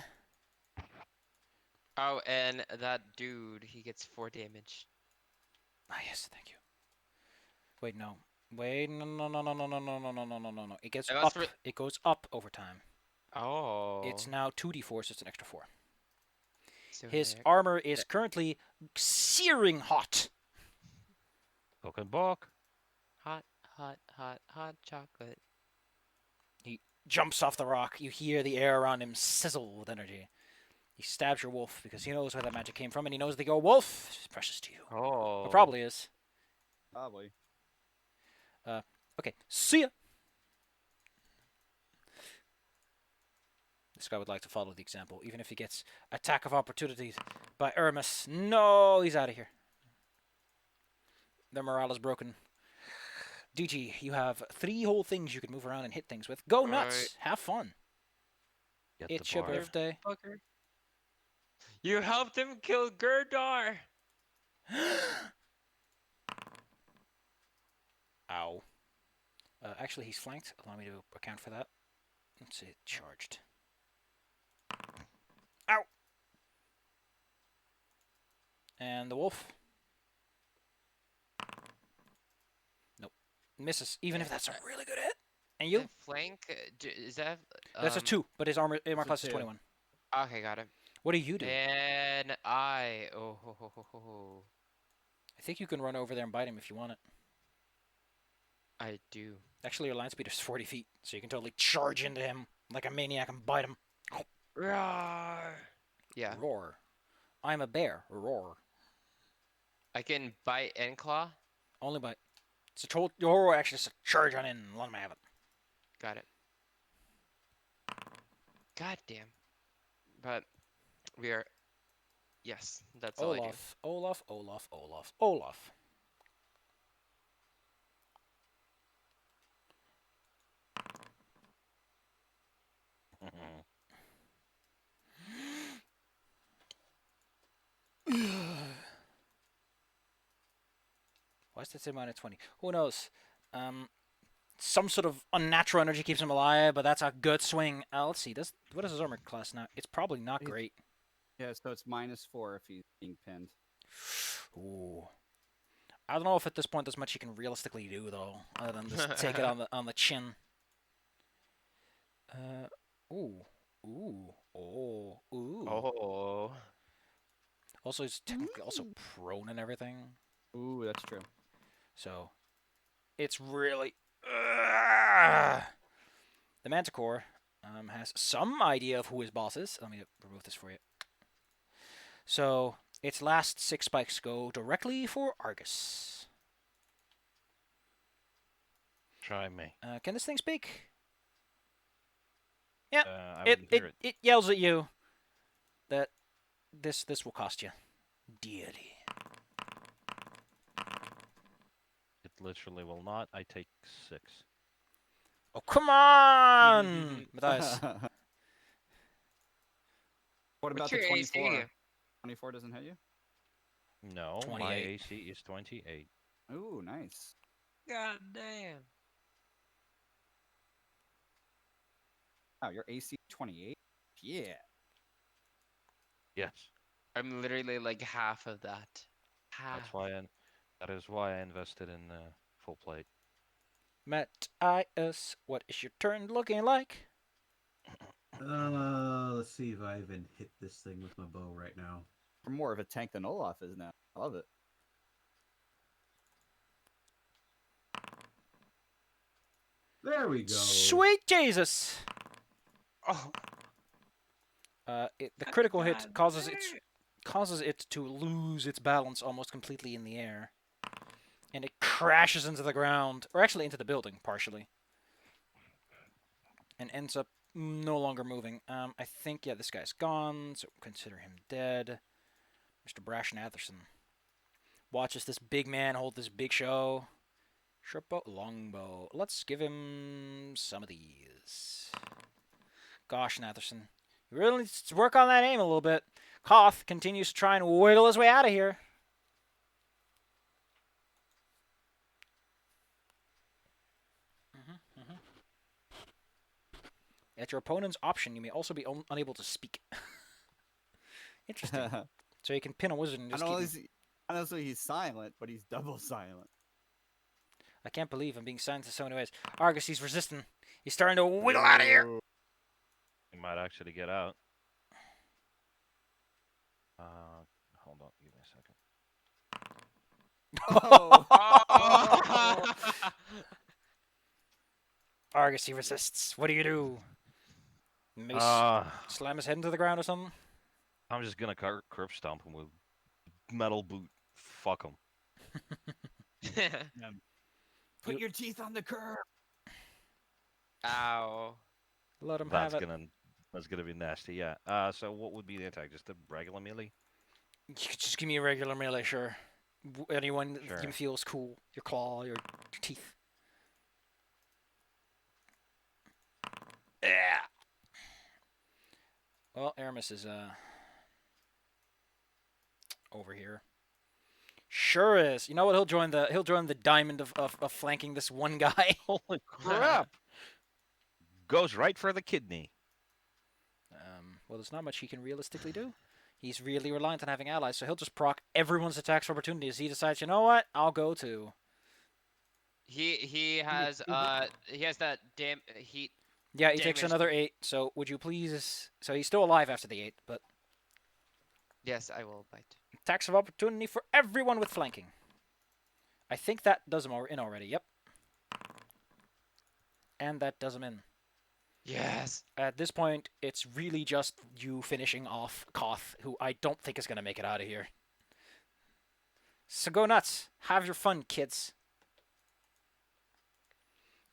Oh, and that dude, he gets 4 damage. Ah, yes, thank you. Wait, no. Wait, no. It gets That up. was for- It goes up over time. Oh. It's now 2d4, so it's an extra 4. So His Nick- armor is currently searing hot. Cook and balk. hot chocolate. He jumps off the rock. You hear the air around him sizzle with energy. He stabs your wolf because he knows where that magic came from, and he knows that your wolf is precious to you. Oh. It probably is. Probably. Okay, see ya. This guy would like to follow the example, even if he gets attack of opportunity by Hermes. No, he's out of here. Their morale is broken. DG, you have 3 whole things you can move around and hit things with. Go nuts. Right. Have fun. Get It's the your bar. birthday. Fucker. You helped him kill Gerdar. Ow. Actually, he's flanked. Allow me to account for that. Let's see, charged. Ow! And the wolf. Nope. Misses, even if that's a really good hit. And you? The flank, is that? That's a 2, but his armor a class is 2. 21. Okay, got it. What do you do? And I, I think you can run over there and bite him if you want it. I do. Actually, your line speed is 40 feet, so you can totally charge into him like a maniac and bite him. Roar. Yeah, Roar. I'm a bear. Roar. I can bite and claw. Only bite. It's a total. Your action is to charge on in and let him have it. Got it. God damn. But we are. Yes, that's all I do. Olaf. Mhm. Why does that say -20? Who knows? Some sort of unnatural energy keeps him alive, but that's a good swing. Let's see. What is his armor class now? It's probably not great. Yeah, so it's -4 if he's being pinned. Ooh. I don't know if at this point there's much you can realistically do though, other than just take it on the chin. Ooh. Ooh. Oh. Ooh. Oh. Also, he's technically also prone and everything. Ooh, that's true. So, it's really... The Manticore has some idea of who his boss is. Let me remove this for you. So, its last 6 spikes go directly for Argus. Try me. Can this thing speak? Yeah, I it, wouldn't hear it, it yells at you that this will cost you dearly. It literally will not. I take 6. Oh, come on! Matthias. What about What's the your 24? AC? 24 doesn't hit you? No, my 28. AC is 28. Ooh, nice. God damn. Wow, your AC 28? Yeah. Yes. I'm literally like half of that. That's Half. why that is why I invested in full plate. Matthias, what is your turn looking like? Let's see if I even hit this thing with my bow right now. You're more of a tank than Olaf is now. I love it. There we go. Sweet Jesus! Oh. The critical hit causes it to lose its balance almost completely in the air. And it crashes into the ground, or actually into the building, partially. And ends up no longer moving. I think, yeah, this guy's gone, so consider him dead. Mr. Brash Natherson watches this big man hold this big show. Short bow, long bow. Let's give him some of these. Gosh, Natherson. You really need to work on that aim a little bit. Koth continues to try and wiggle his way out of here. At your opponent's option, you may also be unable to speak. Interesting. So you can pin a wizard and just Honestly, he's silent, but he's double silent. I can't believe I'm being silenced in so many ways. Argus, he's resisting. He's starting to wiggle out of here. He might actually get out. Hold on, give me a second. Oh. Argus, he resists. What do you do? Maybe slam his head into the ground or something? I'm just gonna curb stomp him with metal boot. Fuck him. Put your teeth on the curb. Ow. Let him have it. That's gonna be nasty. Yeah. So what would be the attack? Just a regular melee? You could just give me a regular melee, sure. Anyone that Sure. you feel is cool. Your claw, your teeth. Yeah. Well, Aramis is over here. Sure is. You know what? He'll join the diamond of flanking this one guy. Holy crap! Goes right for the kidney. Well, there's not much he can realistically do. He's really reliant on having allies, so he'll just proc everyone's attacks for opportunities. He decides, you know what? I'll go too. He has that damn heat. Yeah, he takes Damage. another 8. So would you please? So he's still alive after the 8, but Yes, I will bite. attacks of opportunity for everyone with flanking. I think that does him in already. Yep. And that does him in. Yes. At this point, it's really just you finishing off Koth, who I don't think is going to make it out of here. So go nuts. Have your fun, kids.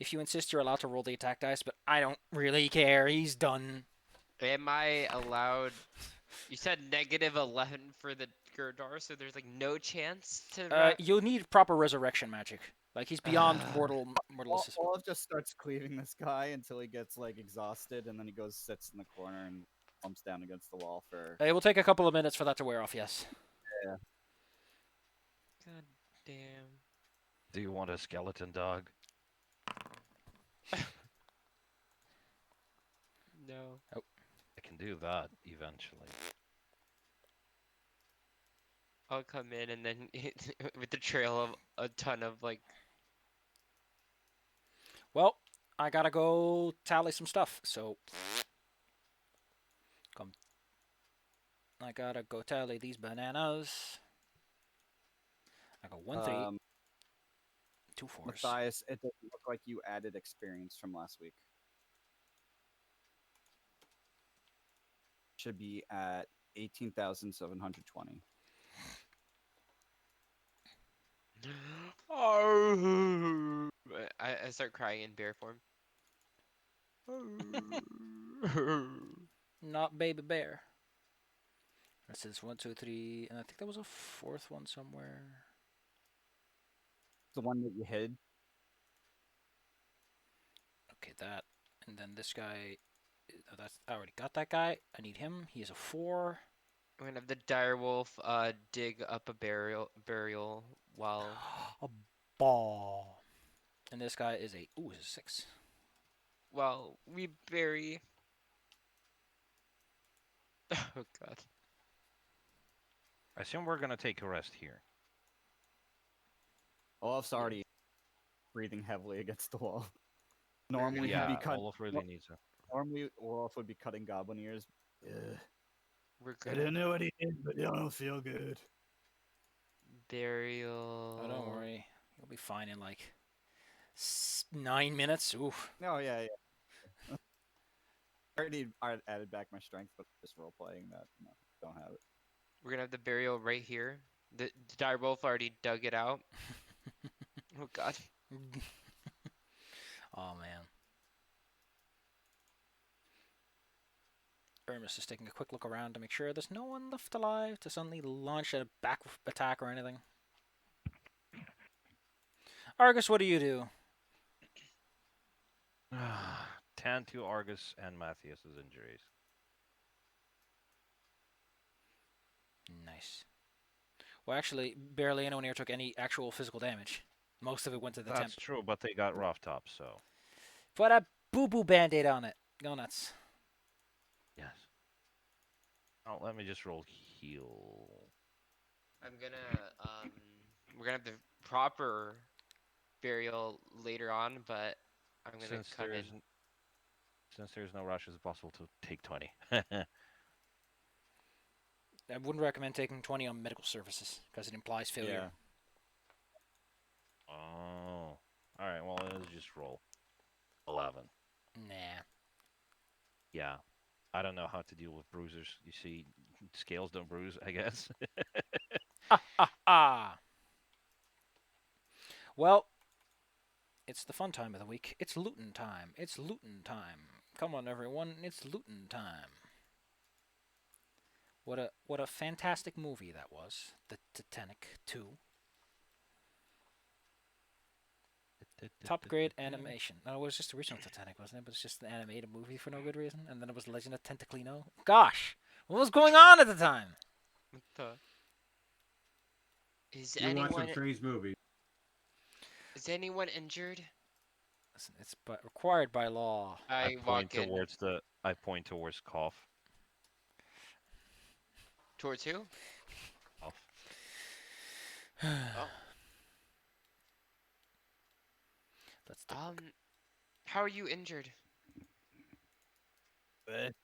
If you insist, you're allowed to roll the attack dice, but I don't really care. He's done. Am I allowed? You said -11 for the Gurdar, so there's like no chance to. You'll need proper resurrection magic. Like, he's beyond mortal assist. Olaf just starts cleaving this guy until he gets like exhausted, and then he goes sits in the corner and bumps down against the wall for. It will take a couple of minutes for that to wear off, yes. Yeah. God damn. Do you want a skeleton dog? No. I can do that eventually. I'll come in and then with the trail of a ton of like. Well, I gotta go tally some stuff, so come. I gotta go tally these bananas. I got 1 3, 2 4s. Matthias, it doesn't look like you added experience from last week. Should be at 18,720. I start crying in bear form. Not baby bear. It says 1 2 3, and I think there was a 4th one somewhere. The one that you hid. Okay, that, and then this guy. That's I already got that guy. I need him. He is a 4. We're gonna have the direwolf dig up a burial while. A ball. And this guy is a is a 6. While we bury. Oh god. I assume we're gonna take a rest here. Olaf's already breathing heavily against the wall. Normally Yeah, he'd be cut. Olaf really needs a. Normally Olaf would be cutting goblin ears. Ugh. We're I gonna don't know what he did, but I don't feel good. burial. Oh, don't worry. You'll be fine in like 9 minutes. Oof. Oh yeah, yeah. I already added back my strength, but just role playing that no, don't have it. We're gonna have the burial right here. The direwolf already dug it out. Oh god. Oh man. Ermis is taking a quick look around to make sure there's no one left alive to suddenly launch a back attack or anything. Argus, what do you do? 10 to Argus and Matthias's injuries. Nice. Well, actually, barely anyone here took any actual physical damage. Most of it went to the That's temp. true, but they got rough tops, so Put a boo-boo band-aid on it. Go nuts. yes. Oh, let me just roll heal. I'm gonna we're gonna have the proper burial later on, but I'm gonna Since come in. since there's no rush, it's possible to take 20. I wouldn't recommend taking 20 on medical services because it implies failure. Oh. Alright, well, let's just roll. 11. Nah. Yeah. I don't know how to deal with bruisers. You see, scales don't bruise, I guess. Ah. Well, it's the fun time of the week. It's lootin' time. It's lootin' time. Come on, everyone. It's lootin' time. What a fantastic movie that was. The Titanic 2. Top grade animation. No, it was just the original Titanic, wasn't it? But it's just an animated movie for no good reason. And then it was Legend of Tentaclino. Gosh, what was going on at the time? What the? Is You watch anyone some strange movie. injured? Listen, it's required by law. I point walk in. towards I point towards Koth. Towards who? Koth. Oh. Let's do How are you injured? But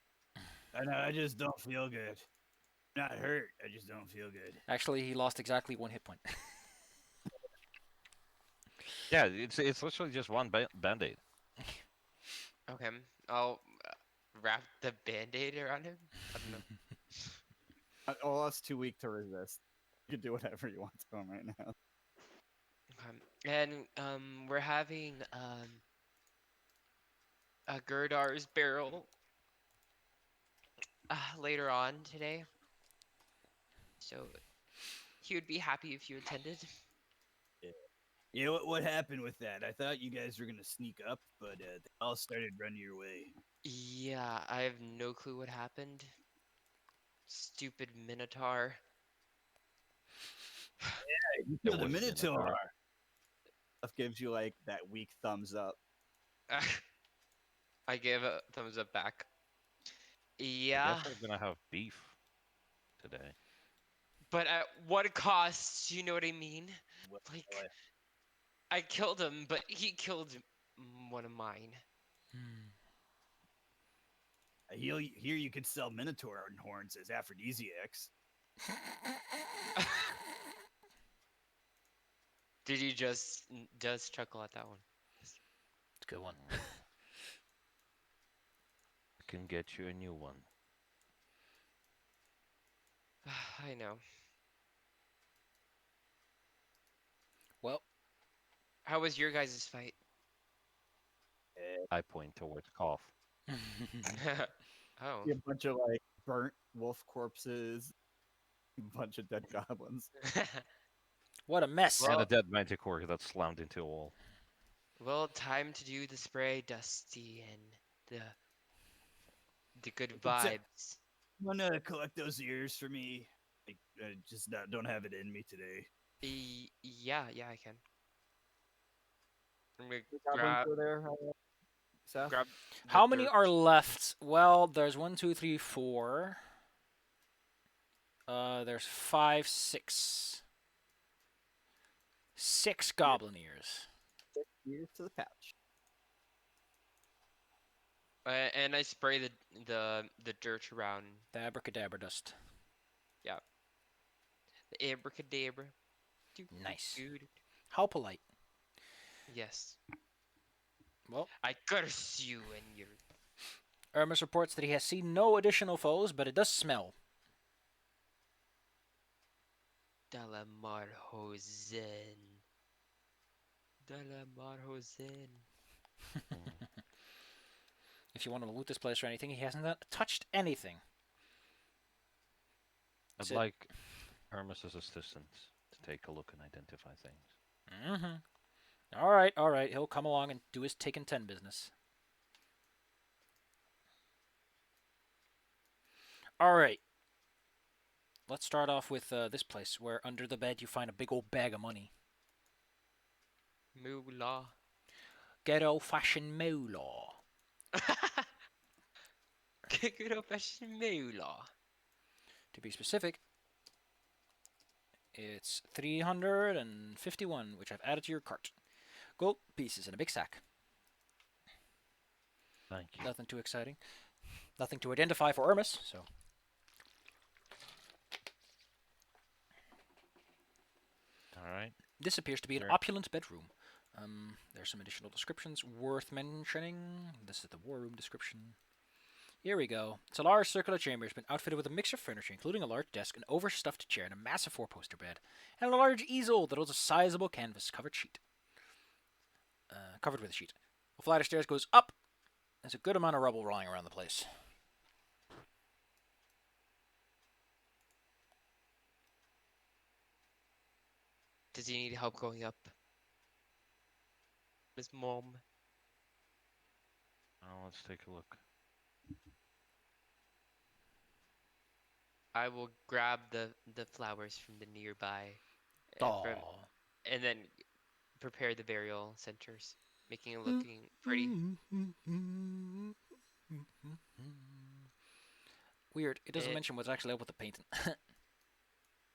I just don't feel good. Not hurt. I just don't feel good. Actually, he lost exactly 1 hit point. Yeah, it's literally just one band-aid. Okay, I'll wrap the band-aid around him. I don't know. Olaf's too weak to resist. You can do whatever you want to him right now. And we're having a Gerdar's barrel later on today, so he would be happy if you attended. Yeah, what happened with that? I thought you guys were gonna sneak up, but they all started running your way. Yeah, I have no clue what happened. Stupid Minotaur. You It killed a was Minotaur. Minotaur. Olaf gives you like that weak thumbs up. I gave a thumbs up back. I Yeah. guess we're gonna have beef today. But at what cost? You know what I mean? Well, Like, well, I killed him, but he killed one of mine. I hear you could sell Minotaur horns as aphrodisiacs. Did you just chuckle at that one? It's a good one. I can get you a new one. I know. Well, How was your guys' fight? I point towards Koth. Oh. See a bunch of like burnt wolf corpses, a bunch of dead goblins. what a mess. Well- And a dead manticore that slammed into a wall. Well, time to do the spray, Dusty, and the good What's up? vibes. Wanna collect those ears for me? I just don't have it in me today. Yeah, I can. I'm gonna The goblins grab, are there, Seth? grab. the How many dirt. are left? Well, there's 1, 2, 3, 4. There's 5, 6. 6 goblin ears. Ears to the pouch. And I spray the dirt around The abracadabra dust. the abracadabra. Nice. Dude. How polite. Yes. Well, I curse you and your Hermes reports that he has seen no additional foes, but it does smell. Dalamarhozen. Dalamarhozen. If you want to loot this place or anything, he hasn't touched anything. I'd So- like Hermes's assistants to take a look and identify things. Mm-hmm. All right. He'll come along and do his taken 10 business. All right. Let's start off with this place, where under the bed you find a big old bag of money. Moolah. Good old-fashioned moolah. Good old fashioned moolah. To be specific, it's 351, which I've added to your cart. Gold pieces in a big sack. Thank you. Nothing too exciting. Nothing to identify for Hermes, so. All right. This appears to be an Sure. opulent bedroom. There's some additional descriptions worth mentioning. This is the war room description. Here we go. It's a large circular chamber. It's been outfitted with a mix of furniture, including a large desk, an overstuffed chair, and a massive four-poster bed, and a large easel that holds a sizable canvas-covered sheet. Covered with a sheet. A flight of stairs goes up. There's a good amount of rubble rolling around the place. Does he need help going up? His mom. Well, let's take a look. I will grab the flowers from the nearby, Oh. and then prepare the burial centers, making it looking pretty. Weird. It doesn't Eh. mention what's actually up with the painting.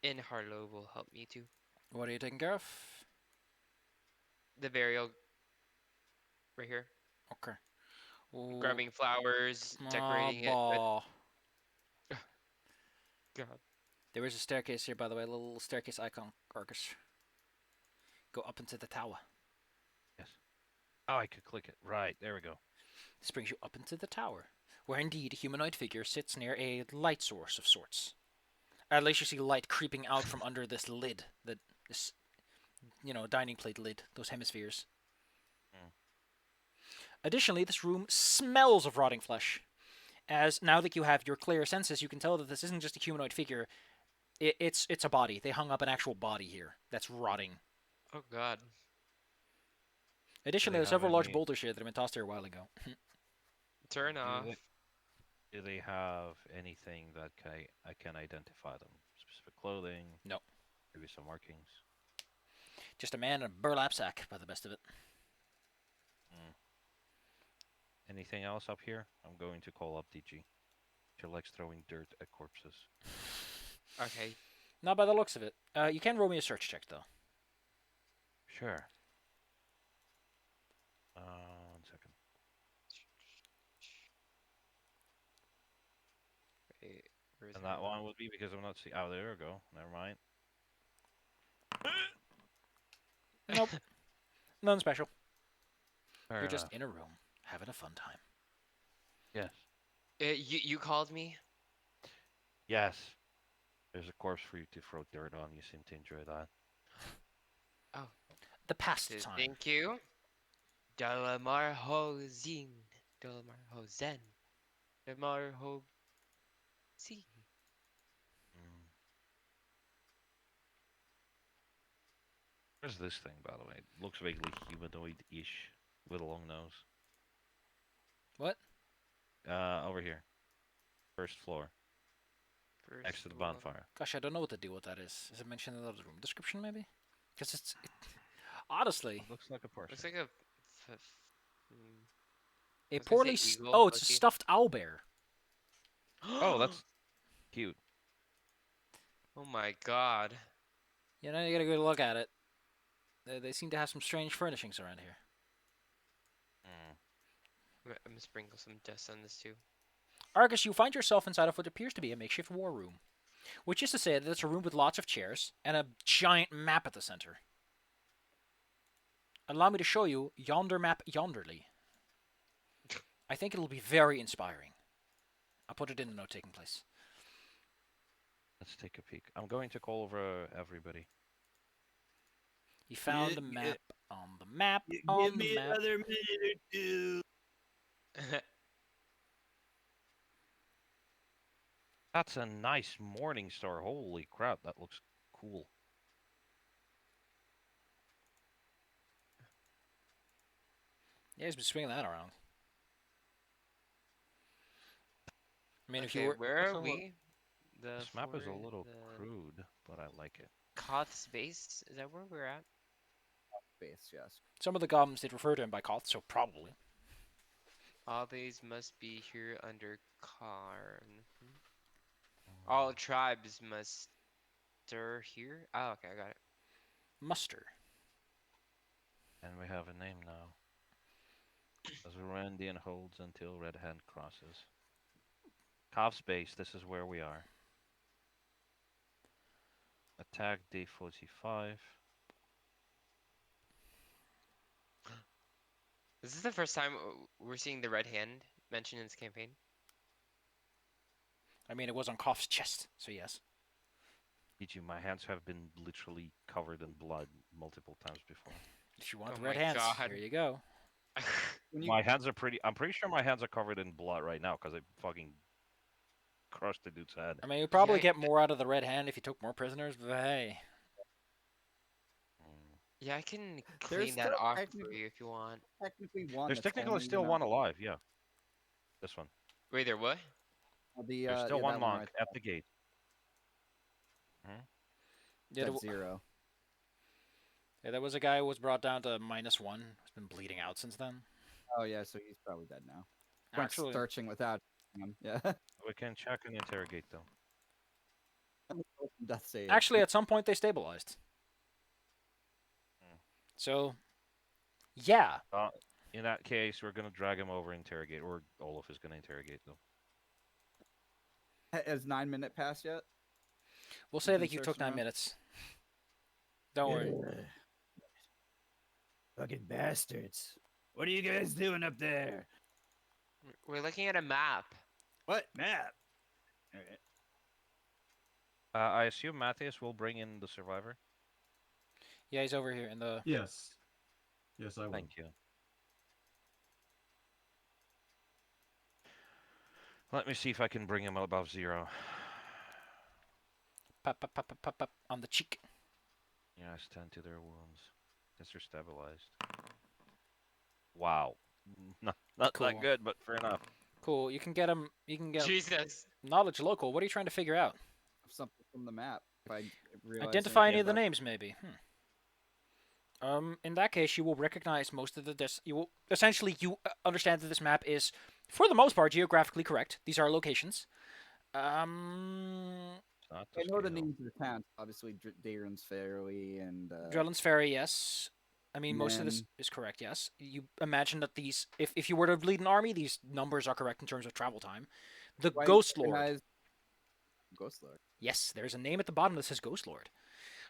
And Harlow will help me too. What are you taking care of? The burial, right here. Okay. Ooh. Grabbing flowers, decorating it. bah. God. There is a staircase here, by the way, a little staircase icon, Argus. Go up into the tower. Yes. Oh, I could click it. Right, there we go. This brings you up into the tower, where indeed a humanoid figure sits near a light source of sorts. At least you see light creeping out from under this lid, this dining plate lid, those hemispheres. Mm. Additionally, this room smells of rotting flesh. As now that you have your clear senses, you can tell that this isn't just a humanoid figure. It's a body. They hung up an actual body here that's rotting. Oh God. Additionally, they there's have several large any- boulders here that have been tossed here a while ago. Turn Do off. Do they have anything that I can identify them? Specific clothing? No. Maybe some markings? Just a man in a burlap sack, by the best of it. Anything else up here? I'm going to call up DG. She likes throwing dirt at corpses. Okay. Not by the looks of it. You can roll me a search check, though. Sure. 1 second. Wait, where's And my that one room? would be because I'm not seeing. Oh, there we go. Never mind. Nope. Nothing special. Fair You're just enough. in a room, having a fun time. Yes. You called me? Yes. There's a corpse for you to throw dirt on. You seem to enjoy that. Oh, The pastime. thank you. Dalamar ho zin. Dalamar ho zen. Dalamar ho zin. Mm. Where's this thing, by the way? It looks vaguely humanoid-ish with a long nose. What? Over here. First floor. Next to the Floor. bonfire. Gosh, I don't know what to do with that is. Is it mentioned in the room description, maybe? Because honestly, It looks like a person. Looks like a. Hmm. a I was gonna say poorly... eagle, Oh, it's a monkey. stuffed owlbear. Oh, that's cute. Oh my god. You know, you get a good look at it. They seem to have some strange furnishings around here. Mm. I'm gonna sprinkle some dust on this too. Argus, you find yourself inside of what appears to be a makeshift war room. Which is to say that it's a room with lots of chairs and a giant map at the center. Allow me to show you yonder map yonderly. I think it'll be very inspiring. I'll put it in the note-taking place. Let's take a peek. I'm going to call over everybody. You found Yeah, the yeah. map on the map Give on me the map. another minute or two. That's a nice morning star. Holy crap, that looks cool. Yeah, he's been swinging that around. I mean, if Okay, you were... where That's are a lo- we? The This map is a floor- little the crude, but I like it. Koth's base? Is that where we're at? Base, yes. Some of the goblins did refer to him by Koth, so probably. All these must be here under Karn. All tribes must stir here? Oh, okay, I got it. Muster. And we have a name now. As Randian holds until Red Hand crosses. Calf's base, this is where we are. Attack D45. Is this the first time we're seeing the red hand mentioned in this campaign? I mean, it was on Koth's chest, so yes. Ichi, my hands have been literally covered in blood multiple times before. If you want Oh the red my hands, God. here you go. When you, My hands are pretty. I'm pretty sure my hands are covered in blood right now because I fucking crushed the dude's head. I mean, you'd probably Yeah, get more out of the red hand if you took more prisoners, but hey. Mm. Yeah, I can There's clean that still off for technically- you if you want. technically one. There's that's technically only still not- one alive. Yeah, this one. Wait, there what? The, There's still yeah, one that monk right at the gate. Yeah, That's zero. yeah, there was a guy who was brought down to -1. Who's been bleeding out since then. Oh yeah, so he's probably dead now. Went Actually, searching without him. Yeah. We can check and interrogate them. Death save. actually, at some point they stabilized. Hmm. So, yeah. In that case, we're gonna drag him over, interrogate, or Olaf is gonna interrogate them. Has 9 minute passed yet? We'll say can that you search took 9 now. minutes. Don't worry. Ugh. Fucking bastards. What are you guys doing up there? We're looking at a map. What map? Alright. I assume Matthias will bring in the survivor. Yeah, he's over here in the... Yes. Yes, I will. Thank you. Let me see if I can bring him above 0. Pop, pop, pop, pop, pop, pop, on the cheek. Yes, tend to their wounds. Guess they're stabilized. Wow. Not Cool. that good, but fair enough. Cool. You can get him. You can get Jesus. knowledge local. What are you trying to figure out? Something from the map. If I realize Identify any anything of the about- names, maybe. In that case, you will recognize most of the. You will essentially understand that this map is, for the most part, geographically correct. These are locations. It's not I know the Tuskegee Hill. names of the towns. Obviously, Darren's Ferry and Drellin's Ferry, yes. I mean, most of this Men. is correct, yes. You imagine that these, if you were to lead an army, these numbers are correct in terms of travel time. The do I Ghost Lord. recognize Ghost Lord. Yes, there's a name at the bottom that says Ghost Lord.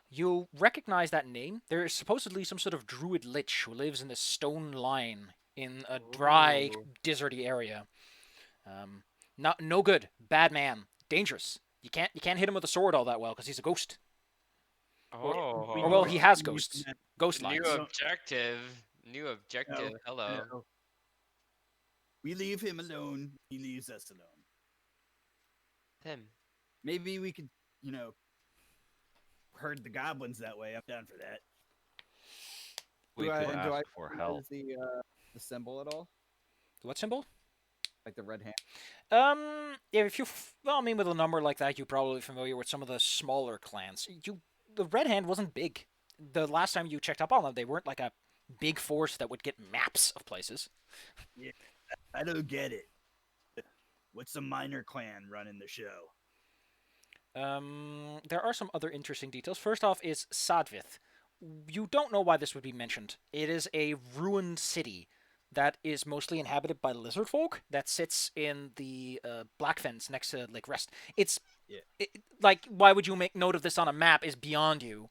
You recognize that name. There is supposedly some sort of druid lich who lives in this stone line in a dry, Ooh. deserty area. Not no good, bad man, dangerous. You can't hit him with a sword all that well because he's a ghost. Oh. Or well, he has we- ghosts, ghost New lines. objective. New objective. Hello. No. We leave him alone. He leaves us alone. Him. Maybe we could, herd the goblins that way. I'm down for that. We Do I- could and do I ask for recognize help. the symbol at all? What symbol? Like the red hand. Yeah, if you, well, I mean, with a number like that, you're probably familiar with some of the smaller clans. The Red Hand wasn't big. The last time you checked up on them, they weren't like a big force that would get maps of places. I don't get it. What's a minor clan running the show? There are some other interesting details. First off is Sadvith. You don't know why this would be mentioned. It is a ruined city that is mostly inhabited by lizard folk that sits in the Black Fens next to Lake Rest. It's like, why would you make note of this on a map is beyond you,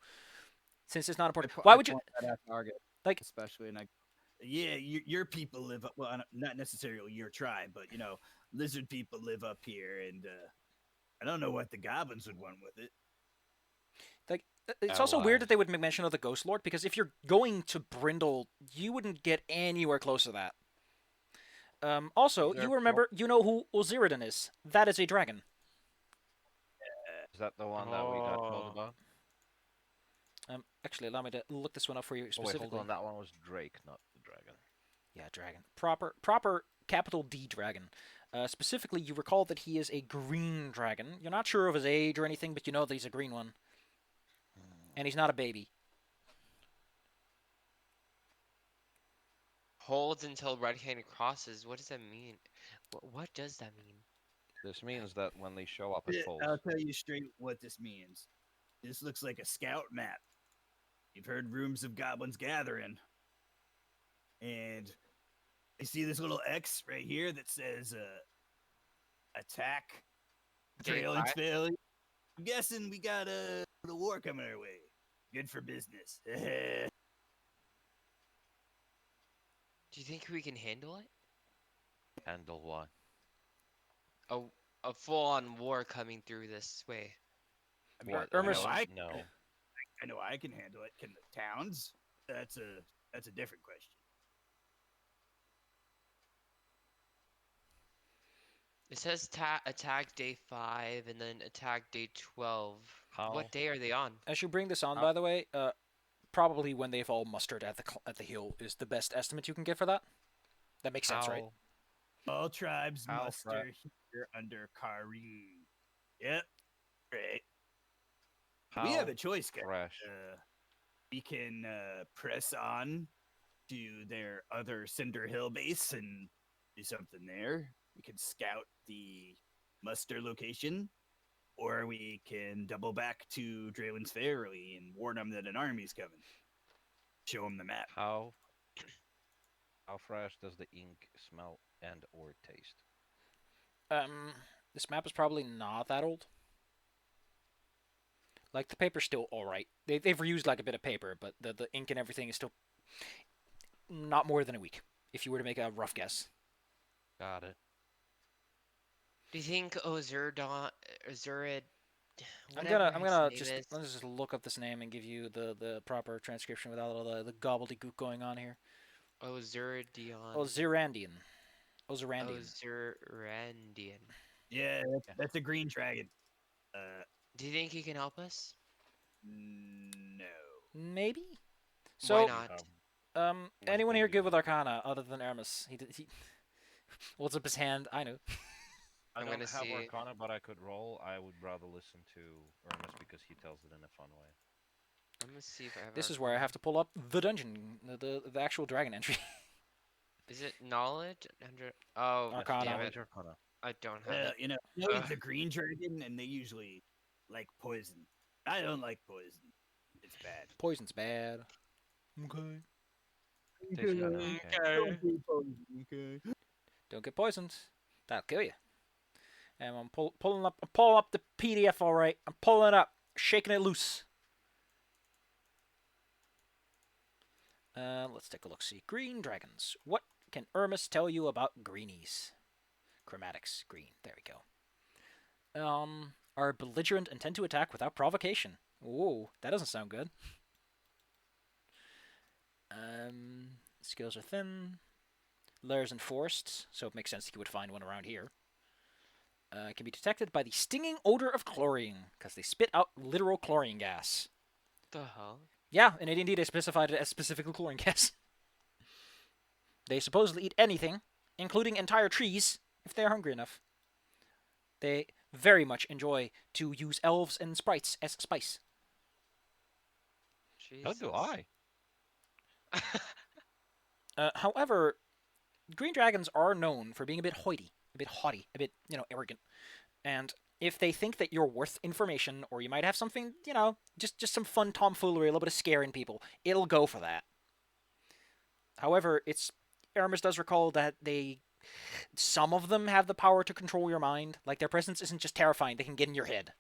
since it's not important. Why would you? point that at target, like- especially in Yeah, your people live up. Well, not necessarily your tribe, but lizard people live up here, and I don't know what the goblins would want with it. Like, it's also weird Allies. that they would make mention of the Ghost Lord, because if you're going to Brindle, you wouldn't get anywhere close to that. Also, Is there you a remember, you know who Osiridon is. That is a dragon. Is that the one that we got Oh. told about? Actually, allow me to look this one up for you Oh, wait, specifically. hold on. That one was Drake, not the dragon. Yeah, dragon. Proper capital D dragon. Specifically, you recall that he is a green dragon. You're not sure of his age or anything, but you know that he's a green one. And he's not a baby. Holds until right hand crosses. What does that mean? What does that mean? This means that when they show up, it folds. I'll tell you straight what this means. This looks like a scout map. You've heard rooms of goblins gathering. And I see this little X right here that says attack trail and Five? failure. I'm guessing we got a war coming our way. Good for business. Do you think we can handle it? Handle what? A full-on war coming through this way. I mean, What? Irmus- No. I know I can handle it. Can the towns? That's a different question. It says attack day 5 and then attack day 12. How? What day are they on? As you bring this on, by the way, probably when they've all mustered at the hill is the best estimate you can get for that. That makes sense, right? All tribes How muster here under Karim. Yep. Right. We have a choice, guys. Fresh. We can press on to their other Cinder Hill base and do something there. We can scout the muster location, or we can double back to Draylin's Ferry and warn them that an army's coming. Show them the map. How fresh does the ink smell and or taste? This map is probably not that old. Like, the paper's still alright. They've reused, like, a bit of paper, but the ink and everything is still not more than a week, if you were to make a rough guess. Got it. Do you think Ozurid? I'm gonna just let's just look up this name and give you the proper transcription without all the gobbledygook going on here. Ozuridion. Ozyrandian. Ozyrandian. Yeah, that's a green dragon. Do you think he can help us? No. Maybe. Why So, not? anyone here good with Arcana other than Hermes? He holds up his hand. I know. I I'm don't gonna have see. Arcana, but I could roll. I would rather listen to Hermes because he tells it in a fun way. I'm gonna see if I have. This is where I have to pull up the dungeon, the actual dragon entry. Is it knowledge? Oh, Arcana. damn it! Knowledge Arcana. I don't have it. He's a green dragon, and they usually like poison. I don't like poison. It's bad. Poison's bad. Okay. Tastes kinda okay. Don't do poison, okay? Don't get poisoned. That'll kill you. And I'm pulling up the PDF. All right, I'm pulling it up, shaking it loose. Let's take a look. See, green dragons. What can Ermus tell you about greenies? Chromatics, green. There we go. Are belligerent and tend to attack without provocation. Ooh, that doesn't sound good. Skills are thin. Lairs in forests, so it makes sense you would find one around here. Can be detected by the stinging odor of chlorine, because they spit out literal chlorine gas. The hell? Yeah, and indeed they specified it as specifically chlorine gas. They supposedly eat anything, including entire trees, if they are hungry enough. They very much enjoy to use elves and sprites as spice. So do I. However, green dragons are known for being a bit hoity, a bit haughty, a bit, arrogant. And if they think that you're worth information, or you might have something, just some fun tomfoolery, a little bit of scaring people, it'll go for that. However, Aramis does recall that some of them have the power to control your mind. Like, their presence isn't just terrifying, they can get in your head.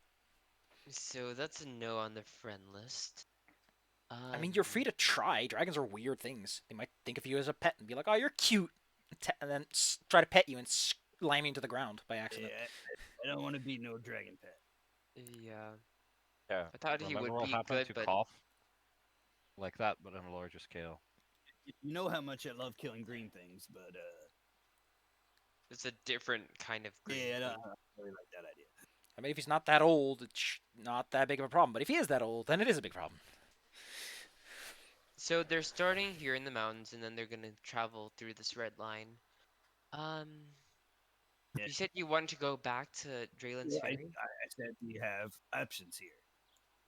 So that's a no on the friend list. I mean, you're free to try. Dragons are weird things. They might think of you as a pet and be like, oh, you're cute. And then try to pet you and slam you into the ground by accident. Yeah, I don't want to be no dragon pet. Yeah. Yeah. I thought he Remember would what be happened good, to but Koth? Like that, but on a larger scale. You know how much I love killing green things, but it's a different kind of green. yeah, I don't thing. really like that idea. I mean, if he's not that old, it's not that big of a problem. But if he is that old, then it is a big problem. So they're starting here in the mountains, and then they're gonna travel through this red line. Yeah. You said you wanted to go back to Draylen's I Ferry? said we have options here.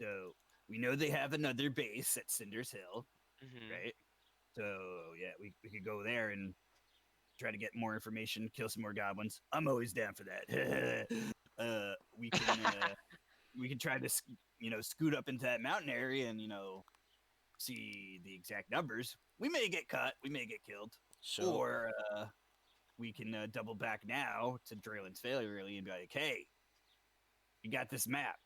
So we know they have another base at Cinder's Hill, Mm-hmm. right? So yeah, we could go there and try to get more information, kill some more goblins. I'm always down for that. We can try to scoot up into that mountain area and see the exact numbers. We may get caught, we may get killed, So, or we can double back now to Draylen's failure really and be like, hey, you got this map.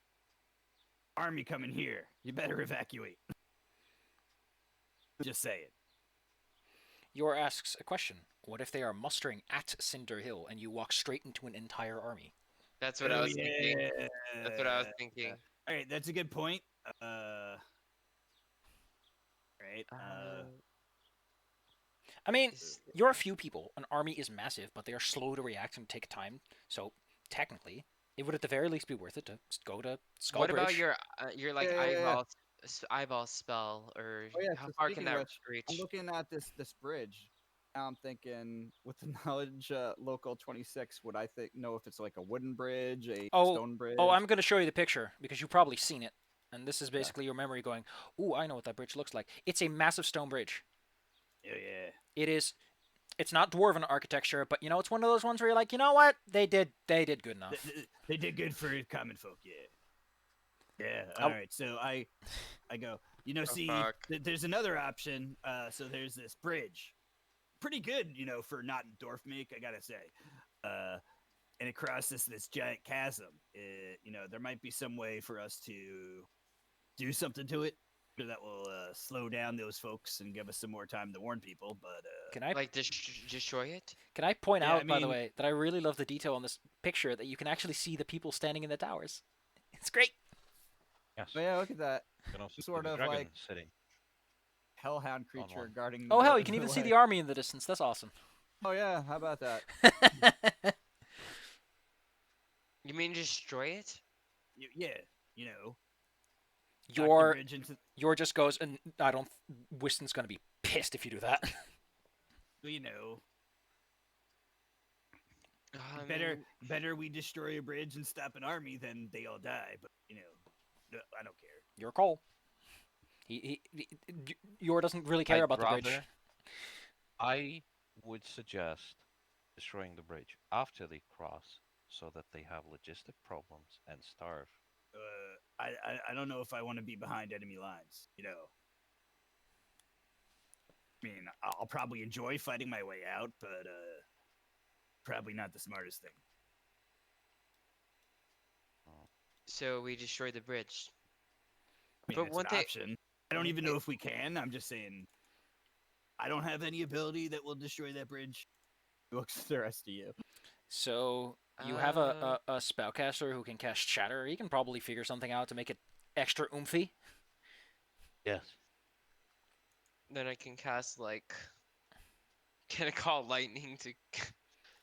Army coming here. You better evacuate. Just say it. Yor asks a question. What if they are mustering at Cinder Hill and you walk straight into an entire army? That's what I was thinking. That's what I was thinking. All right, that's a good point. Right. I mean, Is- you're a few people. An army is massive, but they are slow to react and take time. So, technically, it would at the very least be worth it to go to Skull what Bridge. about your like Yeah. eyeball spell, or Oh yeah. how So far can speaking of that which, reach? I'm looking at this bridge. Now I'm thinking, with the knowledge, local 26, would I know if it's like a wooden bridge, a stone bridge? Oh, I'm going to show you the picture because you've probably seen it. And this is basically your memory going, ooh, I know what that bridge looks like. It's a massive stone bridge. Yeah. It is. It's not dwarven architecture, but it's one of those ones where you're like, you know what? They did good enough. They did good for common folk. Yeah. Yeah. Oh. All right. So I go. See, fuck. There's another option. So there's this bridge. Pretty good, for not in dwarf make, I gotta say. And it crosses this giant chasm. There might be some way for us to do something to it that will slow down those folks and give us some more time to warn people. But Can I Like destroy it? can I point Yeah, out, I by the mean- way, that I really love the detail on this picture that you can actually see the people standing in the towers. It's great. Yes. But yeah, look at that You can also see sort the of dragon like- sitting. hellhound creature one. guarding. Oh hell, you can even see the army in the distance. That's awesome. Oh yeah, how about that? You mean destroy it? yeah, knock the Your bridge into. just goes, and Wiston's gonna be pissed if you do that. Better we destroy a bridge and stop an army than they all die. But I don't care. Your call. Yor doesn't really care I'd about the bridge. rather- I would suggest destroying the bridge after they cross, so that they have logistic problems and starve. I don't know if I want to be behind enemy lines. I mean, I'll probably enjoy fighting my way out, but probably not the smartest thing. So we destroy the bridge. I mean, But it's one an thing, option. I don't even know if we can. I'm just saying, I don't have any ability that will destroy that bridge. Looks at the rest of you. So you have a spellcaster who can cast Shatter. He can probably figure something out to make it extra oomphy. Yes. then I can cast like, can I call lightning to?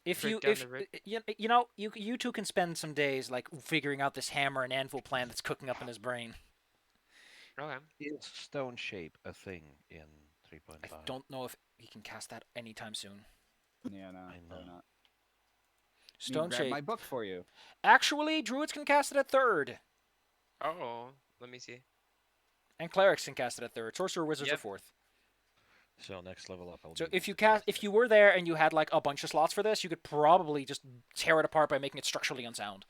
If Break you down if the bridge. you know you two can spend some days like figuring out this hammer and anvil plan that's cooking up in his brain. Okay. Is stone shape a thing in 3.5? I don't know if he can cast that anytime soon. Yeah, no, I probably know. not. Stone grab shape. my book for you. Actually, druids can cast it at third, Oh, let me see. and clerics can cast it at third. Sorcerer wizards are Yep. fourth. So next level up, I'll So be if able you to cast if it. you were there and you had like a bunch of slots for this, you could probably just tear it apart by making it structurally unsound,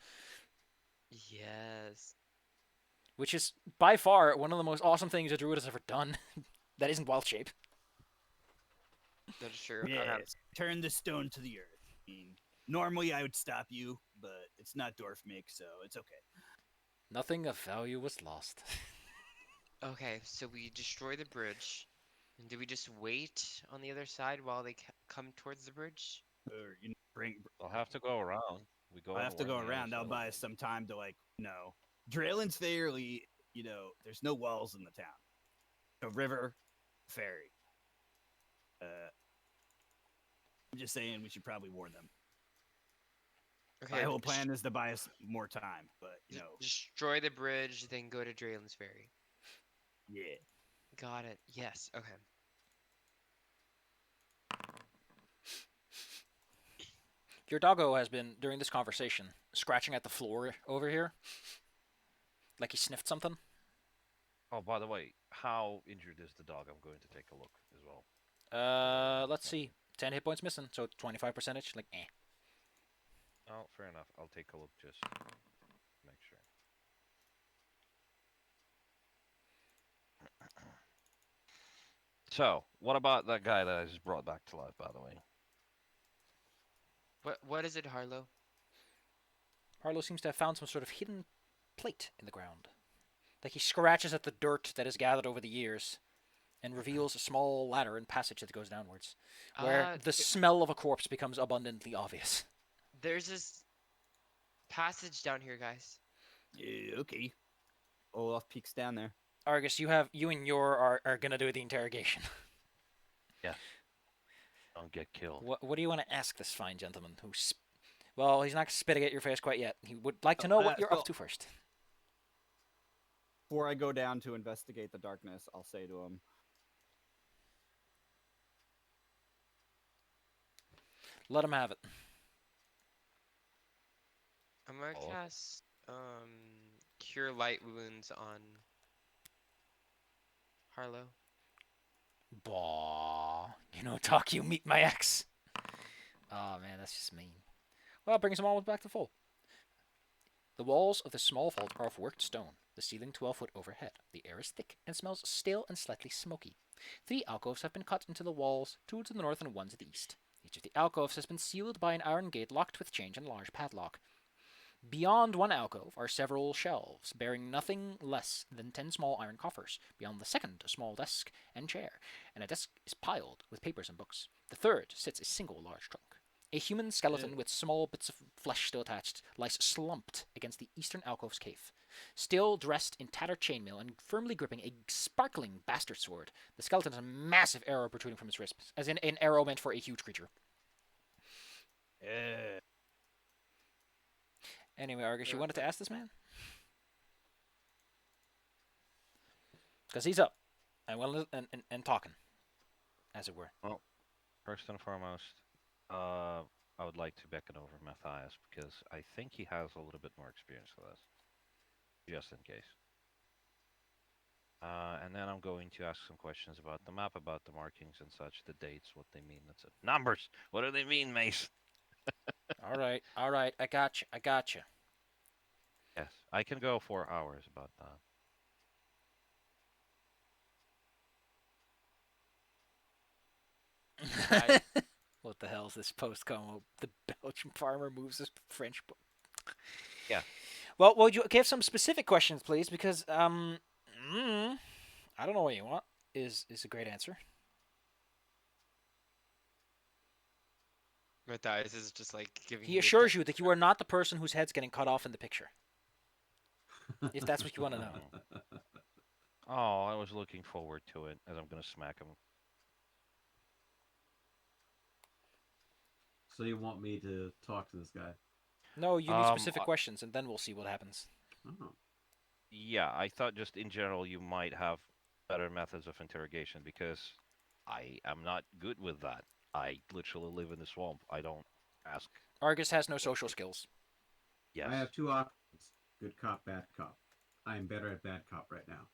Yes. which is by far one of the most awesome things a druid has ever done. That isn't wild shape. That is true. Okay. Yes, turn the stone to the earth. I mean, normally I would stop you, but it's not dwarf make, so it's okay. Nothing of value was lost. Okay, so we destroy the bridge. And do we just wait on the other side while they come towards the bridge? Or I'll have to go around. We go. I have to on go the other around. That'll side. buy us some time to Draylen's fairly. There's no walls in the town. A river, ferry. I'm just saying we should probably warn them. Okay. My whole plan is to buy us more time, but destroy the bridge, then go to Draylen's Ferry. yeah. Got it. Yes. Okay. Your doggo has been, during this conversation, scratching at the floor over here. Like he sniffed something. Oh, by the way, how injured is the dog? I'm going to take a look as well. Let's see. 10 hit points missing, so 25%. Like, eh. Oh, fair enough. I'll take a look just to make sure. So, what about that guy that I just brought back to life, by the way? What is it, Harlow? Harlow seems to have found some sort of hidden plate in the ground. Like he scratches at the dirt that has gathered over the years and reveals a small ladder and passage that goes downwards, where the smell of a corpse becomes abundantly obvious. There's this passage down here, guys. Yeah, okay. Olaf peeks down there. Argus, you and Yor are gonna do the interrogation. Yeah. Don't get killed. What do you want to ask this fine gentleman who? Well, he's not spitting at your face quite yet. He would like to know what you're up to first. Before I go down to investigate the darkness, I'll say to him, Let him have it. I'm gonna Oh. cast Cure Light Wounds on Harlow. Bah. Talk you meet my ex. Oh man, that's just mean. Well, it brings them all back to full. The walls of the small vault are of worked stone, the ceiling 12 foot overhead. The air is thick and smells stale and slightly smoky. 3 alcoves have been cut into the walls, 2 to the north and 1 to the east. Each of the alcoves has been sealed by an iron gate locked with chain and large padlock. Beyond one alcove are several shelves, bearing nothing less than 10 small iron coffers. Beyond the second, a small desk and chair, and a desk is piled with papers and books. The third sits a single large trunk. A human skeleton with small bits of flesh still attached lies slumped against the eastern alcove's cave. Still dressed in tattered chainmail and firmly gripping a sparkling bastard sword, the skeleton has a massive arrow protruding from its wrist, as in an arrow meant for a huge creature. Yeah. Anyway, Argus, you wanted to ask this man? Because he's up and talking, as it were. Well, first and foremost, I would like to beckon over Matthias because I think he has a little bit more experience with this, just in case. And then I'm going to ask some questions about the map, about the markings and such, the dates, what they mean, etc. Numbers! What do they mean, Mace? All right, I gotcha. Yes, I can go 4 hours about that. Guys, What the hell is this post come? The Belgian farmer moves his French. Yeah. Well, would you give some specific questions, please? Because I don't know what you want. Is a great answer. Matthias is just like giving He you a assures you that you are not the person whose head's getting cut off in the picture. If that's what you want to know. Oh, I was looking forward to it, as I'm gonna smack him. So you want me to talk to this guy? No, you need specific I- questions, and then we'll see what happens. Oh. yeah, I thought just in general you might have better methods of interrogation because I am not good with that. I literally live in the swamp. I don't ask. Argus has no social skills. Yes. I have two options: good cop, bad cop. I'm better at bad cop right now.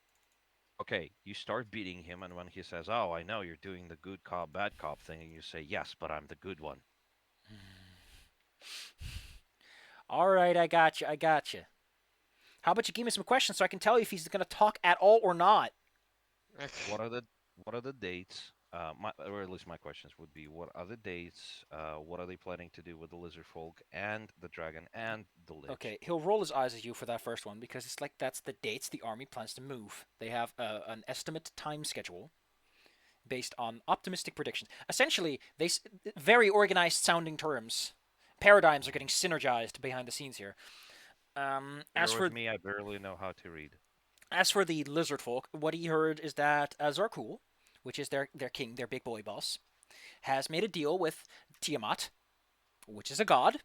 Okay, you start beating him, and when he says, "Oh, I know you're doing the good cop, bad cop thing," and you say, "Yes, but I'm the good one." All right, I got you. I got you. How about you give me some questions so I can tell you if he's going to talk at all or not? What are the dates? Or at least my questions would be: what are the dates? What are they planning to do with the lizard folk and the dragon and the lich? Okay, he'll roll his eyes at you for that first one because it's like that's the dates the army plans to move. They have an estimate time schedule based on optimistic predictions. Essentially, very organized sounding terms. Paradigms are getting synergized behind the scenes here. Bear with me, I barely know how to read. As for the lizard folk, what he heard is that Zarkul, which is their king, their big boy boss, has made a deal with Tiamat, which is a god,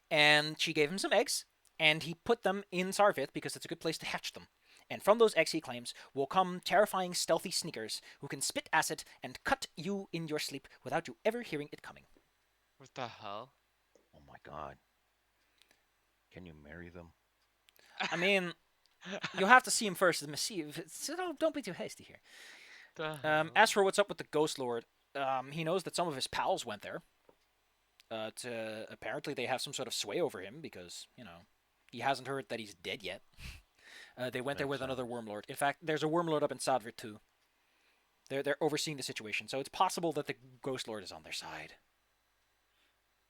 and she gave him some eggs, and he put them in Sarvith because it's a good place to hatch them. And from those eggs, he claims, will come terrifying, stealthy sneakers who can spit acid and cut you in your sleep without you ever hearing it coming. What the hell? Oh my god. Can you marry them? I mean, you'll have to see him first to see. So don't be too hasty here. The hell? As for what's up with the Ghost Lord, he knows that some of his pals went there. Apparently they have some sort of sway over him because he hasn't heard that he's dead yet. They went there with another Wormlord. In fact, there's a Wormlord up in Sadvir too. They're overseeing the situation, so it's possible that the Ghost Lord is on their side.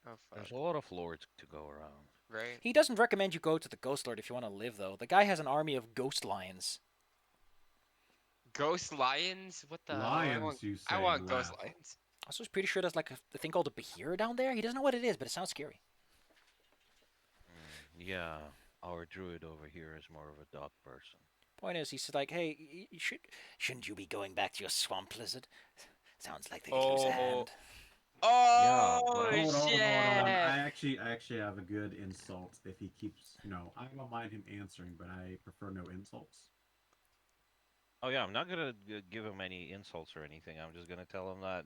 Oh fuck. There's a lot of lords to go around. Right? He doesn't recommend you go to the Ghost Lord if you want to live, though. The guy has an army of ghost lions. Ghost lions? What the hell? Lions, you say? I want and ghost laugh. lions. I was pretty sure there's like a thing called a Bahir down there. He doesn't know what it is, but it sounds scary. Yeah, our druid over here is more of a dog person. Point is, he's like, hey, shouldn't you be going back to your swamp, lizard? Sounds like they could use a Oh. hand. Oh but I- Hold shit! on. I actually have a good insult if he keeps. I don't mind him answering, but I prefer no insults. Oh yeah, I'm not gonna give him any insults or anything. I'm just gonna tell him that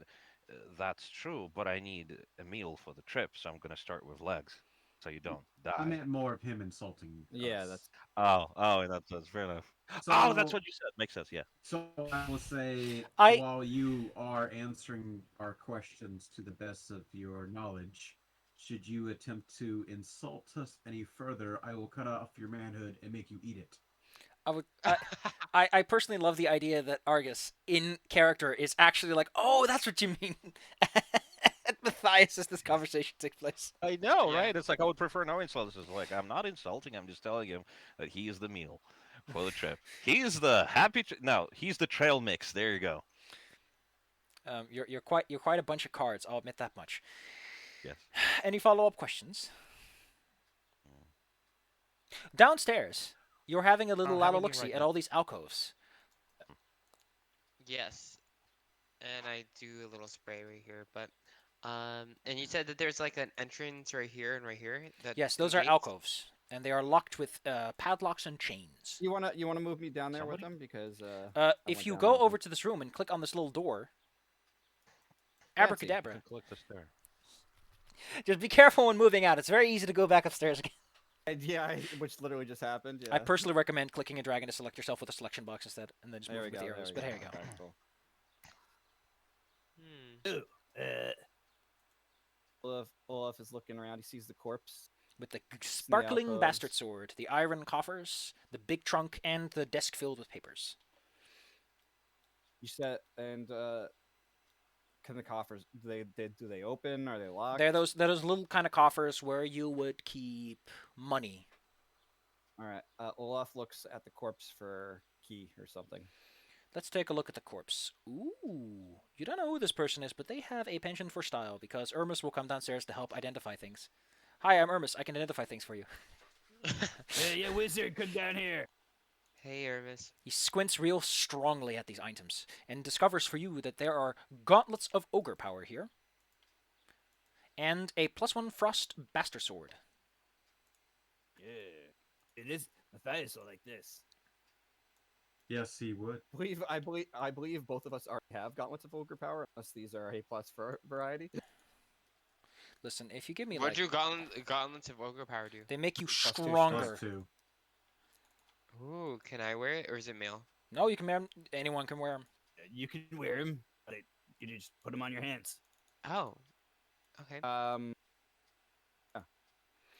that's true, but I need a meal for the trip, so I'm gonna start with legs, so you don't die. I meant more of him insulting. Yeah, us. that's Oh, that's fair enough. So, Oh, that's what you said. Makes sense. Yeah. So I will say, I- while you are answering our questions to the best of your knowledge, should you attempt to insult us any further, I will cut off your manhood and make you eat it. I personally love the idea that Argus, in character, is actually like, oh, that's what you mean. At Matthias as this conversation takes place. I know, Yeah. right? It's like I would prefer no insults. It's like I'm not insulting. I'm just telling him that he is the meal for the trip. He's the no, he's the trail mix. There you go. You're quite a bunch of cards. I'll admit that much. Yes. Any follow-up questions? Downstairs, you're having a little having you look-see right at now. all these alcoves. Yes. And I do a little spray right here, but and you said that there's like an entrance right here and right here. Yes, those are gates? alcoves, and they are locked with padlocks and chains. you wanna move me down there with Somebody- them because If went you down go there. over to this room and click on this little door, Fancy. abracadabra. Click the stair. Just be careful when moving out. It's very easy to go back upstairs again. Which literally just happened. Yeah. I personally recommend clicking a dragon to select yourself with a selection box instead, and then just There we moving go. with the arrows. There But we here you go. Okay, cool. Hmm. Olaf is looking around. He sees the corpse. With the sparkling outposts. bastard sword, the iron coffers, the big trunk, and the desk filled with papers. You said, and can the coffers do they open? Are they locked? They're those little kind of coffers where you would keep money. All right. Olaf looks at the corpse for key or something. Let's take a look at the corpse. Ooh, you don't know who this person is, but they have a penchant for style because Ermus will come downstairs to help identify things. Hi, I'm Ermus. I can identify things for you. Hey, yeah, wizard, come down here. Hey, Hermes. He squints real strongly at these items and discovers for you that there are gauntlets of ogre power here and a +1 frost bastard sword. Yeah. It is. Matthias will like this. Yes, he would. I believe both of us already have gauntlets of ogre power, unless these are a plus for variety. Listen, if you give me What like, do gauntlets of ogre power do? they make you Plus two, stronger. +2. Ooh, can I wear it or is it male? No, you can wear 'em. Anyone can wear them. You can wear him, but you just put him on your hands. Oh, okay.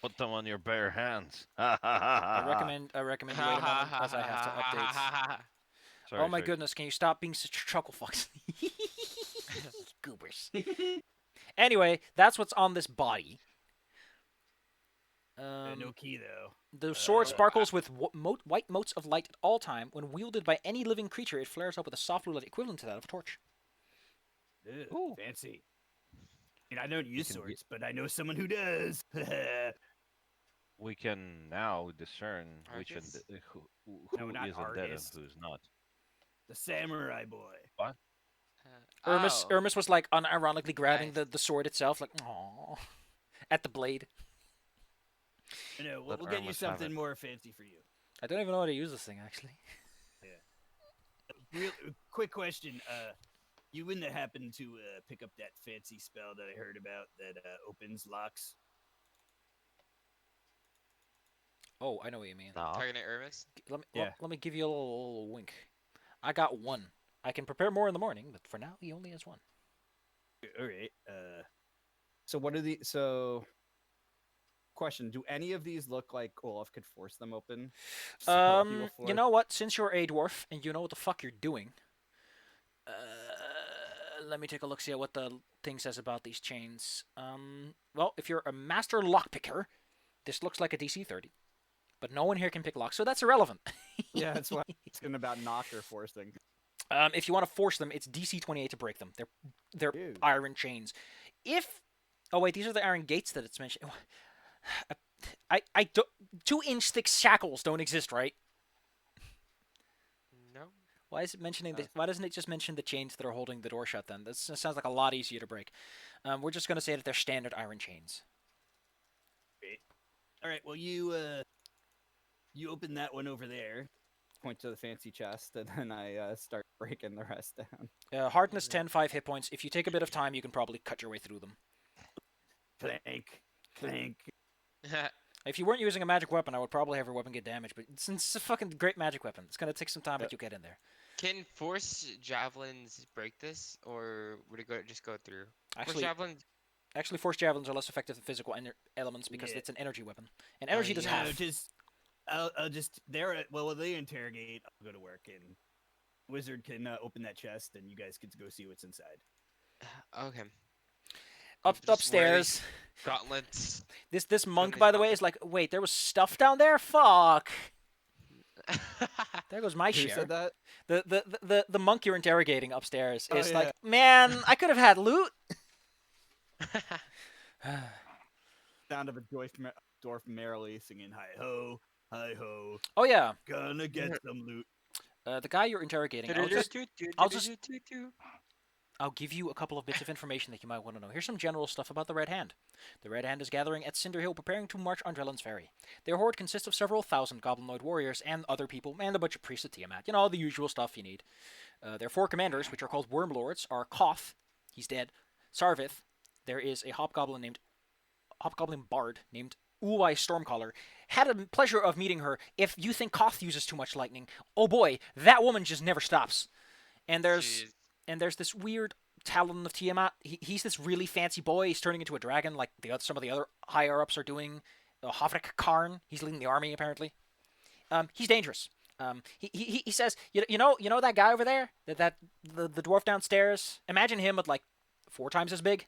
Put them on your bare hands. I recommend you wait a moment as I have to update. Sorry, Oh my sorry. goodness, can you stop being such a chuckle fox? Goobers. Anyway, that's what's on this body. No key though. The sword sparkles with white motes of light at all time. When wielded by any living creature, it flares up with a soft blue light equivalent to that of a torch. Ew, Ooh. fancy. I mean, I don't use can swords, but I know someone who does. We can now discern which Argus? who No, not is undead and Argus. who's not. The samurai boy. Ermus, Oh, Ermus was like unironically grabbing Nice. the sword itself, like aww, at the blade. No, Let we'll get you Irmus have something it. more fancy for you. I don't even know how to use this thing actually. Real quick question. You wouldn't happen to pick up that fancy spell that I heard about that opens locks? Oh, I know what you mean. No. Talking to Hermes? Let me give you a little wink. I got one. I can prepare more in the morning, but for now he only has one. All right. So question: do any of these look like Olaf could force them open? So he will You force- know what? Since you're a dwarf and you know what the fuck you're doing, let me take a look, see what the thing says about these chains. Well, if you're a master lockpicker, this looks like a DC 30, but no one here can pick locks, so that's irrelevant. Yeah, that's why it's going about knock or forcing. If you want to force them, it's DC 28 to break them. They're Ew. iron chains. Oh wait, these are the iron gates that it's mentioned. I don't. 2-inch thick shackles don't exist, right? No. Why is it mentioning this? Why doesn't it just mention the chains that are holding the door shut? Then this sounds like a lot easier to break. We're just gonna say that they're standard iron chains. All right. Well, you open that one over there. Point to the fancy chest, and then I start breaking the rest down. Hardness 10, 5 hit points. If you take a bit of time, you can probably cut your way through them. Clank, clank. If you weren't using a magic weapon, I would probably have your weapon get damaged. But since it's a fucking great magic weapon, it's gonna take some time, but you'll get in there. Can force javelins break this, or would it just go through? Force Actually, javelins. force javelins are less effective than physical elements because Yeah. it's an energy weapon, and energy does yeah. No, half. I'll just while they interrogate, I'll go to work and wizard can open that chest and you guys get to go see what's inside. Okay. Just Upstairs. wearing Gauntlets. This monk, Something by the way, is like, wait, there was stuff down there. Fuck. There goes my Who share. said that? The monk you're interrogating upstairs Oh, is yeah. like, man, I could have had loot. Sound of a dwarf merrily singing "Hi ho, Oh yeah, gonna get some loot." the guy you're interrogating. I'll give you a couple of bits of information that you might want to know. Here's some general stuff about the Red Hand. The Red Hand is gathering at Cinder Hill, preparing to march on Drellin's Ferry. Their horde consists of several thousand goblinoid warriors and other people, and a bunch of priests of Tiamat. You know, all the usual stuff you need. Their 4 commanders, which are called Wormlords, are Koth, he's dead, Sarvith. There is a hobgoblin bard named Uwai Stormcaller. Had a pleasure of meeting her. If you think Koth uses too much lightning, oh boy, that woman just never stops. And there's this weird Talon of Tiamat. He's this really fancy boy. He's turning into a dragon like some of the other higher ups are doing. Havrik Karn. He's leading the army apparently. He's dangerous. He says, you know that guy over there, the dwarf downstairs. Imagine him with like 4 times as big,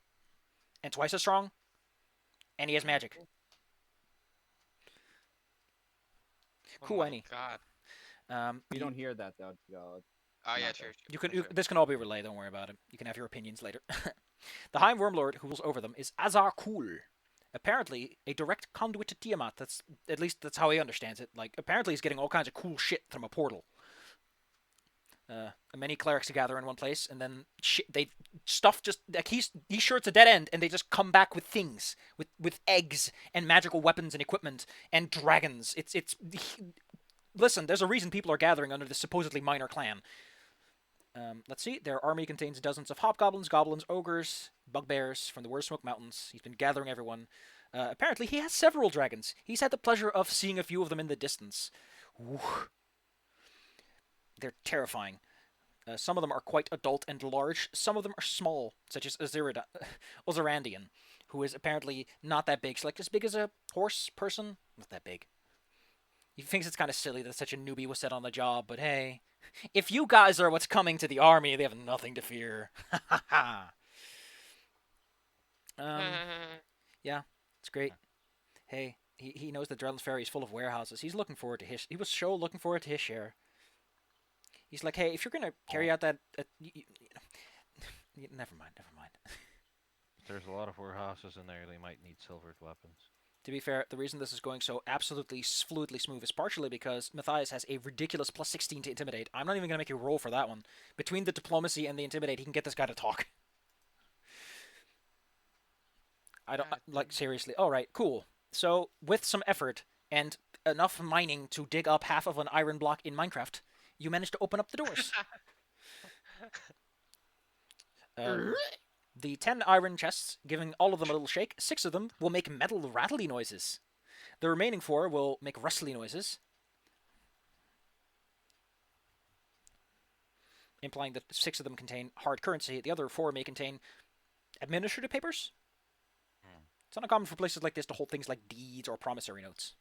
and twice as strong, and he has magic. Oh Cool, my any. God. We don't hear that though. God. Oh yeah, Not true. This can all be relayed. Don't worry about it. You can have your opinions later. The High Wormlord who rules over them is Azar Kul. Apparently, a direct conduit to Tiamat. That's how he understands it. Like, apparently, he's getting all kinds of cool shit from a portal. Many clerics gather in one place, and then stuff just like he's sure it's a dead end, and they just come back with things, with eggs and magical weapons and equipment and dragons. Listen, there's a reason people are gathering under this supposedly minor clan. Let's see. Their army contains dozens of hobgoblins, goblins, ogres, bugbears from the Smoke Mountains. He's been gathering everyone. Apparently, he has several dragons. He's had the pleasure of seeing a few of them in the distance. Ooh. They're terrifying. Some of them are quite adult and large. Some of them are small, such as Ozarandian, who is apparently not that big. She's like as big as a horse person. Not that big. He thinks it's kind of silly that such a newbie was set on the job, but hey, if you guys are what's coming to the army, they have nothing to fear. Yeah, it's great. Hey, he knows that Drellin's Ferry is full of warehouses. He's looking forward to his. He was looking forward to his share. He's like, hey, if you're gonna carry out that, never mind. There's a lot of warehouses in there. They might need silvered weapons. To be fair, the reason this is going so absolutely fluidly smooth is partially because Matthias has a ridiculous plus 16 to intimidate. I'm not even gonna make you roll for that one. Between the diplomacy and the intimidate, he can get this guy to talk. I don't like seriously. All right, cool. So with some effort and enough mining to dig up half of an iron block in Minecraft, you managed to open up the doors. The 10 iron chests, giving all of them a little shake, 6 of them will make metal rattly noises. The remaining 4 will make rustly noises, implying that 6 of them contain hard currency. The other 4 may contain administrative papers. It's not uncommon for places like this to hold things like deeds or promissory notes.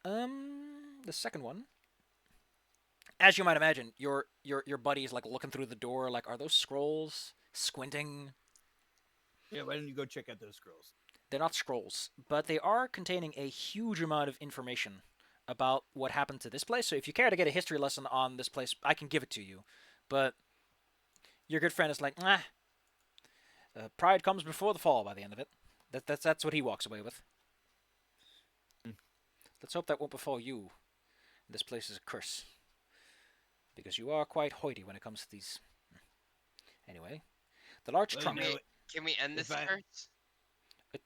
The second one, as you might imagine, your buddy is like looking through the door, like, are those scrolls? Squinting. Yeah, why don't you go check out those scrolls? They're not scrolls, but they are containing a huge amount of information about what happened to this place. So if you care to get a history lesson on this place, I can give it to you. But your good friend is like, nah. Pride comes before the fall by the end of it. That's what he walks away with. Let's hope that won't befall you. This place is a curse. Because you are quite hoity when it comes to these. Anyway. The large Well, trunk. no, Can we end this If I- curse?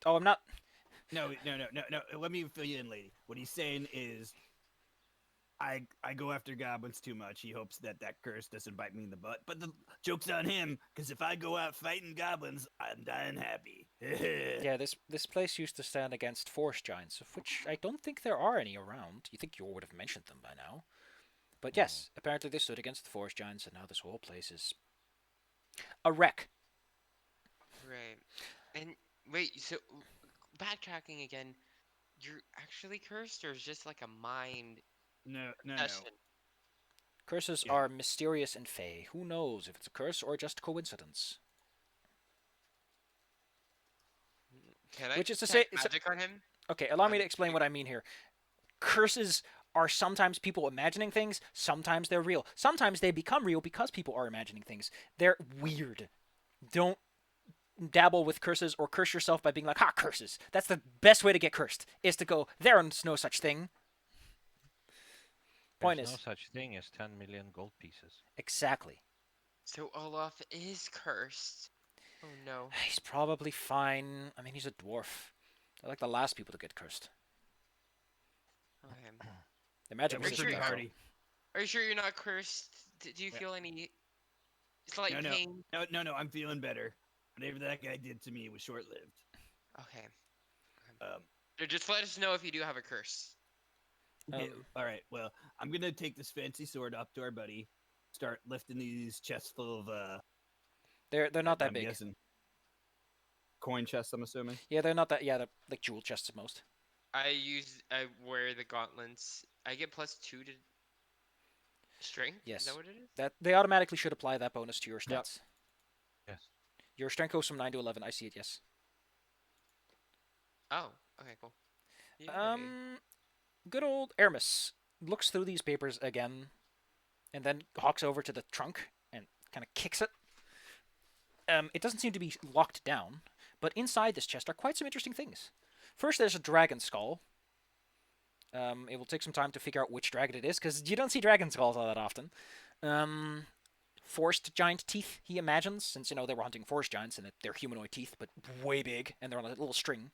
Oh, I'm not. No. Let me fill you in, lady. What he's saying is, I go after goblins too much. He hopes that curse doesn't bite me in the butt. But the joke's on him, because if I go out fighting goblins, I'm dying happy. Yeah, this place used to stand against forest giants, of which I don't think there are any around. You think you would have mentioned them by now. But yes, apparently they stood against the forest giants, and now this whole place is a wreck. Right. And wait, so backtracking again, you're actually cursed, or is just like a mind No. session? Curses Yeah. are mysterious and fey. Who knows if it's a curse or just coincidence? Can I Which is to cast say- magic on him? Okay, allow me to explain what I mean here. Curses are sometimes people imagining things, sometimes they're real. Sometimes they become real because people are imagining things. They're weird. Don't dabble with curses or curse yourself by being like, ha, curses. That's the best way to get cursed, is to go, there's no such thing. Point There's is, no such thing as 10 million gold pieces. exactly. So Olaf is cursed. Oh no. He's probably fine. I mean, he's a dwarf. They're like the last people to get cursed. Okay. The magic We're Are you resistant. sure though. hardy. Are you sure you're not cursed? Do you Yeah. feel any slight No. pain? No, I'm feeling better. Whatever that guy did to me was short-lived. Okay. Um, Just let us know if you do have a curse. yeah, all right. Well, I'm gonna take this fancy sword up to our buddy, start lifting these chests full of They're not that I'm big. guessing coin chests, I'm assuming. Yeah, they're not that. Yeah, they're like jewel chests at most. I wear the gauntlets. I get +2 to strength. Is Yes. that what it is? That they automatically should apply that bonus to your Yep. stats. Yes. Your strength goes from 9 to 11. I see it. Yes. Oh, okay, cool. Yay. Good old Aramis looks through these papers again, and then hawks over to the trunk and kind of kicks it. It doesn't seem to be locked down, but inside this chest are quite some interesting things. First, there's a dragon skull. It will take some time to figure out which dragon it is, because you don't see dragon skulls all that often. Forest giant teeth, he imagines, since, they were hunting forest giants, and they're humanoid teeth, but way big, and they're on a little string.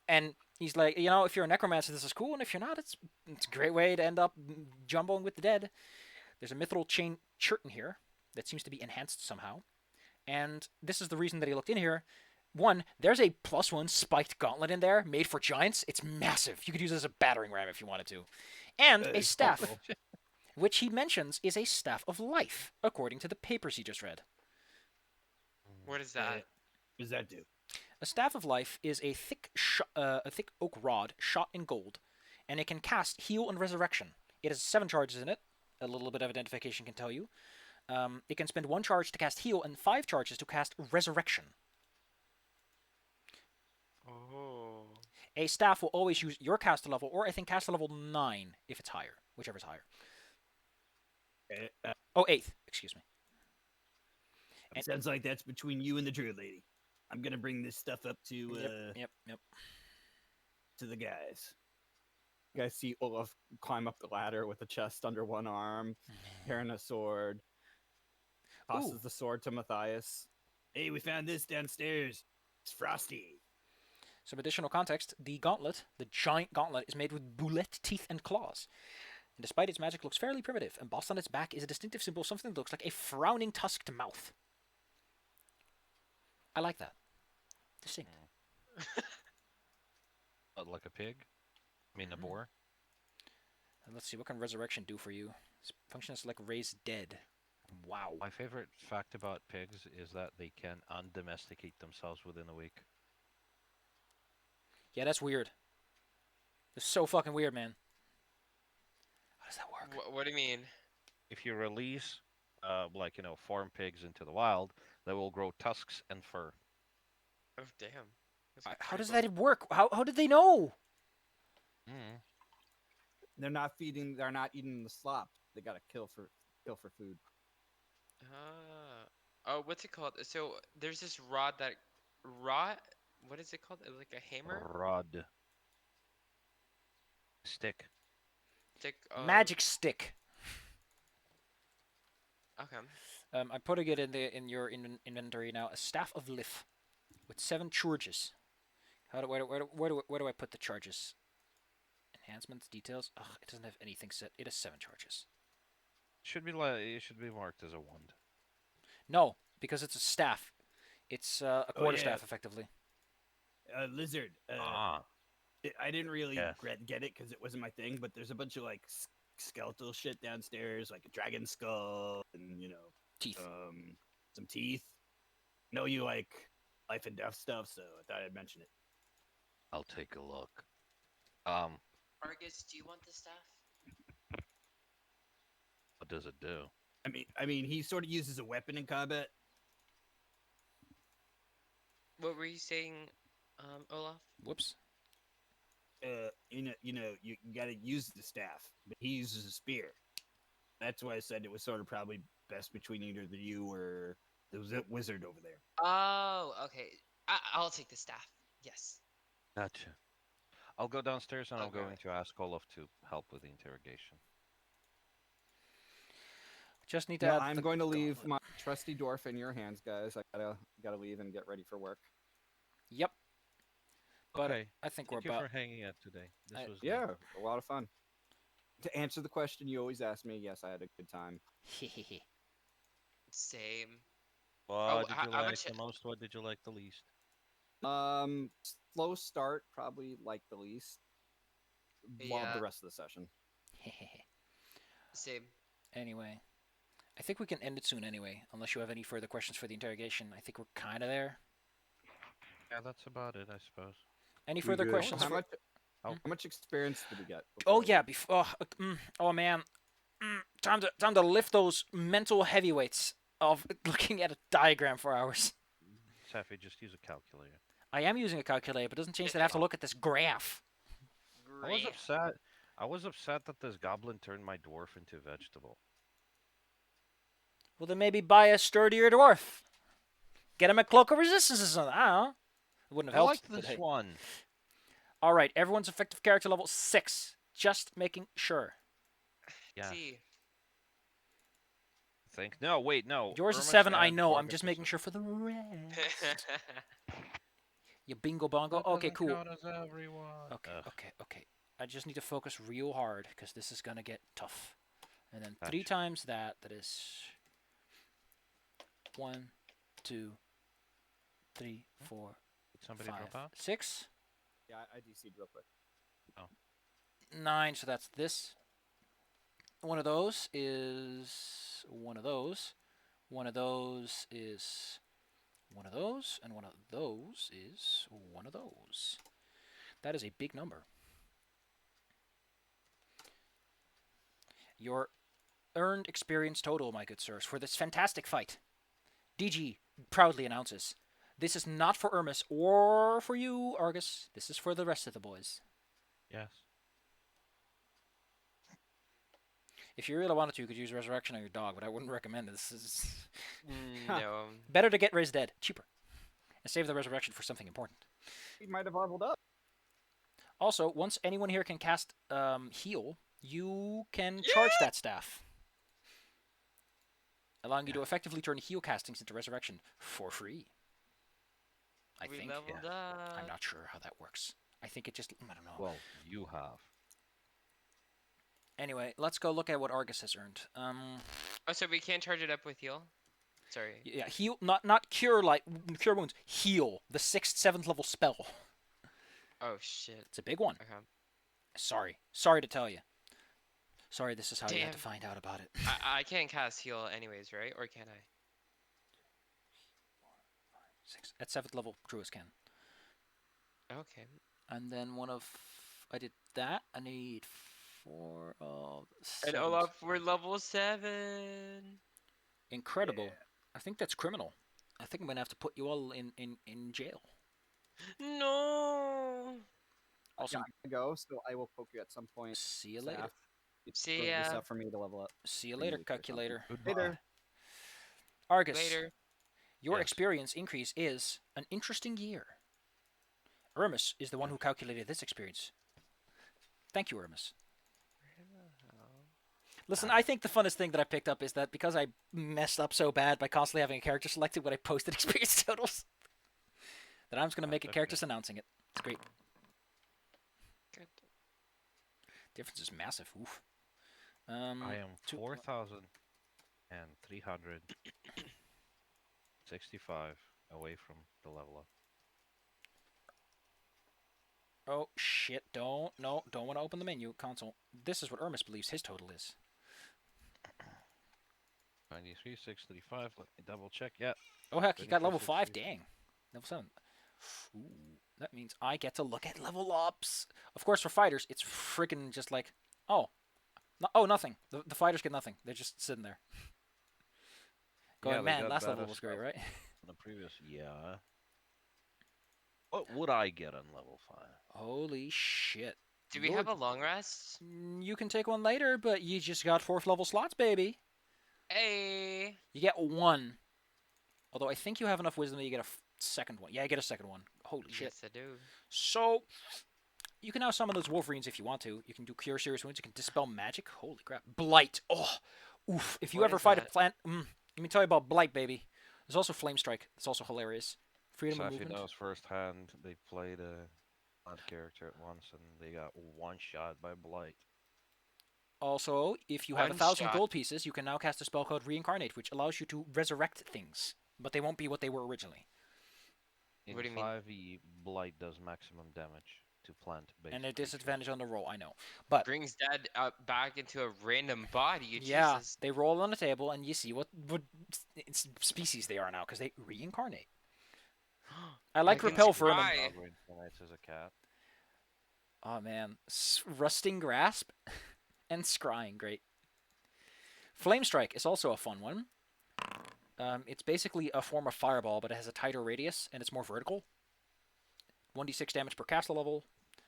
And he's like, if you're a necromancer, this is cool, and if you're not, it's a great way to end up jumboing with the dead. There's a mithril chain shirt in here that seems to be enhanced somehow. And this is the reason that he looked in here. One, there's a +1 spiked gauntlet in there, made for giants. It's massive. You could use it as a battering ram if you wanted to. And a staff, which he mentions is a staff of life, according to the papers he just read. What is that? What does that do? A staff of life is a thick oak rod shot in gold, and it can cast heal and resurrection. It has 7 charges in it. A little bit of identification can tell you. It can spend 1 charge to cast heal and 5 charges to cast resurrection. Oh. A staff will always use your caster level, or I think caster level 9 if it's higher, whichever's higher. Oh, 8th, excuse me. It sounds like that's between you and the druid lady. I'm gonna bring this stuff up to Yep. to the guys. You guys see Olaf climb up the ladder with a chest under one arm, carrying a sword. Tosses Ooh. the sword to Matthias. Hey, we found this downstairs. It's frosty. Some additional context, the gauntlet, the giant gauntlet, is made with boulette teeth and claws. And despite its magic looks fairly primitive, embossed on its back is a distinctive symbol of something that looks like a frowning tusked mouth. I like that. Distinct. Like a pig? I mean, a boar? And let's see, what can resurrection do for you? Its function is like raise dead. Wow. My favorite fact about pigs is that they can undomesticate themselves within a week. Yeah, that's weird. It's so fucking weird, man. How does that work? What do you mean? If you release, farm pigs into the wild, they will grow tusks and fur. Oh, damn. That's How pretty does cool. that work? How did they know? Mm. They're not eating the slop. They gotta kill for food. Oh, what's it called? So there's this rod. What is it called? Like a hammer? Rod. Stick. Stick. Magic stick. Okay. I'm putting it in your inventory now. A staff of lif with 7 charges. Where do I put the charges? Enhancements, details. Ugh, it doesn't have anything set. It has 7 charges. It should be marked as a wand. No, because it's a staff. It's a quarterstaff, yeah. effectively. Lizard. I didn't really Yes. get it because it wasn't my thing, but there's a bunch of like skeletal shit downstairs, like a dragon skull and Teeth. some teeth. Know you like life and death stuff, so I thought I'd mention it. I'll take a look. Argus, do you want the staff? What does it do? I mean, he sort of uses a weapon in combat. What were you saying, Olaf? Whoops. You gotta use the staff, but he uses a spear. That's why I said it was sort of probably best between either you or the wizard over there. Oh, okay. I'll take the staff. Yes. Gotcha. I'll go downstairs and I'm Okay. going to ask Olaf to help with the interrogation. Just need to Yeah, add I'm the going to leave gauntlet. my trusty dwarf in your hands, guys. I gotta leave and get ready for work. Yep. But Okay. I think Thank we're you about... for hanging out today. This I- was Yeah, neat. a lot of fun. To answer the question you always ask me, yes, I had a good time. Same. What did how you like much- the most? What did you like the least? Slow start, probably like the least. Love Yeah. the rest of the session. Same. Anyway, I think we can end it soon anyway, unless you have any further questions for the interrogation. I think we're kind of there. Yeah, that's about it, I suppose. Any We further good? questions? How for- much? Oh. How much experience did we get? Oh before yeah, we- oh man, time to lift those mental heavyweights of looking at a diagram for hours. Safi, just use a calculator. I am using a calculator, but it doesn't change that I have to look at this graph. I was Great. upset. I was upset that this goblin turned my dwarf into a vegetable. Well, then maybe buy a sturdier dwarf. Get him a cloak of resistance or something. I don't know. It wouldn't have I helped. like but this hey. one. All right, everyone's effective character level 6. Just making sure. Yeah. See. I think. No, wait, no. Yours is Irmis 7, I and know. I'm Argus just are making six. sure for the rest. You bingo bongo. That Okay, doesn't cool. count as everyone. Okay, Ugh. okay, okay. I just need to focus real hard because this is gonna get tough. And then 3 Gotcha. times that. That is 1, 2, 3, 4, Did somebody 5, drop out? 6, Yeah, I DC'd real quick. 9. So that's this. One of those is one of those. One of those is one of those, and one of those is one of those. That is a big number. Your earned experience total, my good sirs, for this fantastic fight. DG proudly announces, this is not for Irmis or for you, Argus. This is for the rest of the boys. Yes. If you really wanted to, you could use Resurrection on your dog, but I wouldn't recommend it. This is No. better to get Res dead, cheaper, and save the Resurrection for something important. He might have leveled up. Also, once anyone here can cast Heal, you can charge that staff, allowing you to effectively turn heal castings into Resurrection for free. I We think. leveled up. I'm not sure how that works. I think it just, I don't know. Well, you have. Anyway, let's go look at what Argus has earned. Oh, so we can't charge it up with heal? Sorry. Yeah, heal, not cure cure wounds. Heal, the 6th, 7th level spell. Oh shit. It's a big one. Okay. Sorry to tell you. Sorry, this is how you had to Damn. find out about it. I can't cast heal anyways, right? Or can I? 6 at 7th level, Druids can. Okay. And then I did that. I need 4 of And 7s. Olaf, we're level 7. Incredible. I think that's criminal. I think I'm gonna have to put you all in jail. No. Also, Yeah, I go, so I will poke you at some point. see you later. Staff. See Really good ya. stuff for me to level up. See you for later, you to something. calculator. Later. Argus, Later. your Yes. experience increase is an interesting year. Irmis is the one who calculated this experience. Thank you, Irmis. Listen, I think the funnest thing that I picked up is that because I messed up so bad by constantly having a character selected when I posted experience totals, that I'm just going to make a character announcing it. It's great. Good. Difference is massive. Oof. I am two- 4,365 away from the level up. Oh, shit. Don't want to open the menu console. This is what Irmis believes his total is. 93, 635. Let me double check. Yeah. Oh, heck, you got level 5? 24, Dang. Level 7. Ooh, that means I get to look at level ups. Of course, for fighters, it's freaking just like, oh, nothing. The fighters get nothing. They're just sitting there. Going, they man, got last better level was great, stuff right? on the previous. Yeah. What would I get on level 5? Holy shit. Do we have a long rest? You can take one later, but you just got 4th level slots, baby. Hey. You get 1. Although I think you have enough wisdom that you get a second one. Yeah, I get a second one. Holy shit. Yes, I do. So, you can now summon those Wolverines if you want to. You can do Cure Serious Wounds. You can Dispel Magic. Holy crap. Blight. Oh, oof. If you What ever is fight a that? plant... let me tell you about Blight, baby. There's also Flame Strike. It's also hilarious. Freedom of Safi movement. knows firsthand. They played a odd character at once, and they got one shot by Blight. Also, if you have One 1,000 shot. gold pieces, you can now cast a spell called Reincarnate, which allows you to resurrect things. But they won't be what they were originally. In What do you mean? 5e, Blight does maximum damage to plant-based And a creatures. disadvantage on the roll, I know. But, Brings dead back into a random body. yeah, Jesus. they roll on the table, and you see what species they are now, because they reincarnate. I like can repel vermin. scry. Dog reincarnates as a cat. Oh man, rusting grasp and scrying, great. Flame strike is also a fun one. It's basically a form of fireball, but it has a tighter radius and it's more vertical. 1d6 damage per caster level.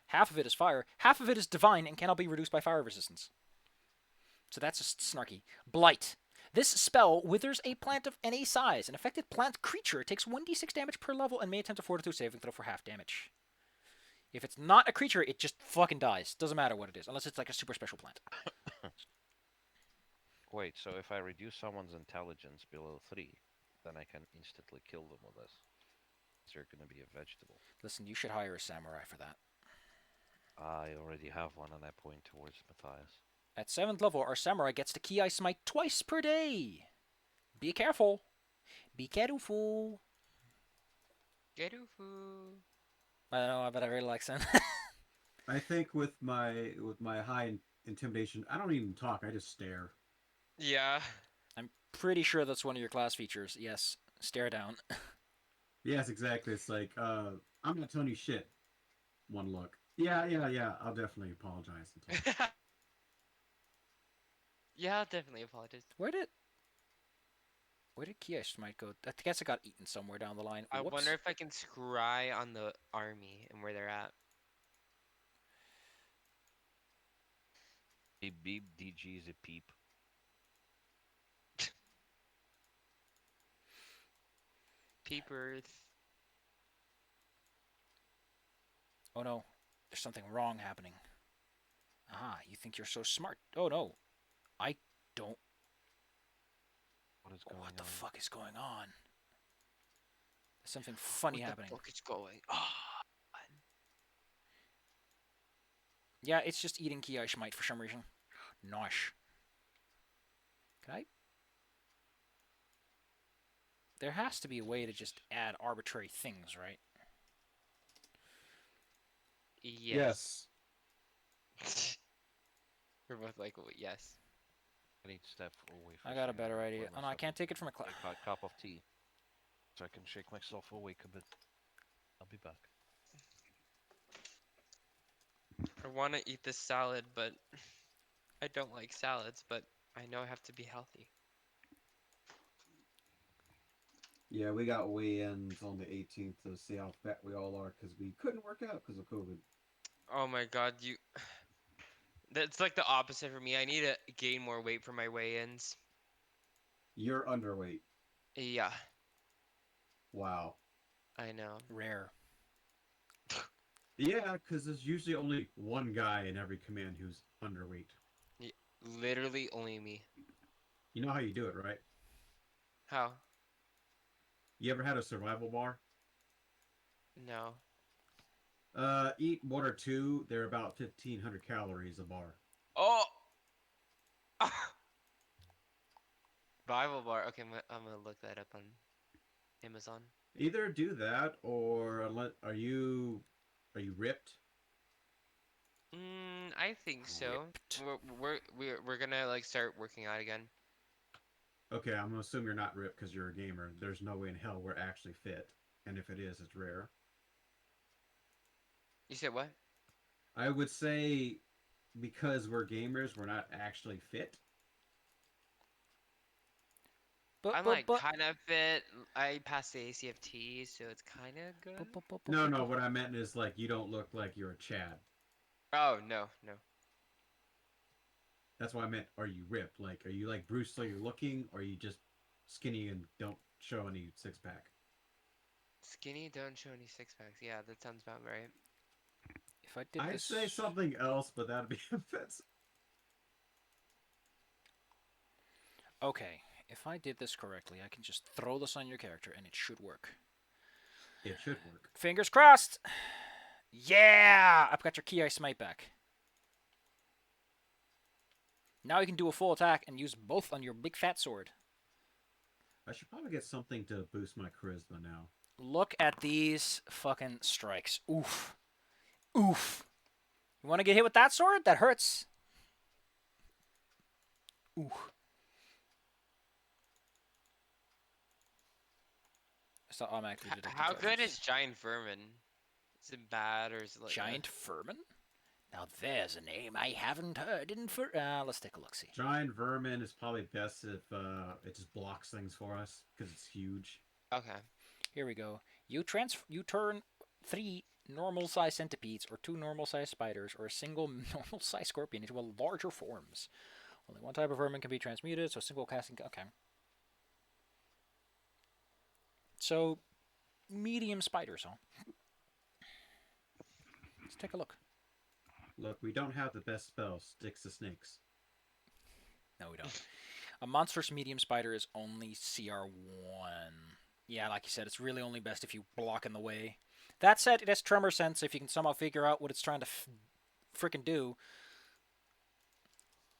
Half of it is fire, half of it is divine and cannot be reduced by fire resistance. So that's just snarky. Blight. This spell withers a plant of any size. An affected plant creature takes 1d6 damage per level and may attempt a fortitude saving throw for half damage. If it's not a creature, it just fucking dies. Doesn't matter what it is, unless it's like a super special plant. Wait, so if I reduce someone's intelligence below 3, then I can instantly kill them with this. Is there going to be a vegetable? Listen, you should hire a samurai for that. I already have one, and I point towards Matthias. At 7th level, our samurai gets to Ki Smite twice per day. Be careful. Be careful. Gerufu. I don't know, but I really like Sam. I think with my high intimidation, I don't even talk. I just stare. Yeah. I'm pretty sure that's one of your class features. Yes, stare down. Yes, exactly. It's like, I'm not telling you shit. One look. Yeah. I'll definitely apologize. Yeah, I'll definitely apologize. Where did Ki Smite go? I guess it got eaten somewhere down the line. I Whoops. wonder if I can scry on the army and where they're at. Beep beep, DG is a peep. Peepers. Oh no, there's something wrong happening. Aha, you think you're so smart. Oh no, I don't. What is going What the on? fuck is going on? There's something funny happening. What the fuck is going on? Yeah, it's just eating Ki Smite for some reason. Nosh. Can I? There has to be a way to just add arbitrary things, right? Yes. We're both like, yes. I need to step away. I got a better idea. Oh no, I can't take it from a class. Take a cup of tea, so I can shake myself awake a bit. I'll be back. I want to eat this salad, but I don't like salads, but I know I have to be healthy. Yeah, we got weigh-ins on the 18th to see how fat we all are because we couldn't work out because of COVID. Oh my god, that's like the opposite for me. I need to gain more weight for my weigh-ins. You're underweight. Yeah, Wow. I know. Rare. Yeah, because there's usually only one guy in every command who's underweight. Literally only me. You know how you do it, right? How? You ever had a survival bar? No. Eat one or two. They're about 1,500 calories a bar. Oh! Bible bar. Okay, I'm gonna look that up on Amazon. Either do that or are you ripped? I think so. We're gonna like start working out again. Okay, I'm gonna assume you're not ripped because you're a gamer. There's no way in hell we're actually fit, and if it is, it's rare. You said what? I would say because we're gamers, we're not actually fit. I'm like kind of fit. I passed the ACFT, so it's kind of good. No. What I meant is like you don't look like you're a Chad. Oh no. That's why I meant. Are you ripped? Like, are you like Bruce Lee looking, or are you just skinny and don't show any six pack? Skinny, don't show any six packs. Yeah, that sounds about right. If I did I'd this... say something else, but that'd be offensive. Okay, if I did this correctly, I can just throw this on your character and it should work. It should work. Fingers crossed! Yeah! I've got your Ki Smite back. Now you can do a full attack and use both on your big fat sword. I should probably get something to boost my charisma now. Look at these fucking strikes. Oof. Oof. You want to get hit with that sword? That hurts. Oof. So automatically detect How good intelligence. is giant vermin? Is it bad or is it like Giant vermin? Now there's a name I haven't heard in for. Let's take a look. See. Giant vermin is probably best if it just blocks things for us because it's huge. Okay. Here we go. You turn 3 normal-sized centipedes or 2 normal-sized spiders or a single normal-sized scorpion into a larger forms. Only one type of vermin can be transmuted, so single casting. Okay. So, medium spiders, huh? Let's take a look. Look, we don't have the best spell, sticks to snakes. No, we don't. A monstrous medium spider is only CR1. Yeah, like you said, it's really only best if you block in the way. That said, it has tremor sense if you can somehow figure out what it's trying to frickin' do.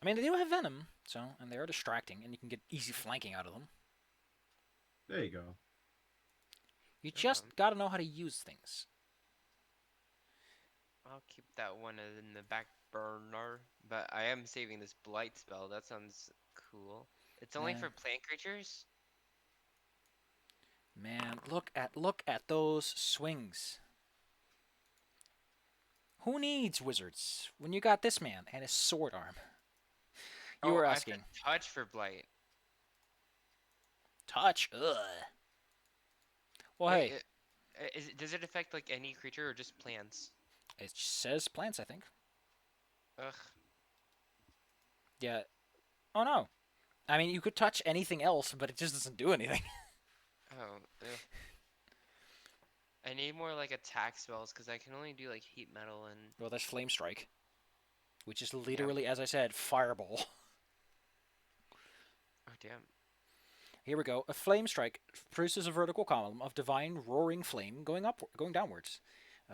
I mean, they do have venom, so, and they are distracting, and you can get easy flanking out of them. There you go. You just gotta know how to use things. I'll keep that one in the back burner, but I am saving this blight spell. That sounds cool. It's only Yeah. for plant creatures? Man, look at those swings. Who needs wizards when you got this man and his sword arm? You were I have to asking. touch for blight. Touch? Ugh. Well, Wait, hey, does it affect like any creature or just plants? it says plants, I think. Ugh. Yeah. Oh no. I mean, you could touch anything else, but it just doesn't do anything. Oh, ugh. I need more like attack spells because I can only do like heat metal and. Well, there's Flame Strike, which is literally, as I said, Fireball. Oh damn. Here we go. A Flame Strike produces a vertical column of divine roaring flame going downwards.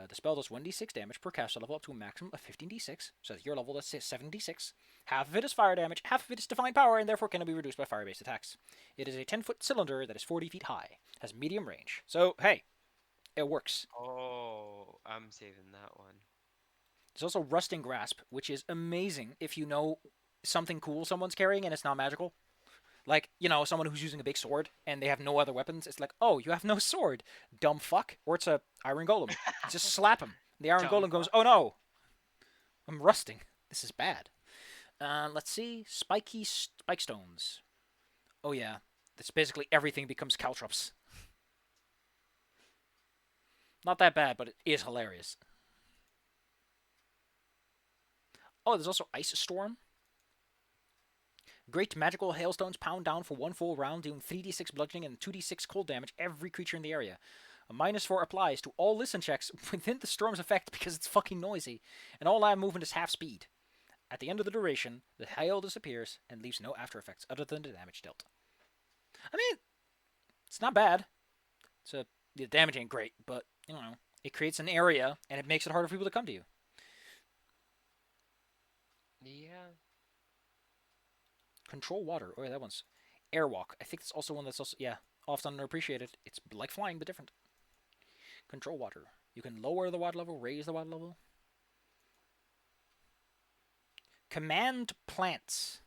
The spell does 1d6 damage per caster level up to a maximum of 15d6. So at your level, that's 7d6. Half of it is fire damage, half of it is divine power, and therefore cannot be reduced by fire-based attacks. It is a 10-foot cylinder that is 40 feet high, has medium range. So, hey, it works. Oh, I'm saving that one. There's also Rusting Grasp, which is amazing if you know something cool someone's carrying and it's not magical. Like, you know, someone who's using a big sword and they have no other weapons. It's like, oh, you have no sword, dumb fuck. Or it's a Iron Golem. Just slap him. The Iron Dumb Golem goes, oh no, I'm rusting. This is bad. Let's see. Spiky Spike Stones. Oh yeah, that's basically everything becomes caltrops. Not that bad, but it is hilarious. Oh, there's also Ice Storm. Great magical hailstones pound down for one full round, doing 3d6 bludgeoning and 2d6 cold damage every creature in the area. A -4 applies to all listen checks within the storm's effect because it's fucking noisy, and all land movement is half speed. At the end of the duration, the hail disappears and leaves no after effects other than the damage dealt. I mean, it's not bad. The damage ain't great, but, you know, it creates an area, and it makes it harder for people to come to you. Yeah. Control water. Oh, yeah, that one's Airwalk. I think that's also one that's also, yeah, often underappreciated. It's like flying, but different. Control water. You can lower the water level, raise the water level. Command plants.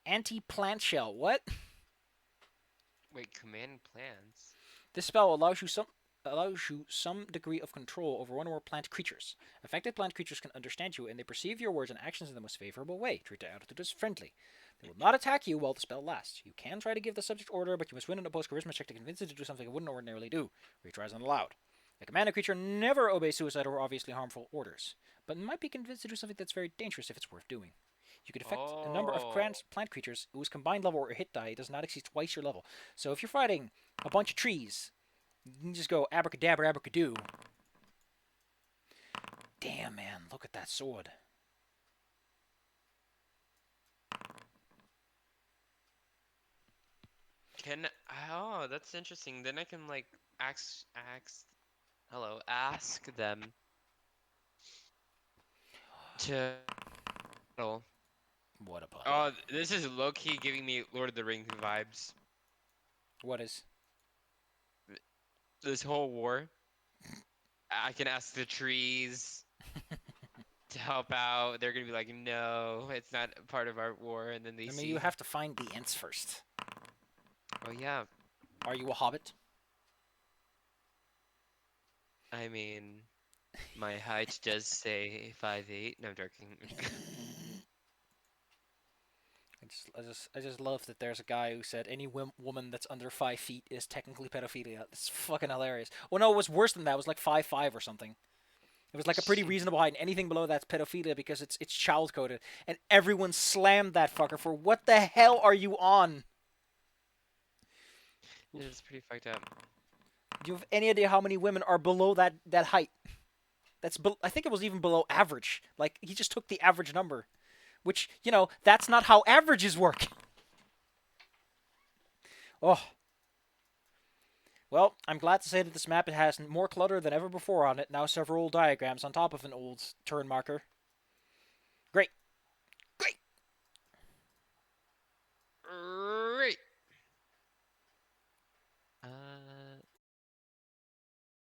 Anti-plant shell. What? Wait, command plants? This spell allows you some degree of control over one or more plant creatures. Affected plant creatures can understand you, and they perceive your words and actions in the most favorable way. Treat their attitude as friendly. They will not attack you while the spell lasts. You can try to give the subject order, but you must win an opposed charisma check to convince it to do something it wouldn't ordinarily do. Retries not allowed. A commanded creature never obeys suicide or obviously harmful orders, but might be convinced to do something that's very dangerous if it's worth doing. You could affect a number of plant creatures whose combined level or hit die does not exceed twice your level. So if you're fighting a bunch of trees, you can just go abracadabra, abracadoo. Damn, man, look at that sword. Oh, that's interesting. Then I can like ask them to. What a button. Oh, this is low key giving me Lord of the Rings vibes. What is? This whole war. I can ask the trees to help out. They're gonna be like, no, it's not part of our war, and then they I see. mean, you have to find the ants first. Oh yeah. Are you a hobbit? I mean, my height does say 5'8". No, I'm joking. I just love that there's a guy who said any woman that's under 5 feet is technically pedophilia. It's fucking hilarious. Well, no, it was worse than that. It was like 5'5" or something. It was like a pretty Shit. reasonable height, and anything below that's pedophilia because it's child coded. And everyone slammed that fucker for what the hell are you on? It's pretty fucked up. Do you have any idea how many women are below that height? I think it was even below average. Like he just took the average number, which that's not how averages work. Oh. Well, I'm glad to say that this map has more clutter than ever before on it. Now several diagrams on top of an old turn marker.